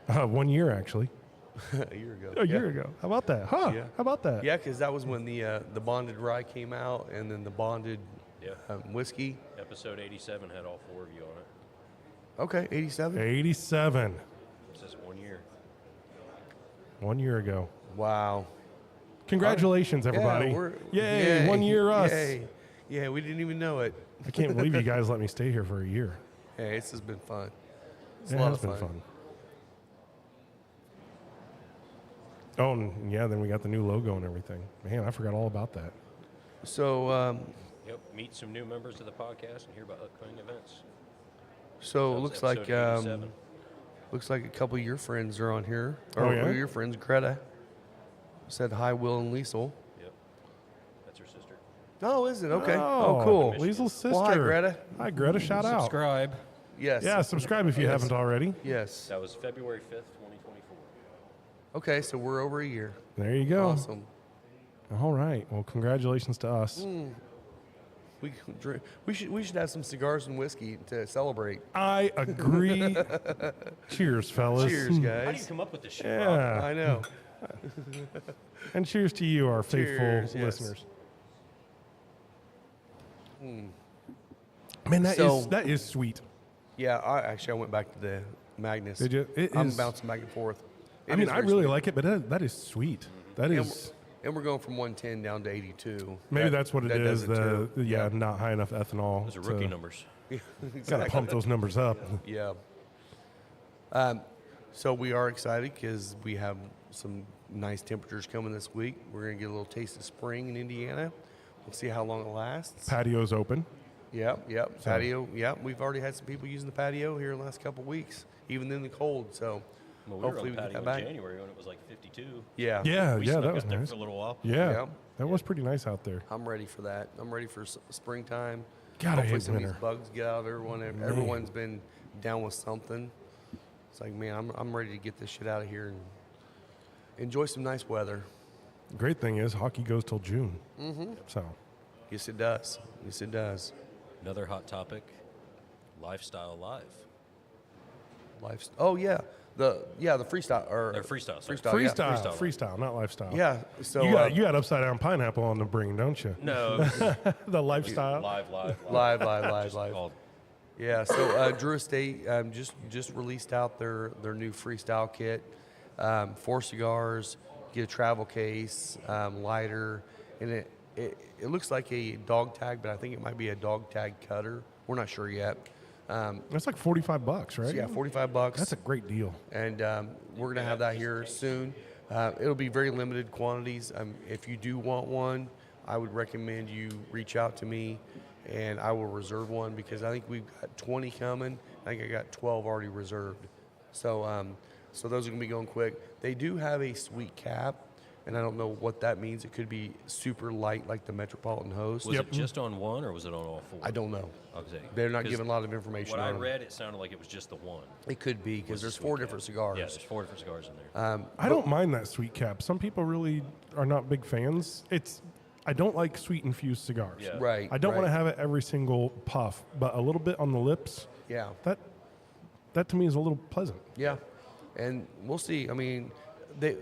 1 year actually. A year ago. A year ago. How about that? Huh? Yeah. How about that? Yeah, because that was when the bonded rye came out, and then the bonded Yeah. whiskey. Episode 87 had all 4 of you on it. Okay, 87. 87. It says 1 year. 1 year ago. Wow. Congratulations, everybody. Yay, 1 year us. Yay. Yeah, we didn't even know it. I can't believe you guys let me stay here for a year. Hey, this has been fun. It's It a lot has of been fun. fun. Oh, and yeah, then we got the new logo and everything. Man, I forgot all about that. So, Yep, meet some new members of the podcast and hear about upcoming events. so it That was looks like episode 87. looks like a couple of your friends are on here. Oh, Or yeah? your friends, Greta. Said hi, Will and Liesel. Yep, that's her sister. Oh, is it? Okay. Oh, Oh, cool. Liesel's sister. Well, hi, Greta. Hi, Greta. Shout out. Subscribe. Yes. Yeah, subscribe if you Yes. haven't already. Yes. That was February 5th, 2024. Okay, so we're over a year. There you go. Awesome. All right. Well, congratulations to us. We could drink. We should have some cigars and whiskey to celebrate. I agree. Cheers, fellas. Cheers, How do you guys. come up with this shit, Rob? Yeah. I know. And cheers to you, our faithful Cheers, yes. listeners. Man, that is sweet. Yeah, I went back to the Magnus. Did you? I'm Is- bouncing back and forth. I It mean, is I very really sweet. like it, but that is sweet. That And is And we're going from 110 down to 82. maybe That- that's what it that is. does too. Yeah, not high enough ethanol. Those are rookie numbers. Got Exactly. to pump those numbers up. Yeah. So we are excited because we have some nice temperatures coming this week. We're going to get a little taste of spring in Indiana. We'll see how long it lasts. Patio's open. Yep. So- Patio. Yep. We've already had some people using the patio here in the last couple of weeks, even in the cold. So Well, we were hopefully on we the get patio that in back. January when it was like 52. Yeah. Yeah, We yeah, snuck that was up there nice. for a little while. Yeah, Yeah. that was pretty nice out there. I'm ready for that. I'm ready for springtime. God, I Hopefully hate some of winter. these bugs get out of everyone. Everyone's been down with something. It's like, man, I'm ready to get this shit out of here and enjoy some nice weather. Great thing is hockey goes till June. So Yes, it does. Yes, it does. Another hot topic, Lifestyle Live. Oh yeah, the freestyle or Or freestyle, sorry. freestyle. Yeah. freestyle, not lifestyle. Yeah. So You got upside down pineapple on the bring, don't you? No, The lifestyle. live. live. Called Yeah. So Drew Estate just released out their new freestyle kit. 4 cigars, get a travel case, lighter, and it looks like a dog tag, but I think it might be a dog tag cutter. We're not sure yet. That's like $45, right? So yeah, $45. That's a great deal. And we're going to have that here soon. It'll be very limited quantities. If you do want one, I would recommend you reach out to me, and I will reserve one because I think we've got 20 coming. I think I got 12 already reserved. So, so those are going to be going quick. They do have a sweet cap, and I don't know what that means. It could be super light like the Metropolitan Host. Was it just on one or was it on all 4? I don't know. Okay. They're not 'Cause giving a lot of information What on I them. read, it sounded like it was just the one. It could be because Was the there's sweet 4 cap. different cigars. Yeah, there's 4 different cigars in there. I don't mind that sweet cap. Some people really are not big fans. I don't like sweet infused cigars. Yeah. Right. I don't want to right. have it every single puff, but a little bit on the lips. Yeah. That to me is a little pleasant. Yeah, and we'll see. I mean,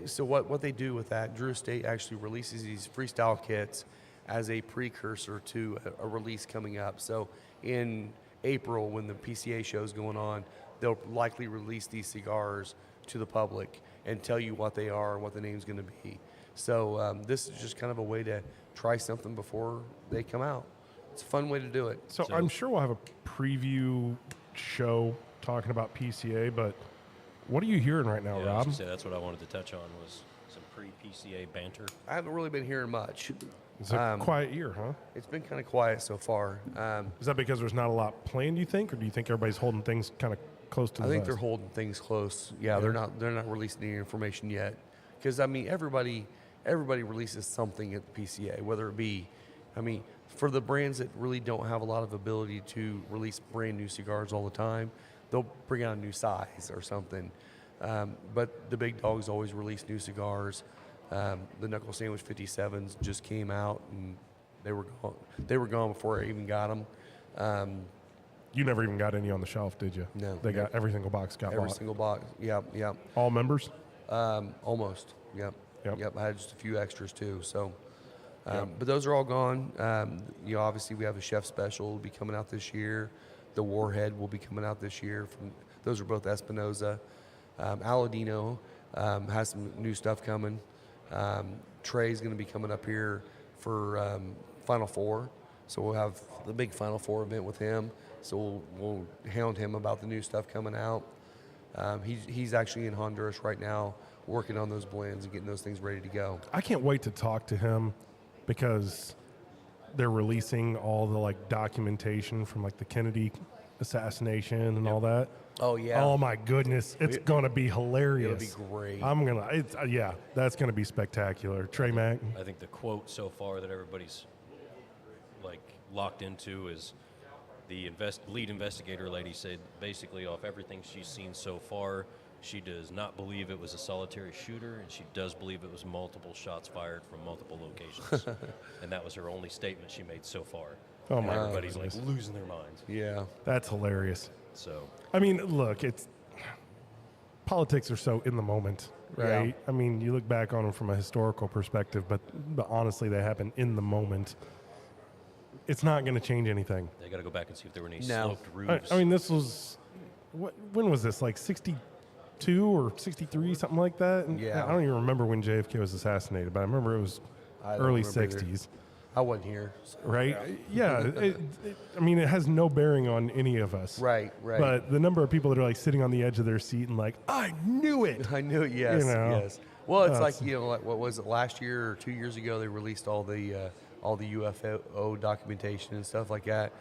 so what they do with that, Drew Estate actually releases these freestyle kits as a precursor to a release coming up. So in April, when the PCA show is going on, they'll likely release these cigars to the public and tell you what they are and what the name's going to be. So this is just kind of a way to try something before they come out. It's a fun way to do it. So I'm sure we'll have a preview show talking about PCA, but what are you hearing right now, Yeah, I was Rob? gonna say that's what I wanted to touch on was some pre-PCA banter. I haven't really been hearing much. It's a quiet year, huh? It's been kind of quiet so far. Is that because there's not a lot planned, you think, or do you think everybody's holding things kind of close to I the think vest? they're holding things close. Yeah, they're not releasing any information yet. Because I mean, everybody releases something at the PCA, whether it be, I mean, for the brands that really don't have a lot of ability to release brand new cigars all the time, they'll bring out a new size or something. But the big dogs always release new cigars. The Knuckle Sandwich 57s just came out, and they were gone before I even got them. You never even got any on the shelf, did you? No. They got every single box got Every bought. single box. Yep. All members? Almost. Yep. Yep. I had just a few extras too. So, but those are all gone. Obviously we have a chef special will be coming out this year. The Warhead will be coming out this year. Those are both Espinosa. Aladino has some new stuff coming. Trey's going to be coming up here for Final Four, so we'll have the big Final Four event with him. So we'll hound him about the new stuff coming out. He's actually in Honduras right now, working on those blends and getting those things ready to go. I can't wait to talk to him because they're releasing all the like documentation from like the Kennedy assassination and all that. Oh yeah. Oh my goodness, it's gonna be hilarious. It'll be great. Yeah, that's gonna be spectacular. Trey Mack. I think the quote so far that everybody's like locked into is the lead investigator lady said basically off everything she's seen so far, she does not believe it was a solitary shooter, and she does believe it was multiple shots fired from multiple locations. And that was her only statement she made so far. Oh And my everybody's goodness. like losing their minds. Yeah. That's hilarious. So I mean, look, it's politics are so in the moment, right? Yeah. I mean, you look back on them from a historical perspective, but honestly, they happen in the moment. It's not going to change anything. they got to go back and see if there were any No. sloped roofs. I mean, this was when was this? Like 62 or 63, something like that. And Yeah. I don't even remember when JFK was assassinated, but I remember it was I don't early remember either. 60s, I wasn't here. So. right? Yeah. I mean, it has no bearing on any of us. Right. But the number of people that are like sitting on the edge of their seat and like, I knew it. I knew it. Yes. You know. Yes. Well, it's That's- like, like what was it last year or 2 years ago? They released all the UFO documentation and stuff like that.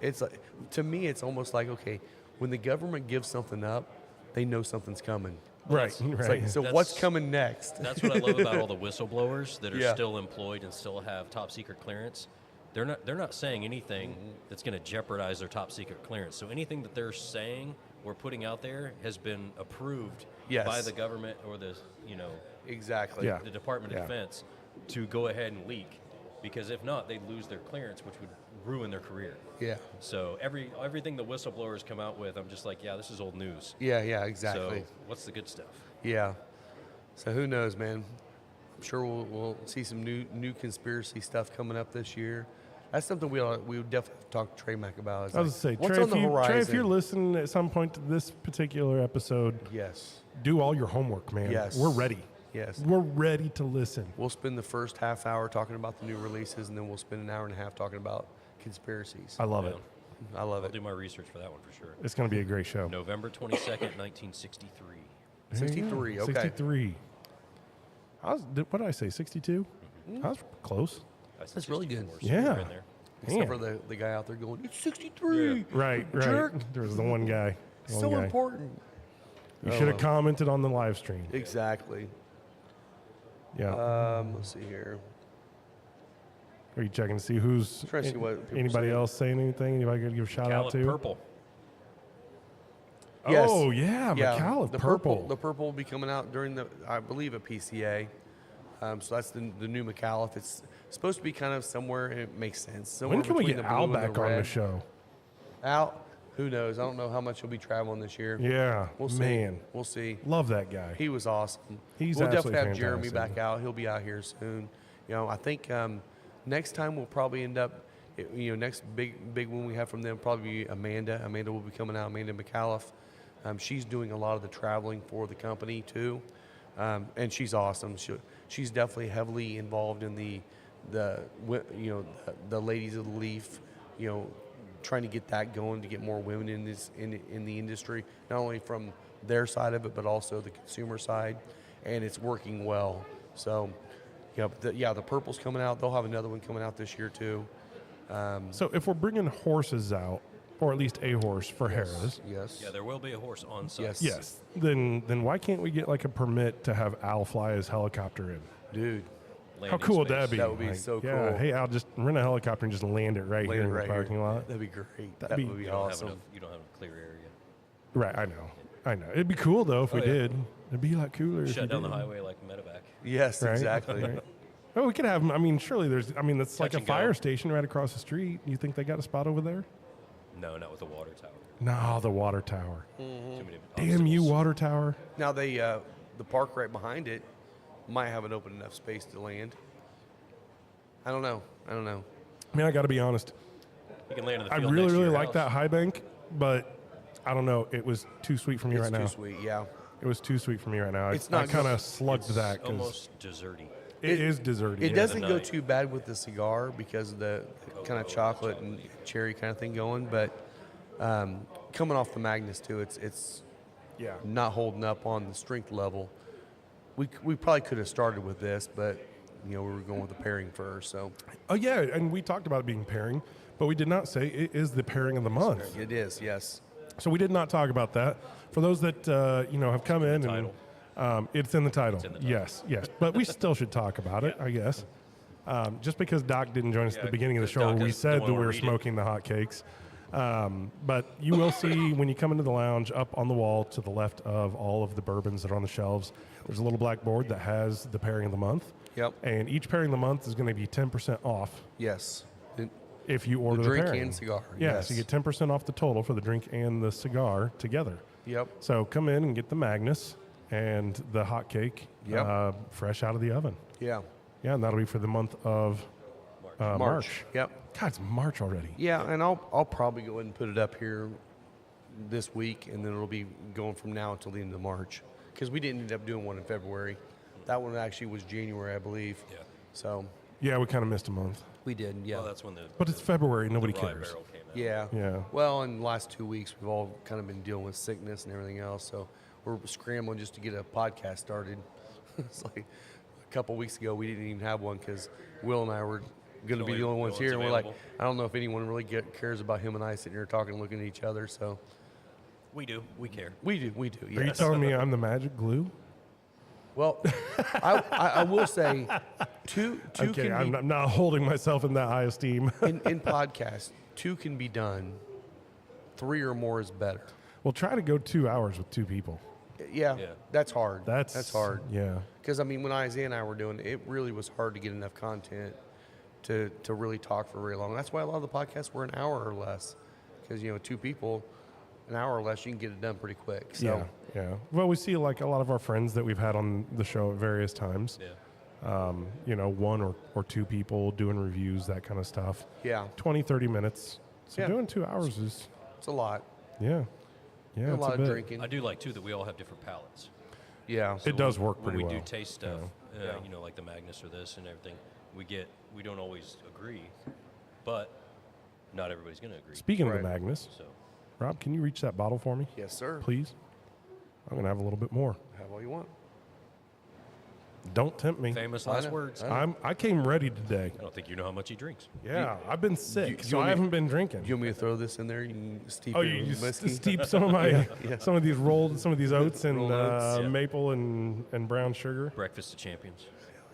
It's like, to me, it's almost like, okay, when the government gives something up, they know something's coming. Right. It's Right. like, so That's- what's coming next? That's what I love about all the whistleblowers that are Yeah. still employed and still have top secret clearance. They're not saying anything that's going to jeopardize their top secret clearance. So anything that they're saying or putting out there has been approved Yes. by the government or the Exactly. Yeah. the Department Yeah. of Defense to go ahead and leak, because if not, they'd lose their clearance, which would ruin their career. Yeah. So everything the whistleblowers come out with, I'm just like, yeah, this is old news. Yeah. Exactly. So what's the good stuff? Yeah. So who knows, man? I'm sure we'll see some new conspiracy stuff coming up this year. That's something we would definitely talk to Trey Mack about. Is I was like, going to say, what's Trey, on the horizon? Trey, if you're listening at some point to this particular episode, Yes. do all your homework, man. Yes. We're ready. Yes. We're ready to listen. We'll spend the first half hour talking about the new releases, and then we'll spend an hour and a half talking about conspiracies. I love it. I love I'll it. do my research for that one for sure. It's going to be a great show. November 22nd, 1963. There you go. 63, okay. 63. What did I say, 62? Mm-hmm. I was close. That's really good. 64, so Yeah. we're in there. Except for Man. the guy out there going, it's 63. Right. Jerk. There was the one guy. One So guy. important. You Oh, should have well. commented on the live stream. Exactly. Yeah. Let's see here. Are you checking to see who's Trying to see what people anybody saying. else saying anything? Anybody going to give a shout out Callip to? Purple. Yes. Oh yeah, McAuliffe the purple. The purple will be coming out during I believe, a PCA. So that's the new McAuliffe. It's supposed to be kind of somewhere, and it makes sense. Somewhere When can we between get the blue Al and back the on the red. show? Al, who knows? I don't know how much he'll be traveling this year. Yeah, We'll see. man, We'll see. love that guy. He was awesome. He's we'll absolutely definitely have Jeremy fantastic. back out. He'll be out here soon. I think next time we'll probably end up, next big one we have from them probably be Amanda. Amanda will be coming out. Amanda McAuliffe. She's doing a lot of the traveling for the company too, and she's awesome. She's definitely heavily involved in the ladies of the Leaf. Trying to get that going to get more women in the industry, not only from their side of it, but also the consumer side, and it's working well. So, the purple's coming out. They'll have another one coming out this year too. So if we're bringing horses out, or at least a horse for Harrah's, Yes. Yeah, there will be a horse on site. Yes. yes, then why can't we get like a permit to have Al fly his helicopter in? Dude. How Landing cool would space. that be? That would be so Yeah, cool. hey Al, just rent a helicopter and just land it right here in the parking lot. That'd be great. That'd That be- would be You don't have awesome. enough. You don't have a clear area. Right, I know. It'd be cool though if we yeah. did. It'd be a lot cooler. if we Shut down the did. highway like medevac. Yes, Right, exactly. right. Oh, we could have them. I mean, surely there's. I mean, that's like Touch a and go. fire station right across the street. You think they got a spot over there? No, not with the water tower. No, the water tower. Too many Damn you, obstacles. water tower. Now the park right behind it might have an open enough space to land. I don't know. I mean, I got to be honest. You can land in the I field really, next to really your like house. that high bank, but I don't know. It was too sweet for me It's right too now. sweet. Yeah. It was too sweet for me right now. It's I not kind of good. slugged It's that. 'cause- almost desserty. It is desserty. It yeah. doesn't go night. too bad with the cigar because of the kind of chocolate and cherry kind of thing going, but coming off the Magnus too, it's Yeah. not holding up on the strength level. We probably could have started with this, but we were going with the pairing first. So Oh yeah, and we talked about it being pairing, but we did not say it is the pairing of the month. it is, yes. So we did not talk about that. For those that have come in, title. and it's in the title. in the title. Yes, yes. But we still should talk about it, I guess. Just because Doc didn't join us at the beginning of the show, Doc where we doesn't said that wanna we were read it. smoking the hot cakes. But you will see when you come into the lounge, up on the wall to the left of all of the bourbons that are on the shelves, there's a little black board that has the pairing of the month. Yep. And each pairing of the month is going to be 10% off Yes. if you order the drink pairing. and cigar, Yeah, yes. so you get 10% off the total for the drink and the cigar together. Yep. So come in and get the Magnus and the hot cake Yep. fresh out of the oven. Yeah. Yeah, and that'll be for the month of March. Yep. God, it's March already. Yeah, and I'll probably go ahead and put it up here this week, and then it'll be going from now until the end of March. Because we didn't end up doing one in February. That one actually was January, I believe. Yeah. So Yeah, we kind of missed a month. we did, yeah. Well, that's when the But it's February. Nobody rye cares. barrel came out. Yeah. Yeah. Well, in the last 2 weeks, we've all kind of been dealing with sickness and everything else. So we're scrambling just to get a podcast started. It's like a couple weeks ago, we didn't even have one because Will and I were going to be the only ones here. And we're like, available. I don't know if anyone really cares about him and I sitting here talking and looking at each other. So We do. We care. we do, Are you yes. telling me I'm the magic glue? Well, I will say two Okay, can I'm be, not holding myself in that high esteem. in podcasts, two can be done. 3 or more is better. We'll try to go 2 hours with 2 people. Yeah, Yeah. that's hard. That's hard. Yeah. Because, I mean, when Isaiah and I were doing it, it really was hard to get enough content to really talk for very long. That's why a lot of the podcasts were an hour or less. Because, 2 people, an hour or less, you can get it done pretty quick. So, Yeah, yeah. Well, we see like a lot of our friends that we've had on the show at various times. Yeah. 1 or 2 people doing reviews, that kind of stuff. yeah, 20, 30 minutes. So Yeah. doing 2 hours is, it's a lot. yeah. Yeah, a it's lot a of bit. drinking. I do like, too, that we all have different palates. Yeah. It does work When pretty we well. do taste stuff, Yeah. like the Magnus or this and everything, we don't always agree, but not everybody's going to agree. Speaking of Right. the Magnus, So Rob, can you reach that bottle for me, Yes, sir. please? I'm going to have a little bit more. Have all you want. Don't tempt me. famous I last know, words. I know. I came ready today. I don't think you know how much he drinks. Yeah, I've been sick, you so want I me- haven't been drinking. You want me to throw this in there? You can steep Oh, it you in just whiskey? steep some of my some of these oats in Rolled oats, yeah. maple and brown sugar. Breakfast of champions.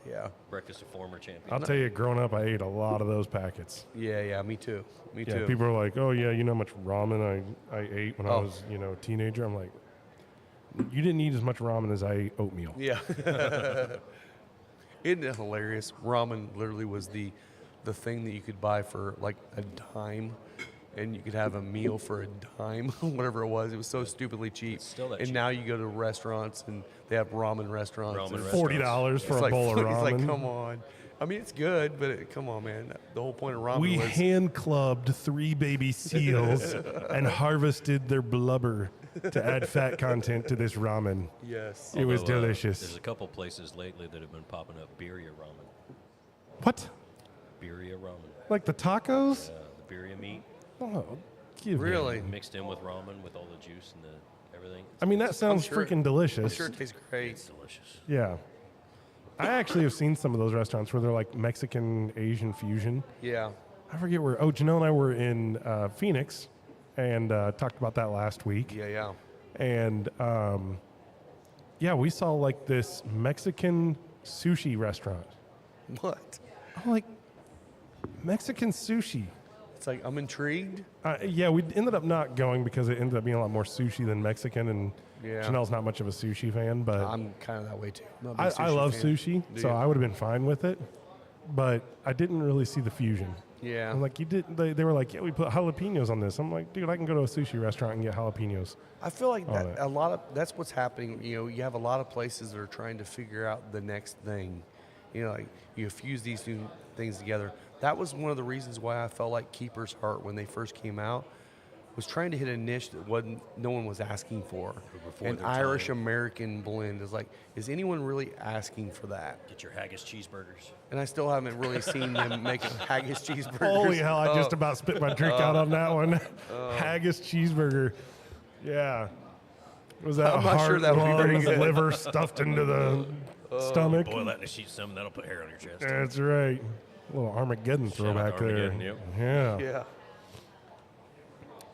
Yeah. Breakfast of former champions. I'll tell you, growing up, I ate a lot of those packets. Yeah, me too. Me Yeah, too. people are like, "Oh yeah, you know how much ramen I ate when I Oh. was a teenager." I'm like, "You didn't eat as much ramen as I ate oatmeal." Yeah. Isn't it hilarious? Ramen literally was the thing that you could buy for like a dime, and you could have a meal for a dime, whatever it was. It was so stupidly cheap. It's still that and cheap. now you go to restaurants and they have ramen restaurants. Ramen and restaurants. $40 for it's a like, bowl of ramen. It's like, come on. I mean, it's good, but come on, man. The whole point of ramen We was hand clubbed 3 baby seals and harvested their blubber to add fat content to this ramen. yes. It was Although, delicious. There's a couple places lately that have been popping up birria ramen. What? Birria ramen. Like the tacos? The birria meat Oh, give me- Really? mixed in with ramen with all the juice and the everything. I mean, that sounds sure- freaking delicious. I'm sure it tastes great. It's delicious. Yeah. I actually have seen some of those restaurants where they're like Mexican Asian fusion. Yeah. I forget where. Oh, Janelle and I were in Phoenix and talked about that last week. Yeah. And yeah, we saw like this Mexican sushi restaurant. What? I'm like, Mexican sushi? It's like, I'm intrigued. Yeah, we ended up not going because it ended up being a lot more sushi than Mexican. And Yeah. Janelle's not much of a sushi fan, but I'm kind of that way too. I'm a big I love fan. sushi, Do so you? I would have been fine with it. But I didn't really see the fusion. Yeah. I'm like, you did. They were like, yeah, we put jalapenos on this. I'm like, dude, I can go to a sushi restaurant and get jalapenos. I feel like on it. that that's what's happening. You have a lot of places that are trying to figure out the next thing. Like you fuse these two things together. That was one of the reasons why I felt like Keeper's Heart when they first came out. was trying to hit a niche that no one was asking for. Before An their Irish time. American blend is like, is anyone really asking for that? Get your haggis cheeseburgers. And I still haven't really seen them make a haggis cheeseburger. Holy hell! I just about spit my drink out on that one. Haggis cheeseburger. Yeah. Was that I'm not sure that would be very lungs, good. liver stuffed into the stomach? Boil that in a sheet of something, that'll put hair on your chest. That's right. A little Armageddon Shout out throwback to there. Armageddon, yep. Yeah. Yeah.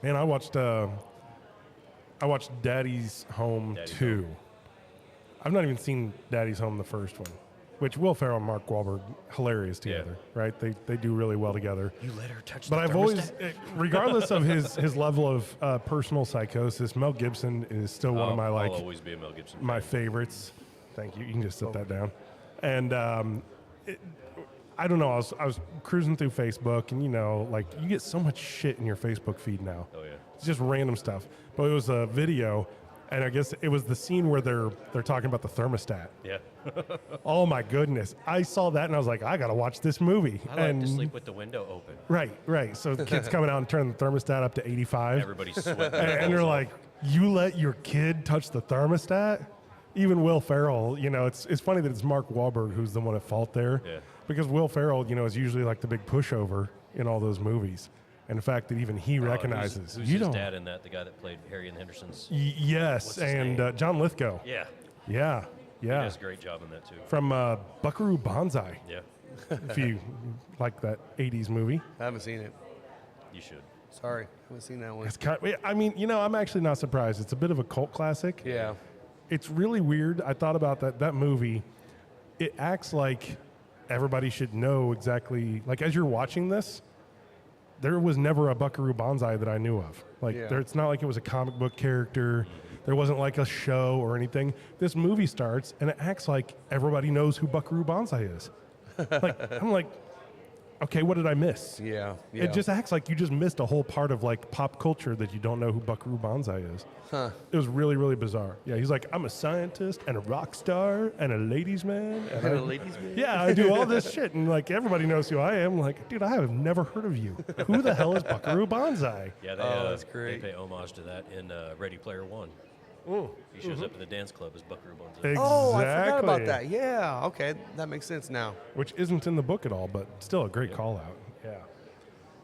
Man, I watched Daddy's Home Daddy's 2. I've not even seen Daddy's Home, the first one, which Will Ferrell and Mark Wahlberg, hilarious together, right? They do really well together. You let her touch But the I've thermostat? always, regardless of his level of personal psychosis, Mel Gibson is still one of my I'll always be a Mel Gibson fan. my favorites. Thank you. You can just sit that down. And I don't know. I was cruising through Facebook, and you get so much shit in your Facebook feed now. Oh, yeah. It's just random stuff. But it was a video, and I guess it was the scene where they're talking about the thermostat. Yeah. Oh my goodness! I saw that, and I was like, I gotta watch this movie. I like and to sleep with the window open. right. So the kid's coming out and turning the thermostat up to 85. Everybody's sweating. And you're like, you let your kid touch the thermostat? Even Will Ferrell, it's funny that it's Mark Wahlberg who's the one at fault there. Yeah. Because Will Ferrell, is usually like the big pushover in all those movies. And the fact that even he recognizes. Who's you his don't. dad in that? The guy that played Harry and the Hendersons? Yes, What's his and name? John Lithgow. Yeah. Yeah. He does a great job in that, too. From Buckaroo Banzai, Yeah. if you like that 80s movie. I haven't seen it. You should. Sorry. I haven't seen that one. It's I'm actually not surprised. It's a bit of a cult classic. Yeah. It's really weird. I thought about that movie. It acts like everybody should know exactly, like as you're watching this, there was never a Buckaroo Banzai that I knew of. It's not like it was a comic book character. There wasn't like a show or anything. This movie starts and it acts like everybody knows who Buckaroo Banzai is. I'm like, okay, what did I miss? Yeah. It just acts like you just missed a whole part of like pop culture that you don't know who Buckaroo Banzai is. Huh. It was really, really bizarre. Yeah, he's like, I'm a scientist and a rock star and a ladies' man. And a ladies' man? Yeah, I do all this shit, and like everybody knows who I am. Like, dude, I have never heard of you. Who the hell is Buckaroo Banzai? Yeah, that's great. They pay homage to that in Ready Player One. He shows up at the dance club as Buckaroo Banzai. Exactly. Oh, I forgot about that. Yeah. Okay. That makes sense now. Which isn't in the book at all, but still a great call out. Yeah.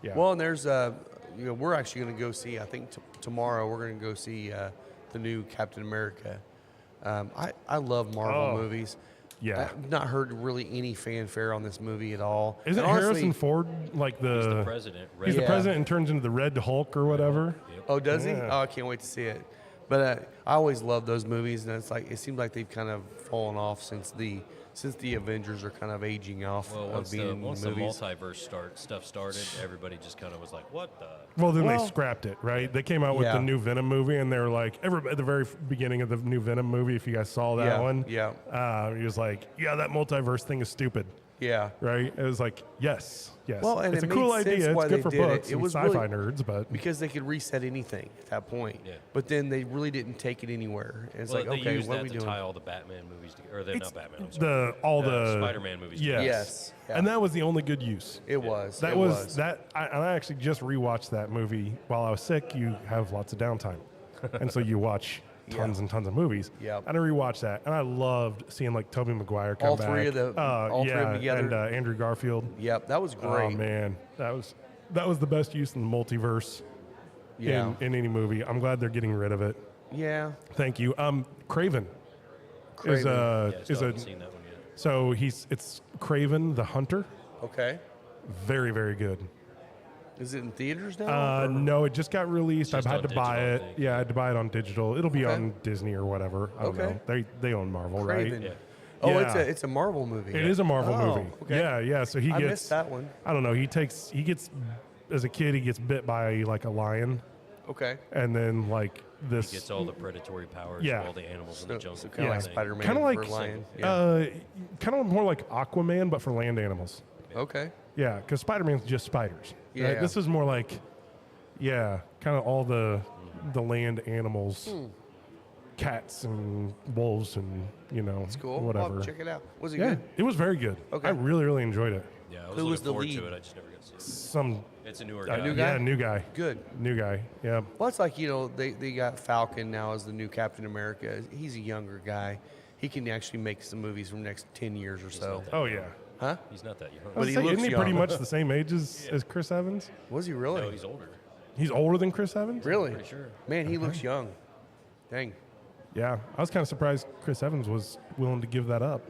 Yeah. Well, and there's, we're actually going to go see, I think tomorrow, we're going to go see the new Captain America. I love Marvel movies. Yeah. I've not heard really any fanfare on this movie at all. Isn't And honestly- Harrison Ford like the... He's the president. He's the Yeah. president and turns into the Red Hulk or whatever? Yep. Oh, does he? Yeah. Oh, I can't wait to see it. But I always love those movies, and it seems like they've kind of fallen off since the Avengers are kind of aging off Well, of being in once the movies. multiverse stuff started, everybody just kind of was like, "What the?" Well, then Well- they scrapped it, right? They came out with Yeah. the new Venom movie, and they were like, at the very beginning of the new Venom movie, if you guys saw that Yeah, one, yeah. he was like, yeah, that multiverse thing is stupid, Yeah. right? It was like, yes. Well, and it's it a cool made sense idea. It's why good they for did it. books It and was sci-fi really- nerds, but Because they could reset anything at that point. Yeah. But then they really didn't take it anywhere. And it's Well, like, they okay, used what that are we to doing? tie all the Batman movies together. Or they're not Batman. I'm sorry. the Spider-Man movies. Yes. Yes. Yeah. And that was the only good use. It was. That it was that. And I actually just rewatched that movie while I was sick. You have lots of downtime, and so you watch tons and tons of movies. Yep. And I rewatched that, and I loved seeing like Tobey Maguire come All back. three of the- all three of them together. and Andrew Garfield. Yep, that was great. Oh man, that was the best use in the multiverse Yeah. in any movie. I'm glad they're getting rid of it. Yeah. Thank you. Craven is Craven. Yeah, is still a haven't seen that one yet. so it's Craven the Hunter. Okay. Very, very good. Is it in theaters now? or- No, it just got released. I've Just had on to buy digital, I it. think. Yeah, I had to buy it on digital. It'll be Okay. on Disney or whatever. I don't Okay. know. They own Marvel, Craven. right? Yeah. Oh, Yeah. it's a Marvel movie. It is a Marvel Oh, movie. okay. Yeah. So he I gets. missed that one. I don't know. He gets as a kid. He gets bit by like a lion, Okay. and then like this. Gets all the predatory powers Yeah. of all the animals in the jungle. So kind of like Spider-Man Kind of like for Lion. Yeah. kind of more like Aquaman, but for land animals. Okay. Yeah, because Spider-Man's just spiders. Right? Yeah. This is more like, kind of all the land animals, cats and wolves and It's cool. whatever. I'll check it out. Was it Yeah, good? it was very good. Okay. I really, really enjoyed it. Yeah, I was Who looking was the forward lead? to it. I just never got to see it. Some It's a newer guy. new guy? Yeah, new guy. Good. New guy. Yeah. Well, it's like, you know, they got Falcon now as the new Captain America. He's a younger guy. He can actually make some movies from the next 10 years or so. Oh yeah. Huh? He's not that young. I was he saying, looks isn't he pretty young. much the same age as Chris Evans? Was he really? No, he's older. He's older than Chris Evans? Really? Pretty sure. Man, he looks young. Dang. Yeah. I was kind of surprised Chris Evans was willing to give that up.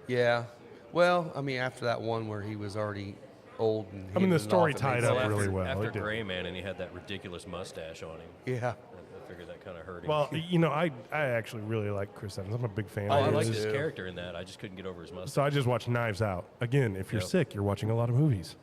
Yeah. Well, I mean, after that one where he was already old and I mean, the hidden story off, it tied made up sense. really well. After It did. Gray Man, and he had that ridiculous mustache on him. Yeah. I figured that kind of hurt him. Well, you know, I actually really like Chris Evans. I'm a big fan I of liked his. his character in that. I just couldn't get over his mustache. So I just watched Knives Out. Again, if you're Yep. sick, you're watching a lot of movies.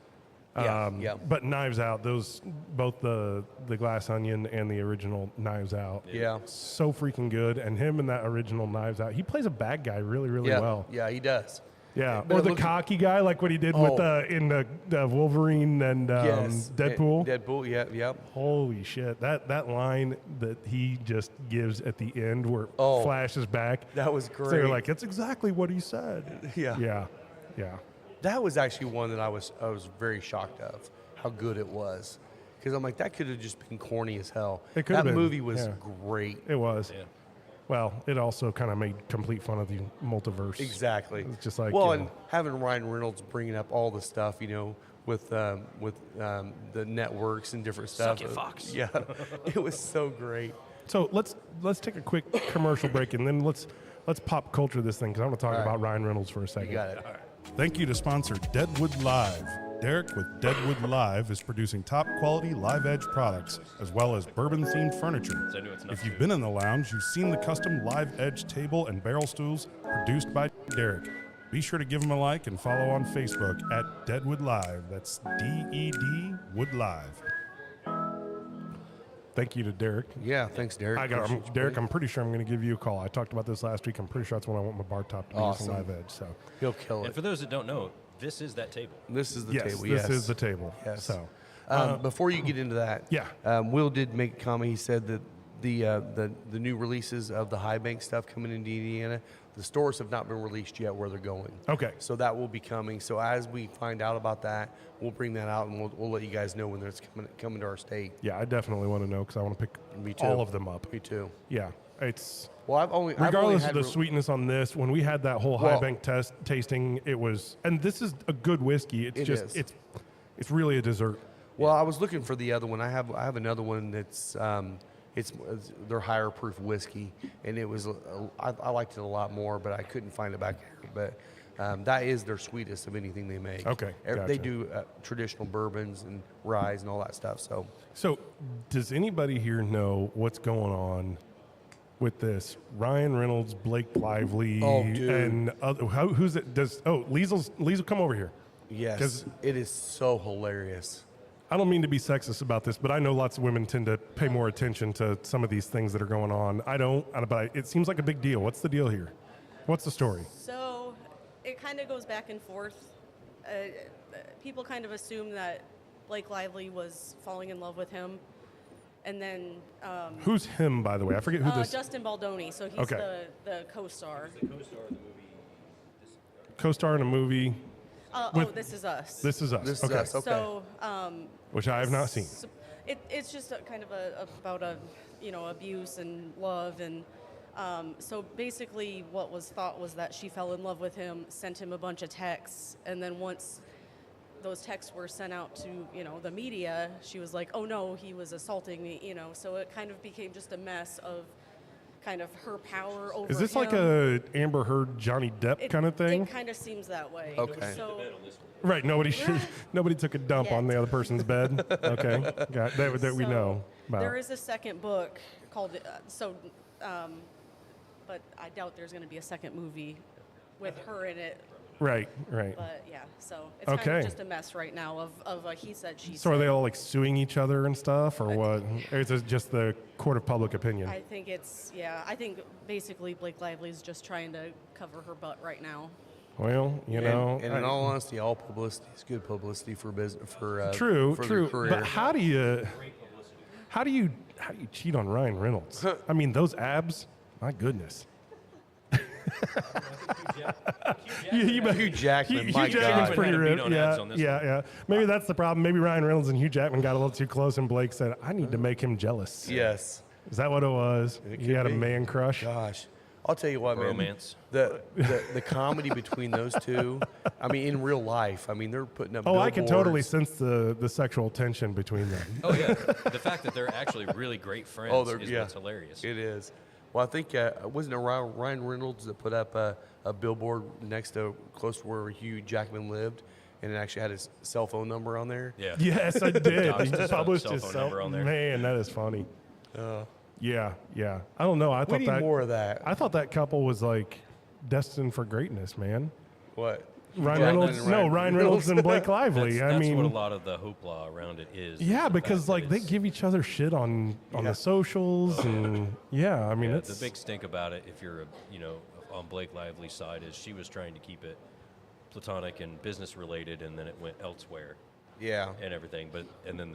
Yeah. But Knives Out, both the Glass Onion and the original Knives Out, Yeah. so freaking good. And him in that original Knives Out, he plays a bad guy really, really Yeah. well. Yeah, he does. Yeah, But or it the looks- cocky guy, like what he did with in the Wolverine and Yes. Deadpool. Deadpool, yeah, yeah. Holy shit! That line that he just gives at the end, where it Oh. flashes back. That was So great. you're like, it's exactly what he said. Yeah. Yeah. That was actually one that I was very shocked of how good it was. Because I'm like, that could have just been corny as hell. It could that have been, movie was yeah. great. It was. Yeah. Well, it also kind of made complete fun of the multiverse. Exactly. It's just like, well, you know. and having Ryan Reynolds bringing up all the stuff, you know, with the networks and different stuff. Suck it, Fox. Yeah, it was so great. So let's take a quick commercial break, and then let's pop culture this thing, because I want to talk All right. about Ryan Reynolds for a second. You got it. Thank you to sponsor Deadwood Live. Derek with Deadwood Live is producing top quality live edge products as well as bourbon themed furniture. I knew it's not If you've food. been in the lounge, you've seen the custom live edge table and barrel stools produced by Derek. Be sure to give him a like and follow on Facebook at Deadwood Live. That's DED Wood Live. Thank you to Derek. Yeah, thanks, Derek. Appreciate you, Derek, buddy. I'm pretty sure I'm going to give you a call. I talked about this last week. I'm pretty sure that's when I want my bar top to be Awesome. some live edge. So He'll kill And it. for those that don't know, this is that table. This is the yes, table. this Yes, is the table. Yes. So Before you get into that, Yeah. Will did make a comment. He said that the new releases of the High Bank stuff coming into Indiana, the stores have not been released yet where they're going. Okay. So that will be coming. So as we find out about that, we'll bring that out and we'll let you guys know when it's coming to our state. yeah, I definitely want to know, because I want to pick Me too. all of them up. Me too. Yeah, it's Well, I've only regardless had of the sweetness on this. When we had that whole High Well- Bank tasting, it was, and this is a good whiskey. It's It just is. it's really a dessert. Well, I was looking for the other one. I have another one that's it's their higher proof whiskey, and it was I liked it a lot more, but I couldn't find it back here. But that is their sweetest of anything they make. Okay, They gotcha. do traditional bourbons and rye and all that stuff. So Does anybody here know what's going on with this Ryan Reynolds, Blake Lively, Oh, dude. and who's it? Liesel, come over here. yes, 'Cause- it is so hilarious. I don't mean to be sexist about this, but I know lots of women tend to pay more attention to some of these things that are going on. I don't, but it seems like a big deal. What's the deal here? What's the story? So it kind of goes back and forth. People kind of assume that Blake Lively was falling in love with him. And then Who's him, by the way? I forget who this Justin Baldoni, so he's Okay. the co-star. co-star in a movie. This is us. This is us. This okay. is us. Okay. So Which I have not seen. it's just kind of about abuse and love, and so basically what was thought was that she fell in love with him, sent him a bunch of texts, and then once those texts were sent out to the media, she was like, oh no, he was assaulting me, so it kind of became just a mess of kind of her power over Is this him. like a Amber Heard, Johnny Depp kind of thing? It kind of seems that way. Okay. So Right. Nobody took a dump Yeah. on the other person's bed. Okay. Got that we So, know about. There is a second book called but I doubt there's going to be a second movie with her in it. Right. But yeah, so it's kind Okay. of just a mess right now of a he said she So are said. they all like suing each other and stuff, or what? Or is it just the court of public opinion? I think I think basically Blake Lively's just trying to cover her butt right now. Well, you know, and in all honesty, all publicity is good publicity for business for true. their career. But how do you cheat on Ryan Reynolds? I mean, those abs. My goodness. Hugh Jackman, Hugh my Jackman's God. pretty Had a beat ripped. on Yeah, ads on this yeah, yeah. Maybe that's the problem. Maybe Ryan Reynolds and Hugh Jackman got a little too close, and Blake said, "I need to make him jealous." Yes. Is that what it was? It He could had a be. man crush. Gosh. I'll tell you what, man. Romance. The comedy between those two, I mean, in real life, I mean, they're putting up Oh, I can totally billboards. sense the sexual tension between them. Oh yeah, the fact that they're actually really great friends Oh, they're is yeah. what's hilarious. It is. Well, I think wasn't it Ryan Reynolds that put up a billboard next to close to where Hugh Jackman lived, and it actually had his cell phone number on there. Yeah. Yes, I did. Doxed He his published cell his phone cell number on there. Man, that is funny. Yeah, yeah. I don't know. I We thought need that more of that. I thought that couple was like destined for greatness, man. What? Ryan Jackman Reynolds, and no, Ryan Ryan Reynolds and Blake Lively. That's I mean, what a lot of the hoopla around it is. yeah, the because fact that like they it's- give each other shit on Yeah. the socials, and yeah, I mean yeah, it's the big stink about it. If you're on Blake Lively's side, is she was trying to keep it platonic and business related, and then it went elsewhere Yeah. and everything. But and then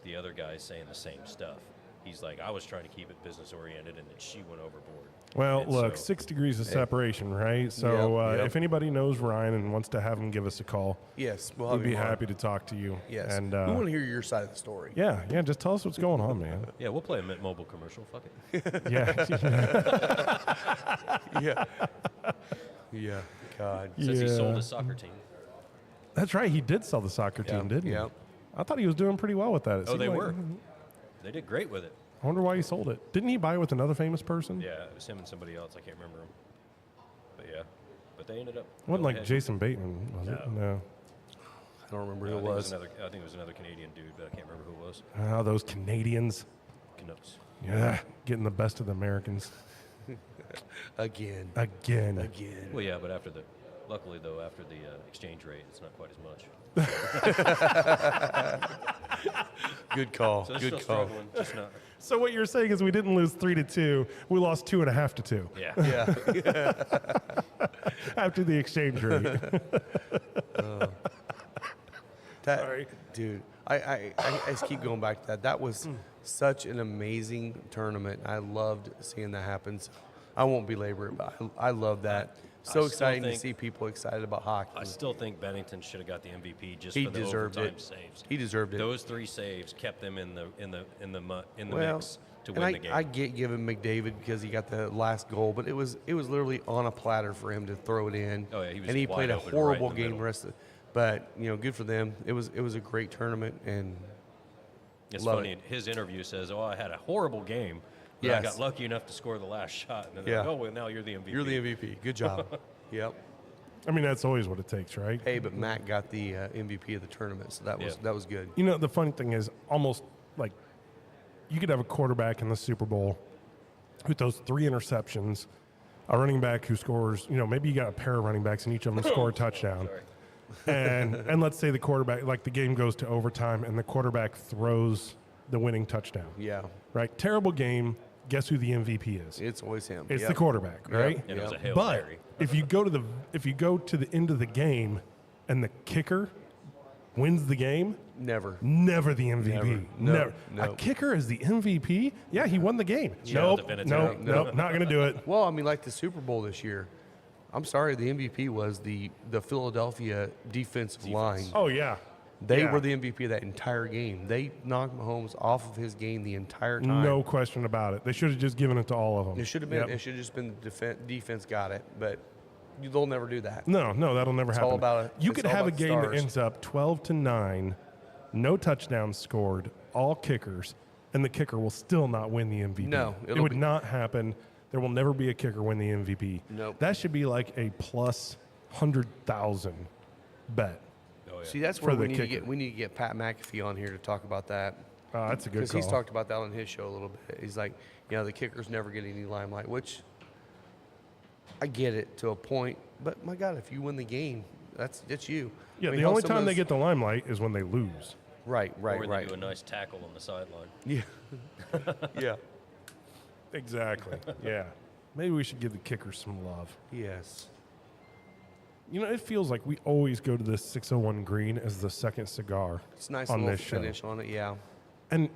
the other guy's saying the same stuff. He's like, I was trying to keep it business oriented, and then she went overboard. Well, And look, so- 6 degrees of separation, right? So Yep, yep. if anybody knows Ryan and wants to have him give us a call, Yes. We'll we'd have be him on. happy to talk to you. Yes. And we want to hear your side of the story. yeah, just tell us what's going on, man. Yeah, we'll play a Mint Mobile commercial. Fuck it. Yeah. Yeah. Yeah. God. Since he sold Yeah. his soccer team. That's right. He did sell the soccer Yeah, team, didn't yeah. he? I thought he was doing pretty well with that. It Oh, seemed they like- were. They did great with it. I wonder why he sold it. Didn't he buy it with another famous person? Yeah, it was him and somebody else. I can't remember him. But yeah, but they ended up. It wasn't going like ahead. Jason Bateman, was it? No. I don't remember No, who I it think was. I think it was another Canadian dude, but I can't remember who it was. Oh, those Canadians. Canucks. Yeah, getting the best of the Americans. Again. Again. Again. Well, yeah, but luckily though, after the exchange rate, it's not quite as much. Good call. So they're Good still call. struggling, just not. So what you're saying is we didn't lose 3-2. We lost 2.5-2 Yeah. Yeah. after the exchange rate. That, Sorry. dude, I just keep going back to that. That was such an amazing tournament. I loved seeing that happen. So I won't belabor it, but I love that. So still exciting to think- see people excited about hockey. I still think Bennington should have got the MVP just He for the deserved overtime it. saves. He deserved it. Those 3 saves kept them in the Well, mix to and win the game. I get giving McDavid because he got the last goal, but it was literally on a platter for him to throw it in. Oh, yeah, he was and he wide played a open right horrible in the game middle. the rest of. But good for them. It was a great tournament, and It's love funny. it. His interview says, "Oh, I had a horrible game, but I Yes. got lucky enough to score the last shot." And then Yeah. they're like, "Oh, well, now you're the MVP." you're the MVP. Good job. Yep. I mean, that's always what it takes, right? Hey, but Matt got the MVP of the tournament, so that was Yeah. that was good. You know, the funny thing is almost like you could have a quarterback in the Super Bowl who throws 3 interceptions, a running back who scores, maybe you got a pair of running backs and each of them score a touchdown. Sorry. And let's say the quarterback, like the game goes to overtime and the quarterback throws the winning touchdown, Yeah, right? Terrible game. Guess who the MVP is? it's always him. It's Yep. the quarterback, right? And it was a Yep. Hail But Mary. if you go to the end of the game and the kicker wins the game, Never. never the MVP. Never. No, A no. kicker is the MVP? Yeah, he won the game. Nope, definitive. nope, not going to do it. Well, I mean, like the Super Bowl this year. I'm sorry, the MVP was the Philadelphia defensive line. Oh, yeah. They Yeah. were the MVP of that entire game. They knocked Mahomes off of his game the entire time. No question about it. They should have just given it to all of them. It should have been. Yep. It should have just been the defense got it, but they'll never do that. No, that'll never happen. all about you it's could all have a about the game that stars. ends up 12-9, no touchdowns scored, all kickers, and the kicker will still not win the MVP. No, it it'll would be- not happen. There will never be a kicker win the MVP. Nope. That should be like a plus 100,000 bet. Oh, yeah. See, that's For where the we need to kicker. get. We need to get Pat McAfee on here to talk about that That's a good because call. he's talked about that on his show a little bit. He's like, the kickers never get any limelight, which I get it to a point. But my God, if you win the game, that's you. Yeah, I mean, the how only some time of they those- get the limelight is when they lose. right, Or right, when right. they do a nice tackle on the sideline. Yeah, yeah, Exactly. Yeah. Maybe we should give the kickers some love. yes. It feels like we always go to this 601 green as the second cigar It's a nice on little this show. finish on it. Yeah, And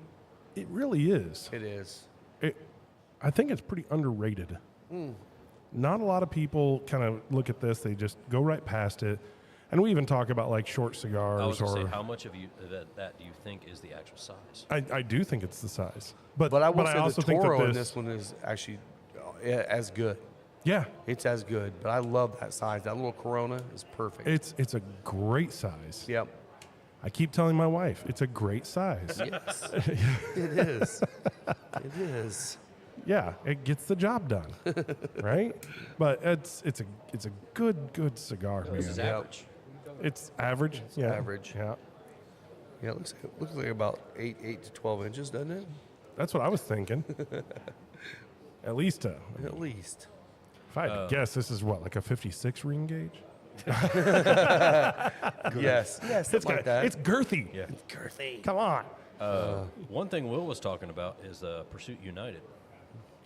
it really is. it is. I think it's pretty underrated. not a lot of people kind of look at this. They just go right past it. And we even talk about like short cigars. I was going to say, how much of that do you think is the actual size? I do think it's the size. But But I will I say also the think Toro that in this one is actually as good. yeah, It's as good, but I love that size. That little Corona is perfect. it's a great size. Yep. I keep telling my wife, it's a great size. Yes. It is. It is. Yeah, it gets the job done, right? But it's a good cigar, man. This is average. It's average. Yeah, average. Yeah, Yeah, it looks like about 8 to 12 inches, doesn't it? that's what I was thinking. At least, At least. if I had to guess, this is what, like a 56 ring gauge? Yes. Yes. It's Something like that. It's girthy. Yeah. girthy. Come on. One thing Will was talking about is Pursuit United.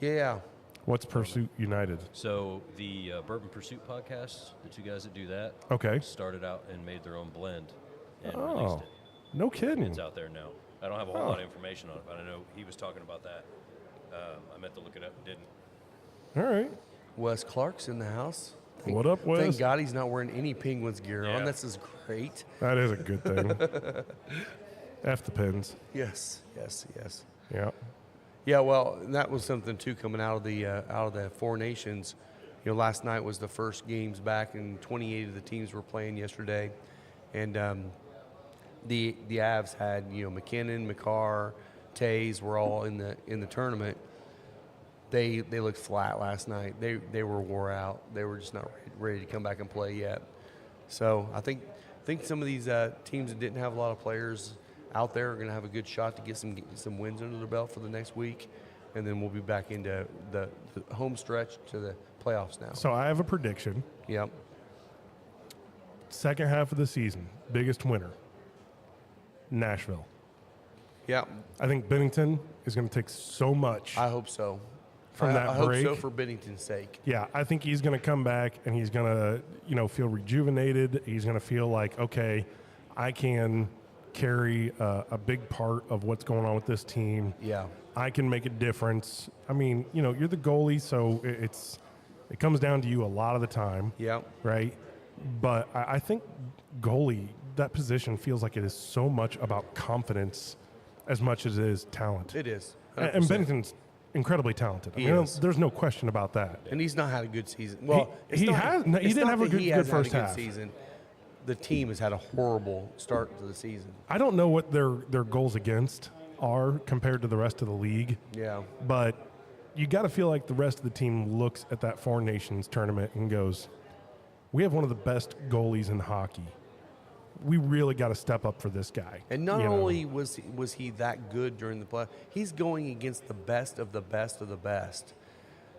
Yeah. What's Pursuit United? So the Bourbon Pursuit podcast, the two guys that do that, Okay. started out and made their own blend and released Oh, it. no kidding. It's out there now. I don't have a whole lot of information on it, but I know he was talking about that. I meant to look it up and didn't. All right. Wes Clark's in the house. What up, Wes? Thank God he's not wearing any Penguins gear on. Yeah. This is great. That is a good thing. F the pins. Yes. Yes. Yes. Yeah. Yeah, well, and that was something too coming out of the Four Nations. You know, last night was the first games back, and 28 of the teams were playing yesterday, and the Avs had McKinnon, McCarr, Tays were all in the tournament. They looked flat last night. They were wore out. They were just not ready to come back and play yet. So I think some of these teams that didn't have a lot of players out there are going to have a good shot to get some wins under their belt for the next week, and then we'll be back into the home stretch to the playoffs now. So I have a prediction. Yep. Second half of the season, biggest winner, Nashville. Yeah, I think Bennington is going to take so much I hope so. from that I break. hope so for Bennington's sake. Yeah, I think he's going to come back and he's going to, feel rejuvenated. He's going to feel like, okay, I can carry a big part of what's going on with this team. Yeah. I can make a difference. I mean, you're the goalie, so it comes down to you a lot of the time. Yeah. Right? But I think goalie, that position feels like it is so much about confidence as much as it is talent. It is. And 100%. Bennington's incredibly talented. He I mean, is. there's no question about that. And he's not had a good season. Well, he didn't have a good first half. Season. The team has had a horrible start to the season. I don't know what their goals against are compared to the rest of the league, Yeah. but you got to feel like the rest of the team looks at that Four Nations tournament and goes, we have one of the best goalies in hockey. We really got to step up for this guy. And not only was he that good during the play, he's going against the best of the best of the best.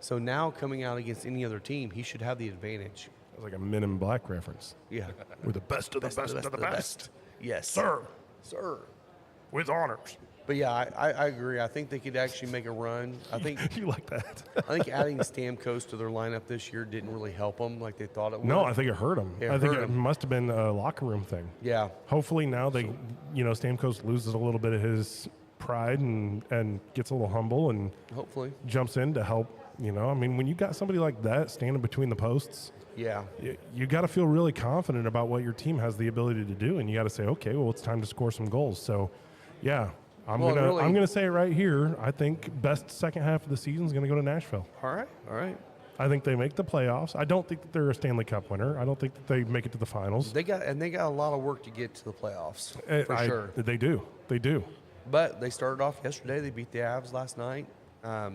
So now coming out against any other team, he should have the advantage. It's like a Men in Black reference. Yeah. We're the best of the best of the best. Yes. Sir, Sir. with honors. But yeah, I agree. I think they could actually make a run. I think You like that? I think adding Stamkos to their lineup this year didn't really help them like they thought it would. No, I think it hurt him. It I think hurt it him. must have been a locker room thing. Yeah. Hopefully now they, Stamkos loses a little bit of his pride and gets a little humble and Hopefully. jumps in to help. I mean, when you got somebody like that standing between the posts, Yeah. you got to feel really confident about what your team has the ability to do, and you got to say, okay, well, it's time to score some goals. So, yeah, I'm gonna say it right here. I think best second half of the season is gonna go to Nashville. All right. All right. I think they make the playoffs. I don't think that they're a Stanley Cup winner. I don't think that they make it to the finals. They got a lot of work to get to the playoffs for sure. They do. They do. But they started off yesterday. They beat the Avs last night. I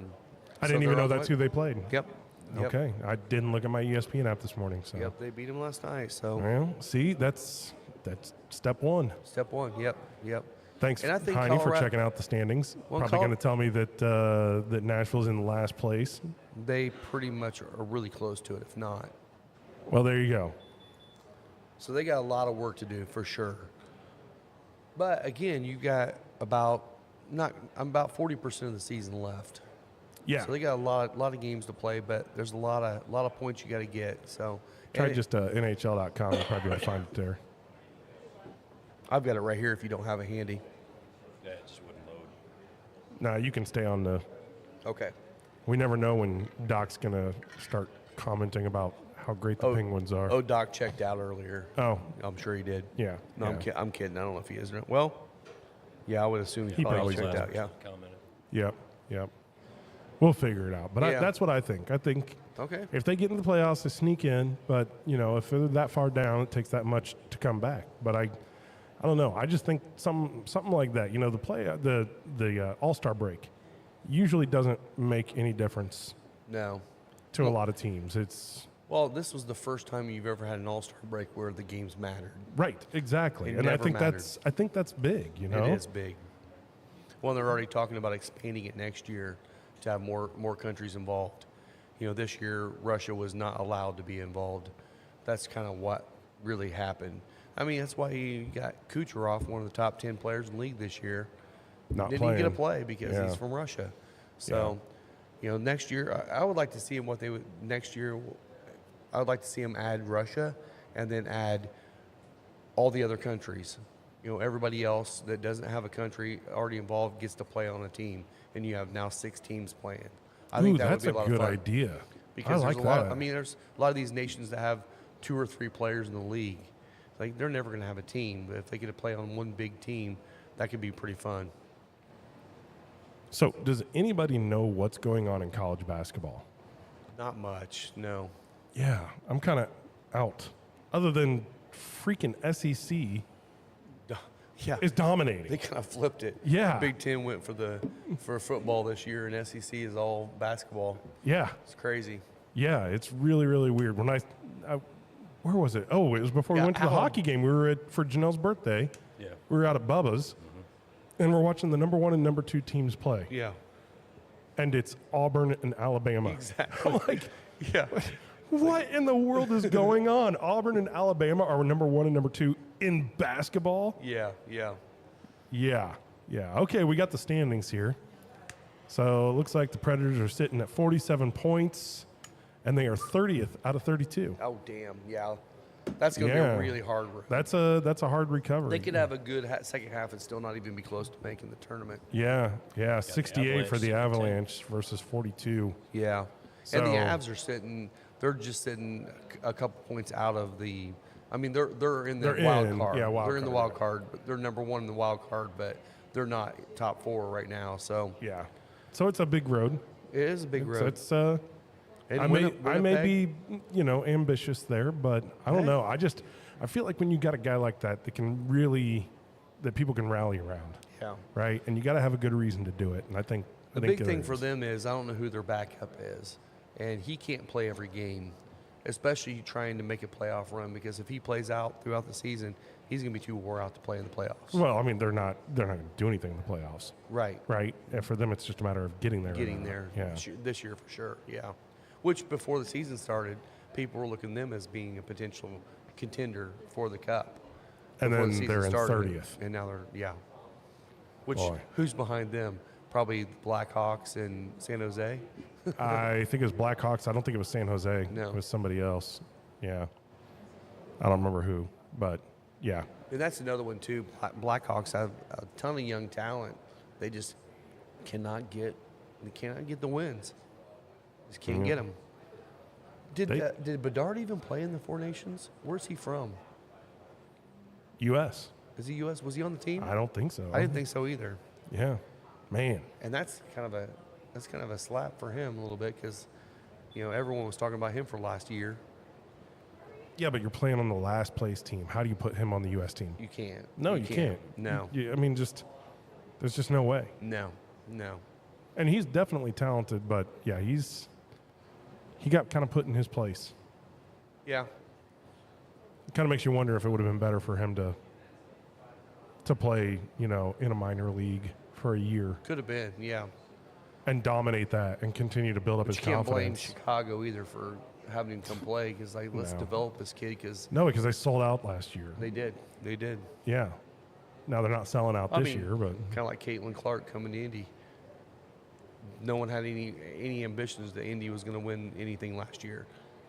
didn't even know that's who they played. Yep. Okay. I didn't look at my ESPN app this morning. So. Yep. They beat them last night. So Well, see, that's step one. step one. Yep. Yep. Thanks, And I think Heine, for Colorado- checking out the standings. Well, Probably going to tell me that that Nashville's in last place. They pretty much are really close to it, if not. Well, there you go. So they got a lot of work to do for sure. But again, you got about 40% of the season left. Yeah. So they got a lot of games to play, but there's a lot of points you got to get. So Try and just NHL.com. You'll probably be able to find it there. I've got it right here if you don't have it handy. Yeah, it just wouldn't load. Now you can stay on the. Okay. We never know when Doc's going to start commenting about how great the Penguins are. Oh, Doc checked out earlier. Oh, I'm sure he did. yeah. No, yeah. I'm kidding. I don't know if he is or not. Well, yeah, I would assume he probably probably checked is. out. Yeah. Commented. Yep. We'll figure it out. But Yeah. that's what I think. I think Okay. if they get into the playoffs, they sneak in. But, if they're that far down, it takes that much to come back. But I don't know. I just think something like that. The All-Star break usually doesn't make any difference No. to a lot of teams. It's Well, this was the first time you've ever had an All-Star break where the games mattered. right, exactly. It And I never think mattered. that's big. It is big. Well, they're already talking about expanding it next year to have more countries involved. This year Russia was not allowed to be involved. That's kind of what really happened. I mean, that's why you got Kucherov, one of the top 10 players in the league this year. Not Didn't playing. even get a play because Yeah. he's from Russia. So, next year I would like to see him what they would next year. I would like to see him add Russia and then add all the other countries. Everybody else that doesn't have a country already involved gets to play on a team, and you have now 6 teams playing. I think that that's would be a lot good of fun. idea. Because I there's like a lot. that. There's a lot of these nations that have 2 or 3 players in the league. Like they're never going to have a team, but if they get to play on one big team, that could be pretty fun. So, does anybody know what's going on in college basketball? Not much, no. Yeah, I'm kind of out. Other than freaking SEC Yeah, is dominating. they kind of flipped it. Yeah. Big Ten went for football this year, and SEC is all basketball. Yeah, It's crazy. yeah, it's really, really weird. When I where was it? Oh, it was before we Yeah, went to the Alabama. hockey game. We were for Janelle's birthday. Yeah. We were out at Bubba's, and we're watching the number 1 and number 2 teams play. Yeah, And it's Auburn and Alabama. exactly. I'm like, Yeah, what in the world is going on? Auburn and Alabama are number 1 and number 2 in basketball? yeah. Yeah. Okay, we got the standings here. So it looks like the Predators are sitting at 47 points, and they are 30th out of 32. Oh, damn. Yeah, that's going to Yeah. be a really hard road. That's a hard recovery. They could have a good second half and still not even be close to making the tournament. Yeah, 68 for the Avalanche, Avalanche versus 42. Yeah, and So- the Avs are sitting. They're just sitting a couple points out of the. I mean, they're in the They're wild in, card. yeah, wild they're in the card, wild yeah. card, but they're number 1 in the wild card, but they're not top 4 right now. So Yeah. So it's a big road. it is a big So road. it's And I may Winnipeg- be ambitious there, but I don't Hey. know. I feel like when you got a guy like that that people can rally around, Yeah. right? And you got to have a good reason to do it. And I think The I think big there thing for is. them is I don't know who their backup is, and he can't play every game, especially trying to make a playoff run. Because if he plays out throughout the season, he's going to be too wore out to play in the playoffs. Well, I mean, they're not going to do anything in the playoffs, Right. right? And for them, it's just a matter of getting there. or Getting not. there. Yeah. This year for sure. Yeah. Which before the season started, people were looking at them as being a potential contender for the cup. And before the then season they're in started, 30th. and now they're Which Boy. who's behind them? Probably the Blackhawks and San Jose. I think it was Blackhawks. I don't think it was San Jose. No. It was somebody else. Yeah. I don't remember who, but yeah. And that's another one too. Blackhawks have a ton of young talent. They just cannot get the wins. Just can't get them. Did Bedard even play in the Four Nations? Where's he from? U.S. Is he U.S.? Was he on the team? I don't think so. I didn't think so either. Yeah. Man. And that's kind of a slap for him a little bit because, everyone was talking about him for last year. Yeah, but you're playing on the last place team. How do you put him on the U.S. team? You can't. No, you can't. No. I mean, there's just no way. No. And he's definitely talented, but yeah, he got kind of put in his place. Yeah. It kind of makes you wonder if it would have been better for him to play, in a minor league for a year Could have been. Yeah. and dominate that and continue to build up But his you can't blame confidence. Chicago either for having him come play because let's No. develop this kid because No, because they sold out last year. they did. Yeah. Now they're not selling out this year, but kind of like Caitlin Clark coming to Indy. No one had any ambitions that Indy was going to win anything last year,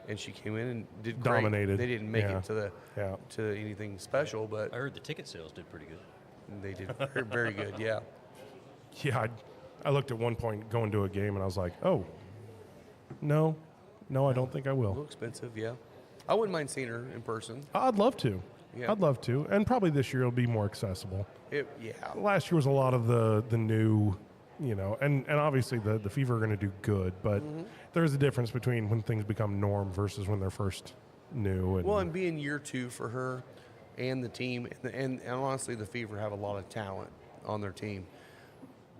and she came in and did great. Dominated. They didn't make Yeah. it to yeah. anything special, but I heard the ticket sales did pretty good. they did very, very good. Yeah. Yeah, I looked at one point going to a game and I was like, oh, no, No, I don't think I A little will. expensive, yeah. I wouldn't mind seeing her in person. I'd love to. Yeah. I'd love to. And probably this year it'll be more accessible. Yeah. Last year was a lot of the new, and obviously the Fever are going to do good, but there's a difference between when things become norm versus when they're first new. And Well, and being year 2 for her and the team, and honestly, the Fever have a lot of talent on their team.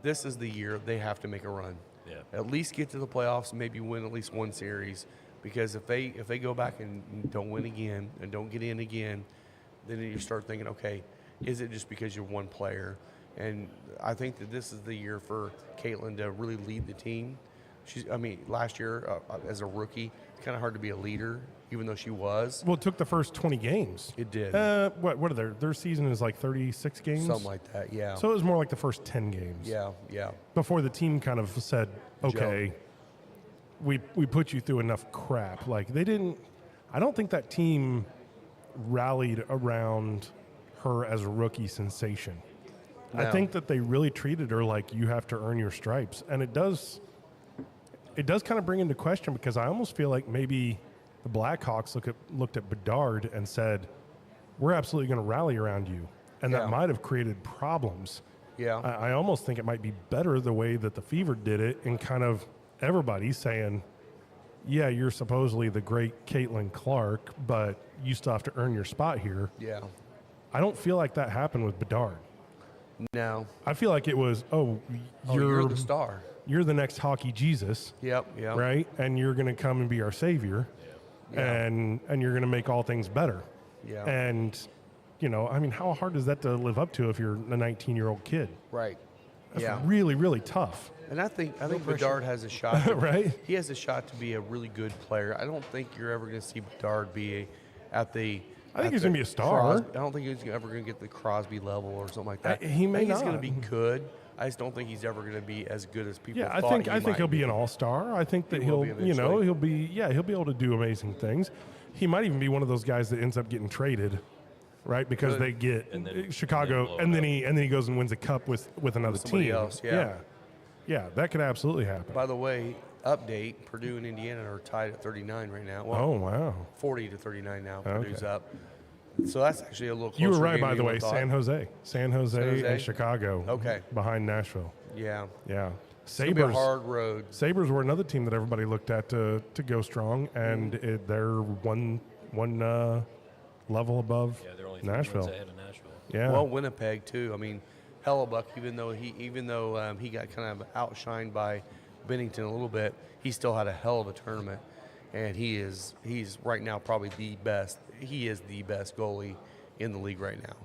This is the year they have to make a run. Yeah. At least get to the playoffs and maybe win at least one series. Because if they go back and don't win again and don't get in again, then you start thinking, okay, is it just because you're one player? And I think that this is the year for Caitlin to really lead the team. Last year as a rookie, it's kind of hard to be a leader, even though she was. well, it took the first 20 games. It did. What are their season is like 36 games? Something like that, yeah. So it was more like the first 10 games. yeah. Before the team kind of said, okay, we put you through enough crap. Like I don't think that team rallied around her as a rookie sensation. I No. think that they really treated her like you have to earn your stripes. And it does kind of bring into question, because I almost feel like maybe the Blackhawks looked at Bedard and said, we're absolutely going to rally around you. And Yeah. that might have created problems. Yeah. I almost think it might be better the way that the Fever did it, and kind of everybody saying, yeah, you're supposedly the great Caitlin Clark, but you still have to earn your spot here. Yeah. I don't feel like that happened with Bedard. No. I feel like it was, You're the star. you're the next hockey Jesus, Yep. right? And you're going to come and be our savior, and you're going to make all things better. Yeah. And, how hard is that to live up to if you're a 19-year-old kid? Right. That's Yeah. really, really tough, And I think Bedard has a shot. right? He has a shot to be a really good player. I don't think you're ever going to see Bedard be at the. I think at he's the gonna be a star. I don't think he's ever going to get the Crosby level or something like that. He may I think He's going not. to be good. I just don't think he's ever going to be as good as people. Yeah, I thought think he might he'll be an all-star. I think that He will he'll be eventually. he'll be able to do amazing things. He might even be one of those guys that ends up getting traded, right? Because Good. they get And then- Chicago, and then blow it and then he goes and wins a cup with another somebody team. else, yeah. yeah, that could absolutely happen. By the way, update: Purdue and Indiana are tied at 39 right now. Well, Oh wow, 40 to 39 now. Okay. Purdue's up. So that's actually a little closer. you were right game by than the you way. would've thought. San Jose, Jose? and Chicago. Okay. behind Nashville. Yeah. Yeah, It's gonna be a Sabres. hard road. Sabres were another team that everybody looked at to go strong, and they're one level above Yeah, they're only 3 Nashville. wins ahead of Nashville. Yeah. Well, Winnipeg too. I mean, Hellebuck, even though he got kind of outshined by Bennington a little bit, he still had a hell of a tournament, and he's right now probably the best. He is the best goalie in the league right now.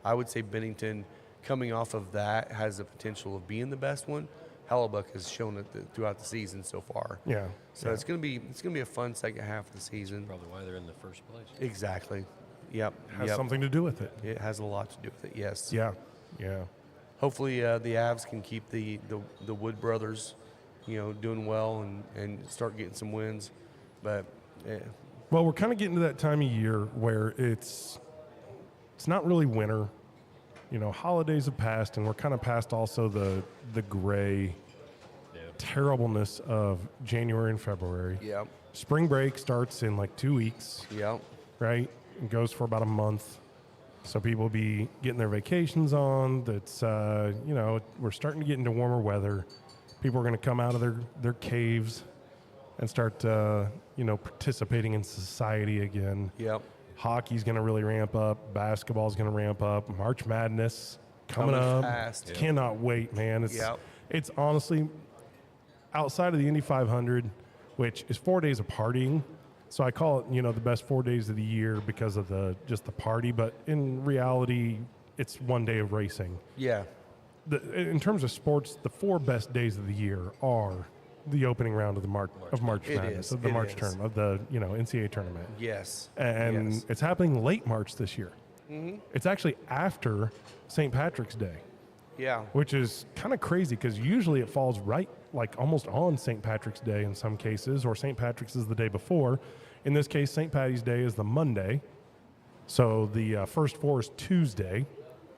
I would say Bennington, coming off of that, has the potential of being the best one. Hellebuck has shown it throughout the season so far. Yeah. So it's gonna be a fun second half of the season. Probably why they're in the first place. Exactly. Yep. has yep. something to do with it. It has a lot to do with it. Yes. Yeah. Yeah. Hopefully the Avs can keep the Wood brothers, doing well and start getting some wins. But Well, we're kind of getting to that time of year where it's not really winter. Holidays have passed, and we're kind of past also the gray Yeah. terribleness of January and February. yep, Spring break starts in like 2 weeks, yep, right? It goes for about a month. So people will be getting their vacations on. That's, we're starting to get into warmer weather. People are going to come out of their caves and start, participating in society again. yep. Hockey's going to really ramp up. Basketball's going to ramp up. March Madness coming up. fast. Yeah. Cannot wait, man. Yep. It's honestly outside of the Indy 500, which is 4 days of partying. So I call it, the best 4 days of the year because of just the party. But in reality, it's 1 day of racing. Yeah, In terms of sports, the 4 best days of the year are the opening round of the March It Madness, is. of the It March is. tournament, of the NCAA tournament. yes. And yes. it's happening late March this year. It's actually after St. Patrick's Day, Yeah, which is kind of crazy because usually it falls right, like almost on St. Patrick's Day in some cases, or St. Patrick's is the day before. In this case, St. Patty's Day is the Monday. So the first 4 is Tuesday,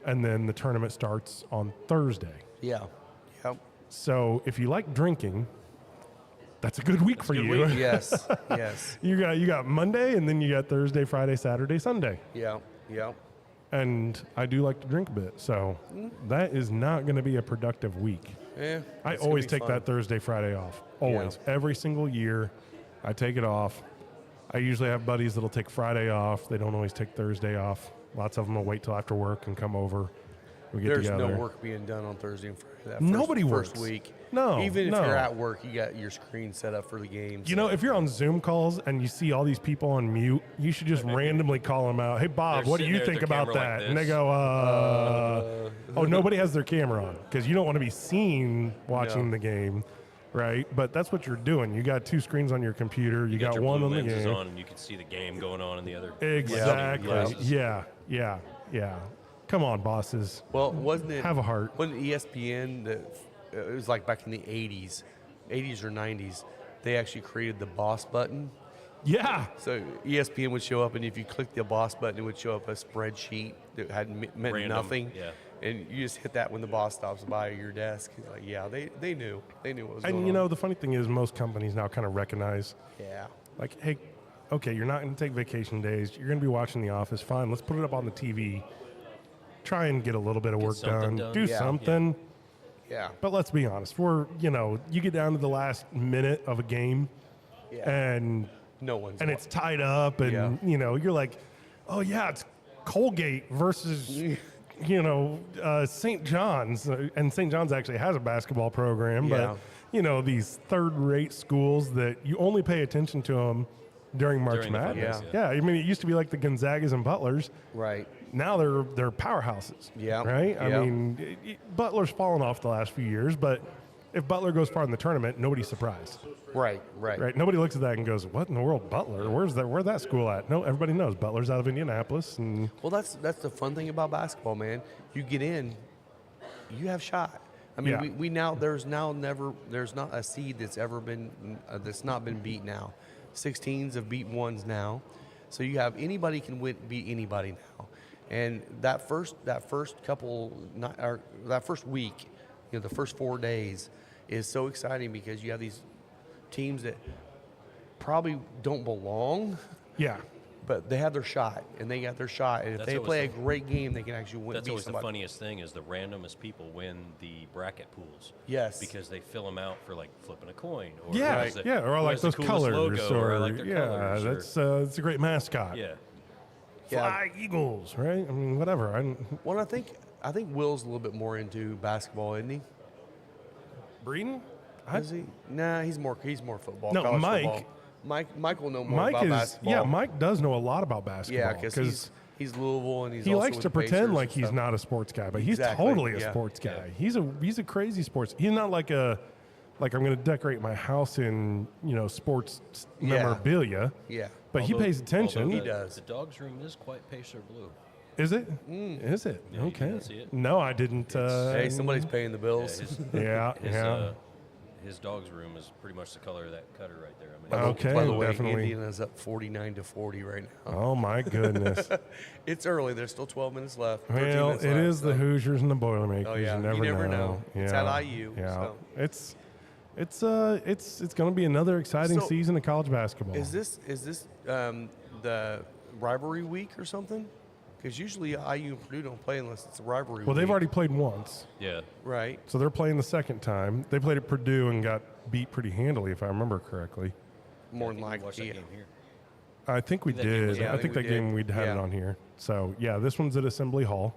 and then the tournament starts on Thursday. yeah, yep. So if you like drinking, that's a good week for good you. week. Yes, yes. You got Monday, and then you got Thursday, Friday, Saturday, Sunday. Yeah, yeah. And I do like to drink a bit, so that is not going to be a productive week. Yeah, I it's gonna always be take fun. that Thursday, Friday off. Always. Every single year, I take it off. I usually have buddies that'll take Friday off. They don't always take Thursday off. Lots of them will wait till after work and come over. We get There's together. no work being done on Thursday and Friday. That Nobody first works. week. No, Even if no. you're at work, you got your screen set up for the game. You know, if you're on Zoom calls and you see all these people on mute, you should just randomly call them out. Hey, Bob, They're what do sitting you there with think their about camera like that? And they this. go, oh, nobody has their camera on because you don't want to be seen watching No. the game, right? But that's what you're doing. You got two screens on your computer. You got your one blue on the lenses game. on, and you can see the game going on in the other. Exactly. glasses. Yeah. Come on, bosses. well, wasn't it? Have a heart. Wasn't ESPN that it was like back in the 80s or 90s? They actually created the boss button. Yeah. So ESPN would show up, and if you clicked the boss button, it would show up a spreadsheet that had meant Random, nothing. yeah. And you just hit that when the boss stops by your desk. He's like, yeah, they knew what was going on. And, you know, the funny thing is most companies now kind of recognize, yeah, like, hey, okay, you're not going to take vacation days. You're going to be watching The Office. Fine, let's put it up on the TV. Try and get a little bit of work something done. done. Do Yeah. something. yeah, But let's be honest. You get down to the last minute of a game yeah. and No one's it's tied up and, Yeah. you're like, oh, yeah, it's Colgate versus, St. John's. And St. John's actually has a basketball program. Yeah. But, these third-rate schools that you only pay attention to them during March During the Madness. finals, Yeah, I mean, it used to be like the Gonzagas and Butlers. right. Now they're powerhouses. Yeah, Right? I yeah. mean, Butler's fallen off the last few years, but if Butler goes far in the tournament, nobody's surprised. Right. Right? Nobody looks at that and goes, "What in the world, Butler? Where's that school at?" No, everybody knows Butler's out of Indianapolis, and Well, that's the fun thing about basketball, man. You get in, you have shot. I mean, Yeah. we now there's not a seed that's ever been that's not been beat now. 16s have beat ones now, so you have anybody can beat anybody now. And that first week, the first 4 days is so exciting because you have these teams that probably don't belong, yeah, but they have their shot, and they got their shot. And if That's they always play a the- great game, they can actually win. That's beat always somebody. the funniest thing is the randomest people win the bracket pools. Yes. Because they fill them out for like flipping a coin. Or yeah, who has the- yeah, or I who like has the those coolest colors, logo, or I like their yeah, colors. or- that's a great mascot. yeah. Fly Eagles, right? I mean, whatever. Well, I think Will's a little bit more into basketball, isn't he? Breeden? Is he? Nah, he's more football. No, college Mike- football. Mike will know more Mike about is basketball. Mike does know a lot about basketball. Yeah, because he's Louisville and he's he also likes with to the pretend Pacers like and he's stuff. not a sports guy, but he's Exactly, totally a yeah. sports guy. Yeah. He's a crazy sports. He's not like I'm going to decorate my house in sports Yeah. memorabilia. Yeah, But he Although- pays attention. although He the- does. The dog's room is quite Pacer blue. Is it? Is it? Yeah, you okay. didn't see it? No, I didn't. Hey, somebody's paying the Yeah, bills. his dog's room is pretty much the color of that cutter right there. I mean, Okay, By the way, definitely. Indiana's up 49-40 right now. Oh my goodness. It's early. There's still 12 minutes left. 13 Well, minutes it left, is the so- Hoosiers and the Boilermakers. Oh, yeah. You never know. know. It's at IU, Yeah. so. It's going to be another exciting So, season of college basketball. Is this the rivalry week or something? Because usually IU and Purdue don't play unless it's a rivalry week. Well, they've already played once, yeah. Right. so they're playing the second time. They played at Purdue and got beat pretty handily, if I remember correctly. More I than think we watched likely. that game here. I think we That game was- did. Yeah, I think that game we'd had it Yeah. on here. So yeah, this one's at Assembly Hall.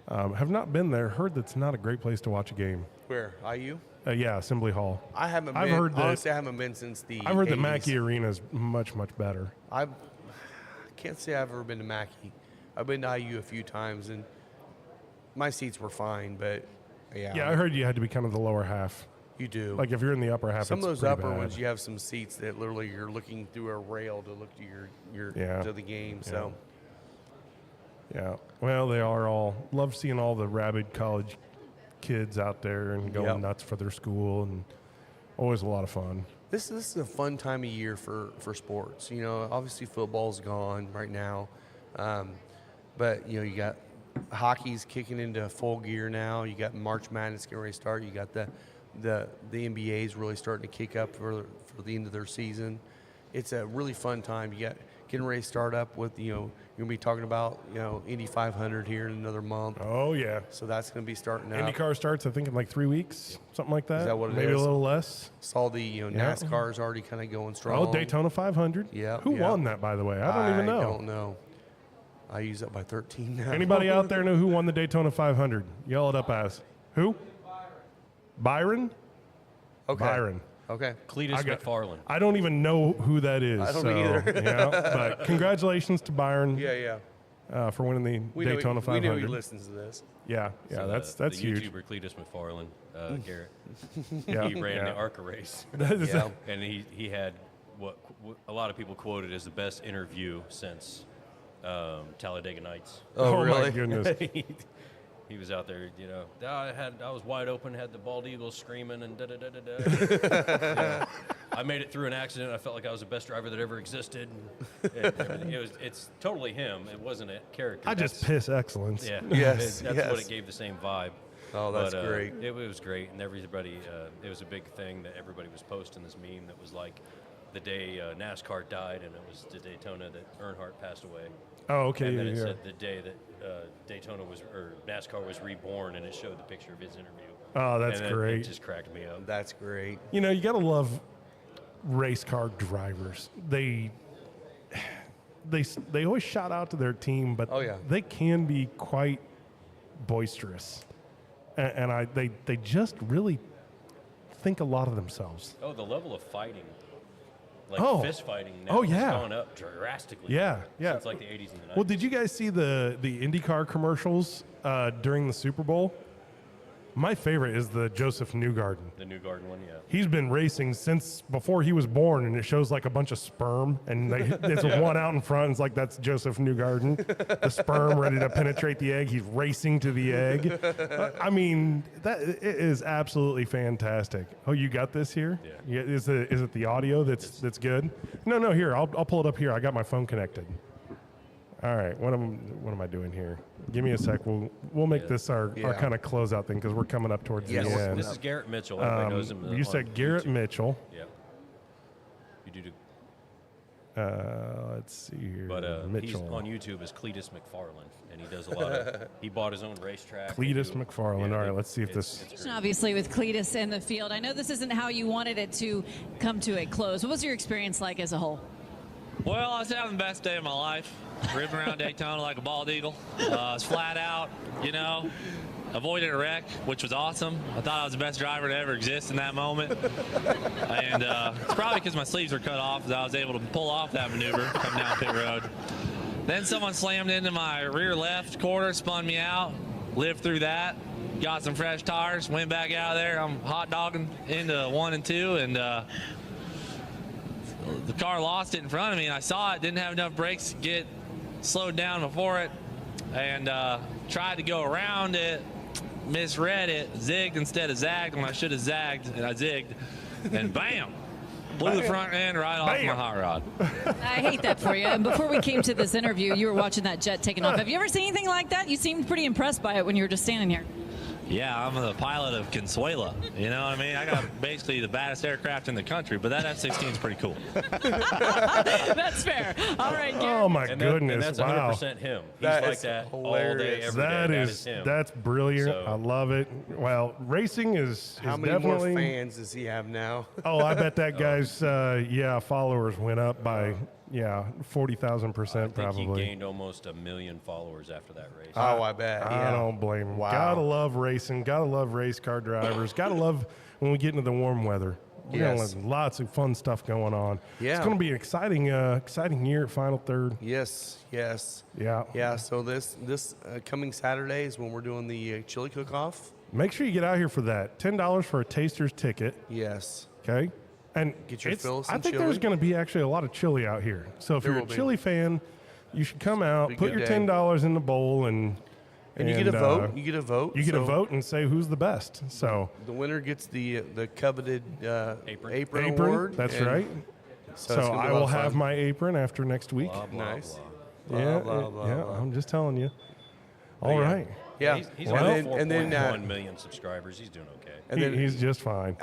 Have not been there. Heard that's not a great place to watch a game. Where? IU? Yeah, Assembly Hall. I haven't been. I've heard that- honestly, I haven't been since the I've heard that 80s. Mackey Arena is much better. I can't say I've ever been to Mackey. I've been to IU a few times, and my seats were fine, but yeah. Yeah, I heard you had to be kind of the lower half. You do. Like if you're in the upper half, some of it's those pretty upper bad. ones, you have some seats that literally you're looking through a rail to look to your Yeah. to the game. So Yeah. Well, they are all love seeing all the rabid college kids out there and going Yep. nuts for their school, and always a lot of fun. this is a fun time of year for sports. Obviously football's gone right now, but you got hockey's kicking into full gear now. You got March Madness getting ready to start. You got the the NBA is really starting to kick up for the end of their season. It's a really fun time. You got getting ready to start up with, you're going to be talking about, Indy 500 here in another month. Oh, yeah. So that's going to be starting up. IndyCar starts, I think, in like 3 weeks, something like that. Is that what it Maybe is? a little less. Saw the NASCAR's already kind of going strong. Oh, Daytona 500. Yeah, Who yeah. won that, by the way? I don't even know. I don't know. I use up by 13 now. Anybody out there know who won the Daytona 500? Yell it up as. Who? Byron? Okay. Byron. Okay. Cletus McFarland. I don't even know who that is. I don't either. But congratulations to Byron Yeah. for winning the Daytona 500. We know he listens to this. Yeah, So that's the huge. YouTuber Cletus McFarland, Garrett. Yeah, He ran the yeah. ARCA race, Yeah. and he had what a lot of people quoted as the best interview since Talladega Nights. Oh, my really? goodness. He was out there, I was wide open, had the bald eagles screaming and da da da da da. I made it through an accident. I felt like I was the best driver that ever existed. It's totally him. It wasn't a character. I just piss excellence. Yeah. Yes, That's yes. what it gave the same vibe. Oh, that's But, great. It was great, and everybody. It was a big thing that everybody was posting this meme that was like the day NASCAR died, and it was the Daytona that Earnhardt passed away. Oh, okay. And then Yeah, it yeah. said the day that NASCAR was reborn, and it showed the picture of his interview. Oh, that's And great. It just cracked me up. That's great. You got to love race car drivers. They always shout out to their team, but Oh, yeah. they can be quite boisterous, and they just really think a lot of themselves. Oh, the level of fighting, like Oh. fist fighting, now Oh, has yeah. gone up drastically. Yeah, yeah. Since like the 80s and the 90s. Well, did you guys see the IndyCar commercials during the Super Bowl? My favorite is the Joseph Newgarden. The New Garden one, yeah. He's been racing since before he was born, and it shows like a bunch of sperm, and there's one out in front. It's like that's Joseph Newgarden, the sperm ready to penetrate the egg. He's racing to the egg. I mean, it is absolutely fantastic. Oh, you got this here? Yeah. Is it the audio that's good? No. Here, I'll pull it up here. I got my phone connected. All right, what am I doing here? Give me a sec. We'll make this our kind of closeout thing because we're coming up towards Yes. the end. This is Garrett Mitchell. Everybody knows him. You on said Garrett YouTube. Mitchell. Yeah. You do. Let's see here. But he's Mitchell. on YouTube as Cletus McFarland, and he does a lot of. He bought his own racetrack. Cletus McFarland. Yeah, All right, let's see if it's this. very- Obviously, with Cletus in the field, I know this isn't how you wanted it to come to a close. What was your experience like as a whole? Well, I was having the best day of my life, ripping around Daytona like a bald eagle. I was flat out, avoided a wreck, which was awesome. I thought I was the best driver to ever exist in that moment. And it's probably because my sleeves were cut off that I was able to pull off that maneuver coming down pit road. Then someone slammed into my rear left quarter, spun me out, lived through that, got some fresh tires, went back out there. I'm hot dogging into 1 and 2, and the car lost it in front of me, and I saw it, didn't have enough brakes to get slowed down before it, and tried to go around it, misread it, zigged instead of zagged when I should have zagged, and I zigged, and bam! Blew the front end right off my hot rod. I hate that for you. And before we came to this interview, you were watching that jet taking off. Have you ever seen anything like that? You seemed pretty impressed by it when you were just standing here. Yeah, I'm the pilot of Consuela. You know what I mean? I got basically the baddest aircraft in the country, but that F-16 is pretty cool. That's fair. All right, Garrett. Oh my And goodness! that's wow. 100% him. He's That like is that all day, hilarious. every day. That is him. That's brilliant. So- I love it. Well, racing is How many definitely. more fans does he have now? Oh, I bet that guy's followers went up by 40,000% I think probably. he gained almost 1 million followers after that race. Oh, I bet. I Yeah. don't blame him. Wow. Gotta love racing. Gotta love race car drivers. Gotta love when we get into the warm weather. We're gonna Yes. have lots of fun stuff going on. Yeah. It's gonna be an exciting year at Final Third. Yes. Yeah. Yeah, so this coming Saturday is when we're doing the chili cook-off. Make sure you get out here for that. $10 for a taster's ticket. Yes. Okay. And Get your fill of I some think chili. there's going to be actually a lot of chili out here. So if There you're a will be. chili fan, you should come out, Be a put good your day. $10 in the bowl, and And you get a vote. You get a vote. You get a So vote and say who's the best. So The winner gets the coveted apron apron, award. that's and right. So, So it's gonna be I a lot will of have fun. my apron after next week. Blah, blah, Nice. blah. Yeah, blah, blah, yeah. blah. I'm just telling you. All yeah. right. Yeah. He's Well, got and then 4.1 million subscribers. He's doing okay. and then He's just fine.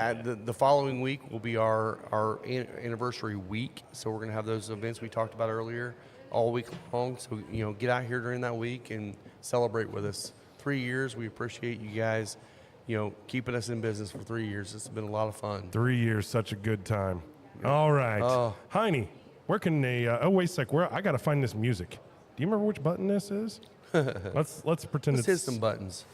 the following week will be our anniversary week. So we're going to have those events we talked about earlier all week long. So, get out here during that week and celebrate with us. 3 years. We appreciate you guys, keeping us in business for 3 years. It's been a lot of fun. 3 years, such a good time. All right. Oh. Heine, where can they, wait a sec, I got to find this music. Do you remember which button this is? Let's pretend Let's it's... hit some buttons.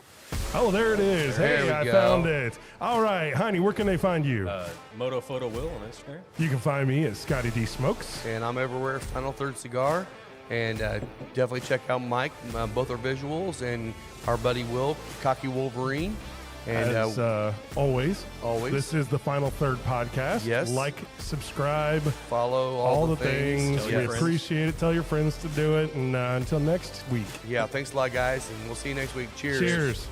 Oh, there it is. There Hey, we I go. found it. All right, Heine, where can they find you? Moto Photo Will on Instagram. You can find me at Scotty D Smokes. And I'm everywhere, Final Third Cigar. And definitely check out Mike, both our visuals, and our buddy Will, Cocky Wolverine. And As always, always. this is the Final Third podcast. Yes. Like, subscribe, follow all the things. Tell We your friends. appreciate it. Tell your friends to do it. And until next week, Yeah, thanks a lot, guys. And we'll see you next week. Cheers. cheers.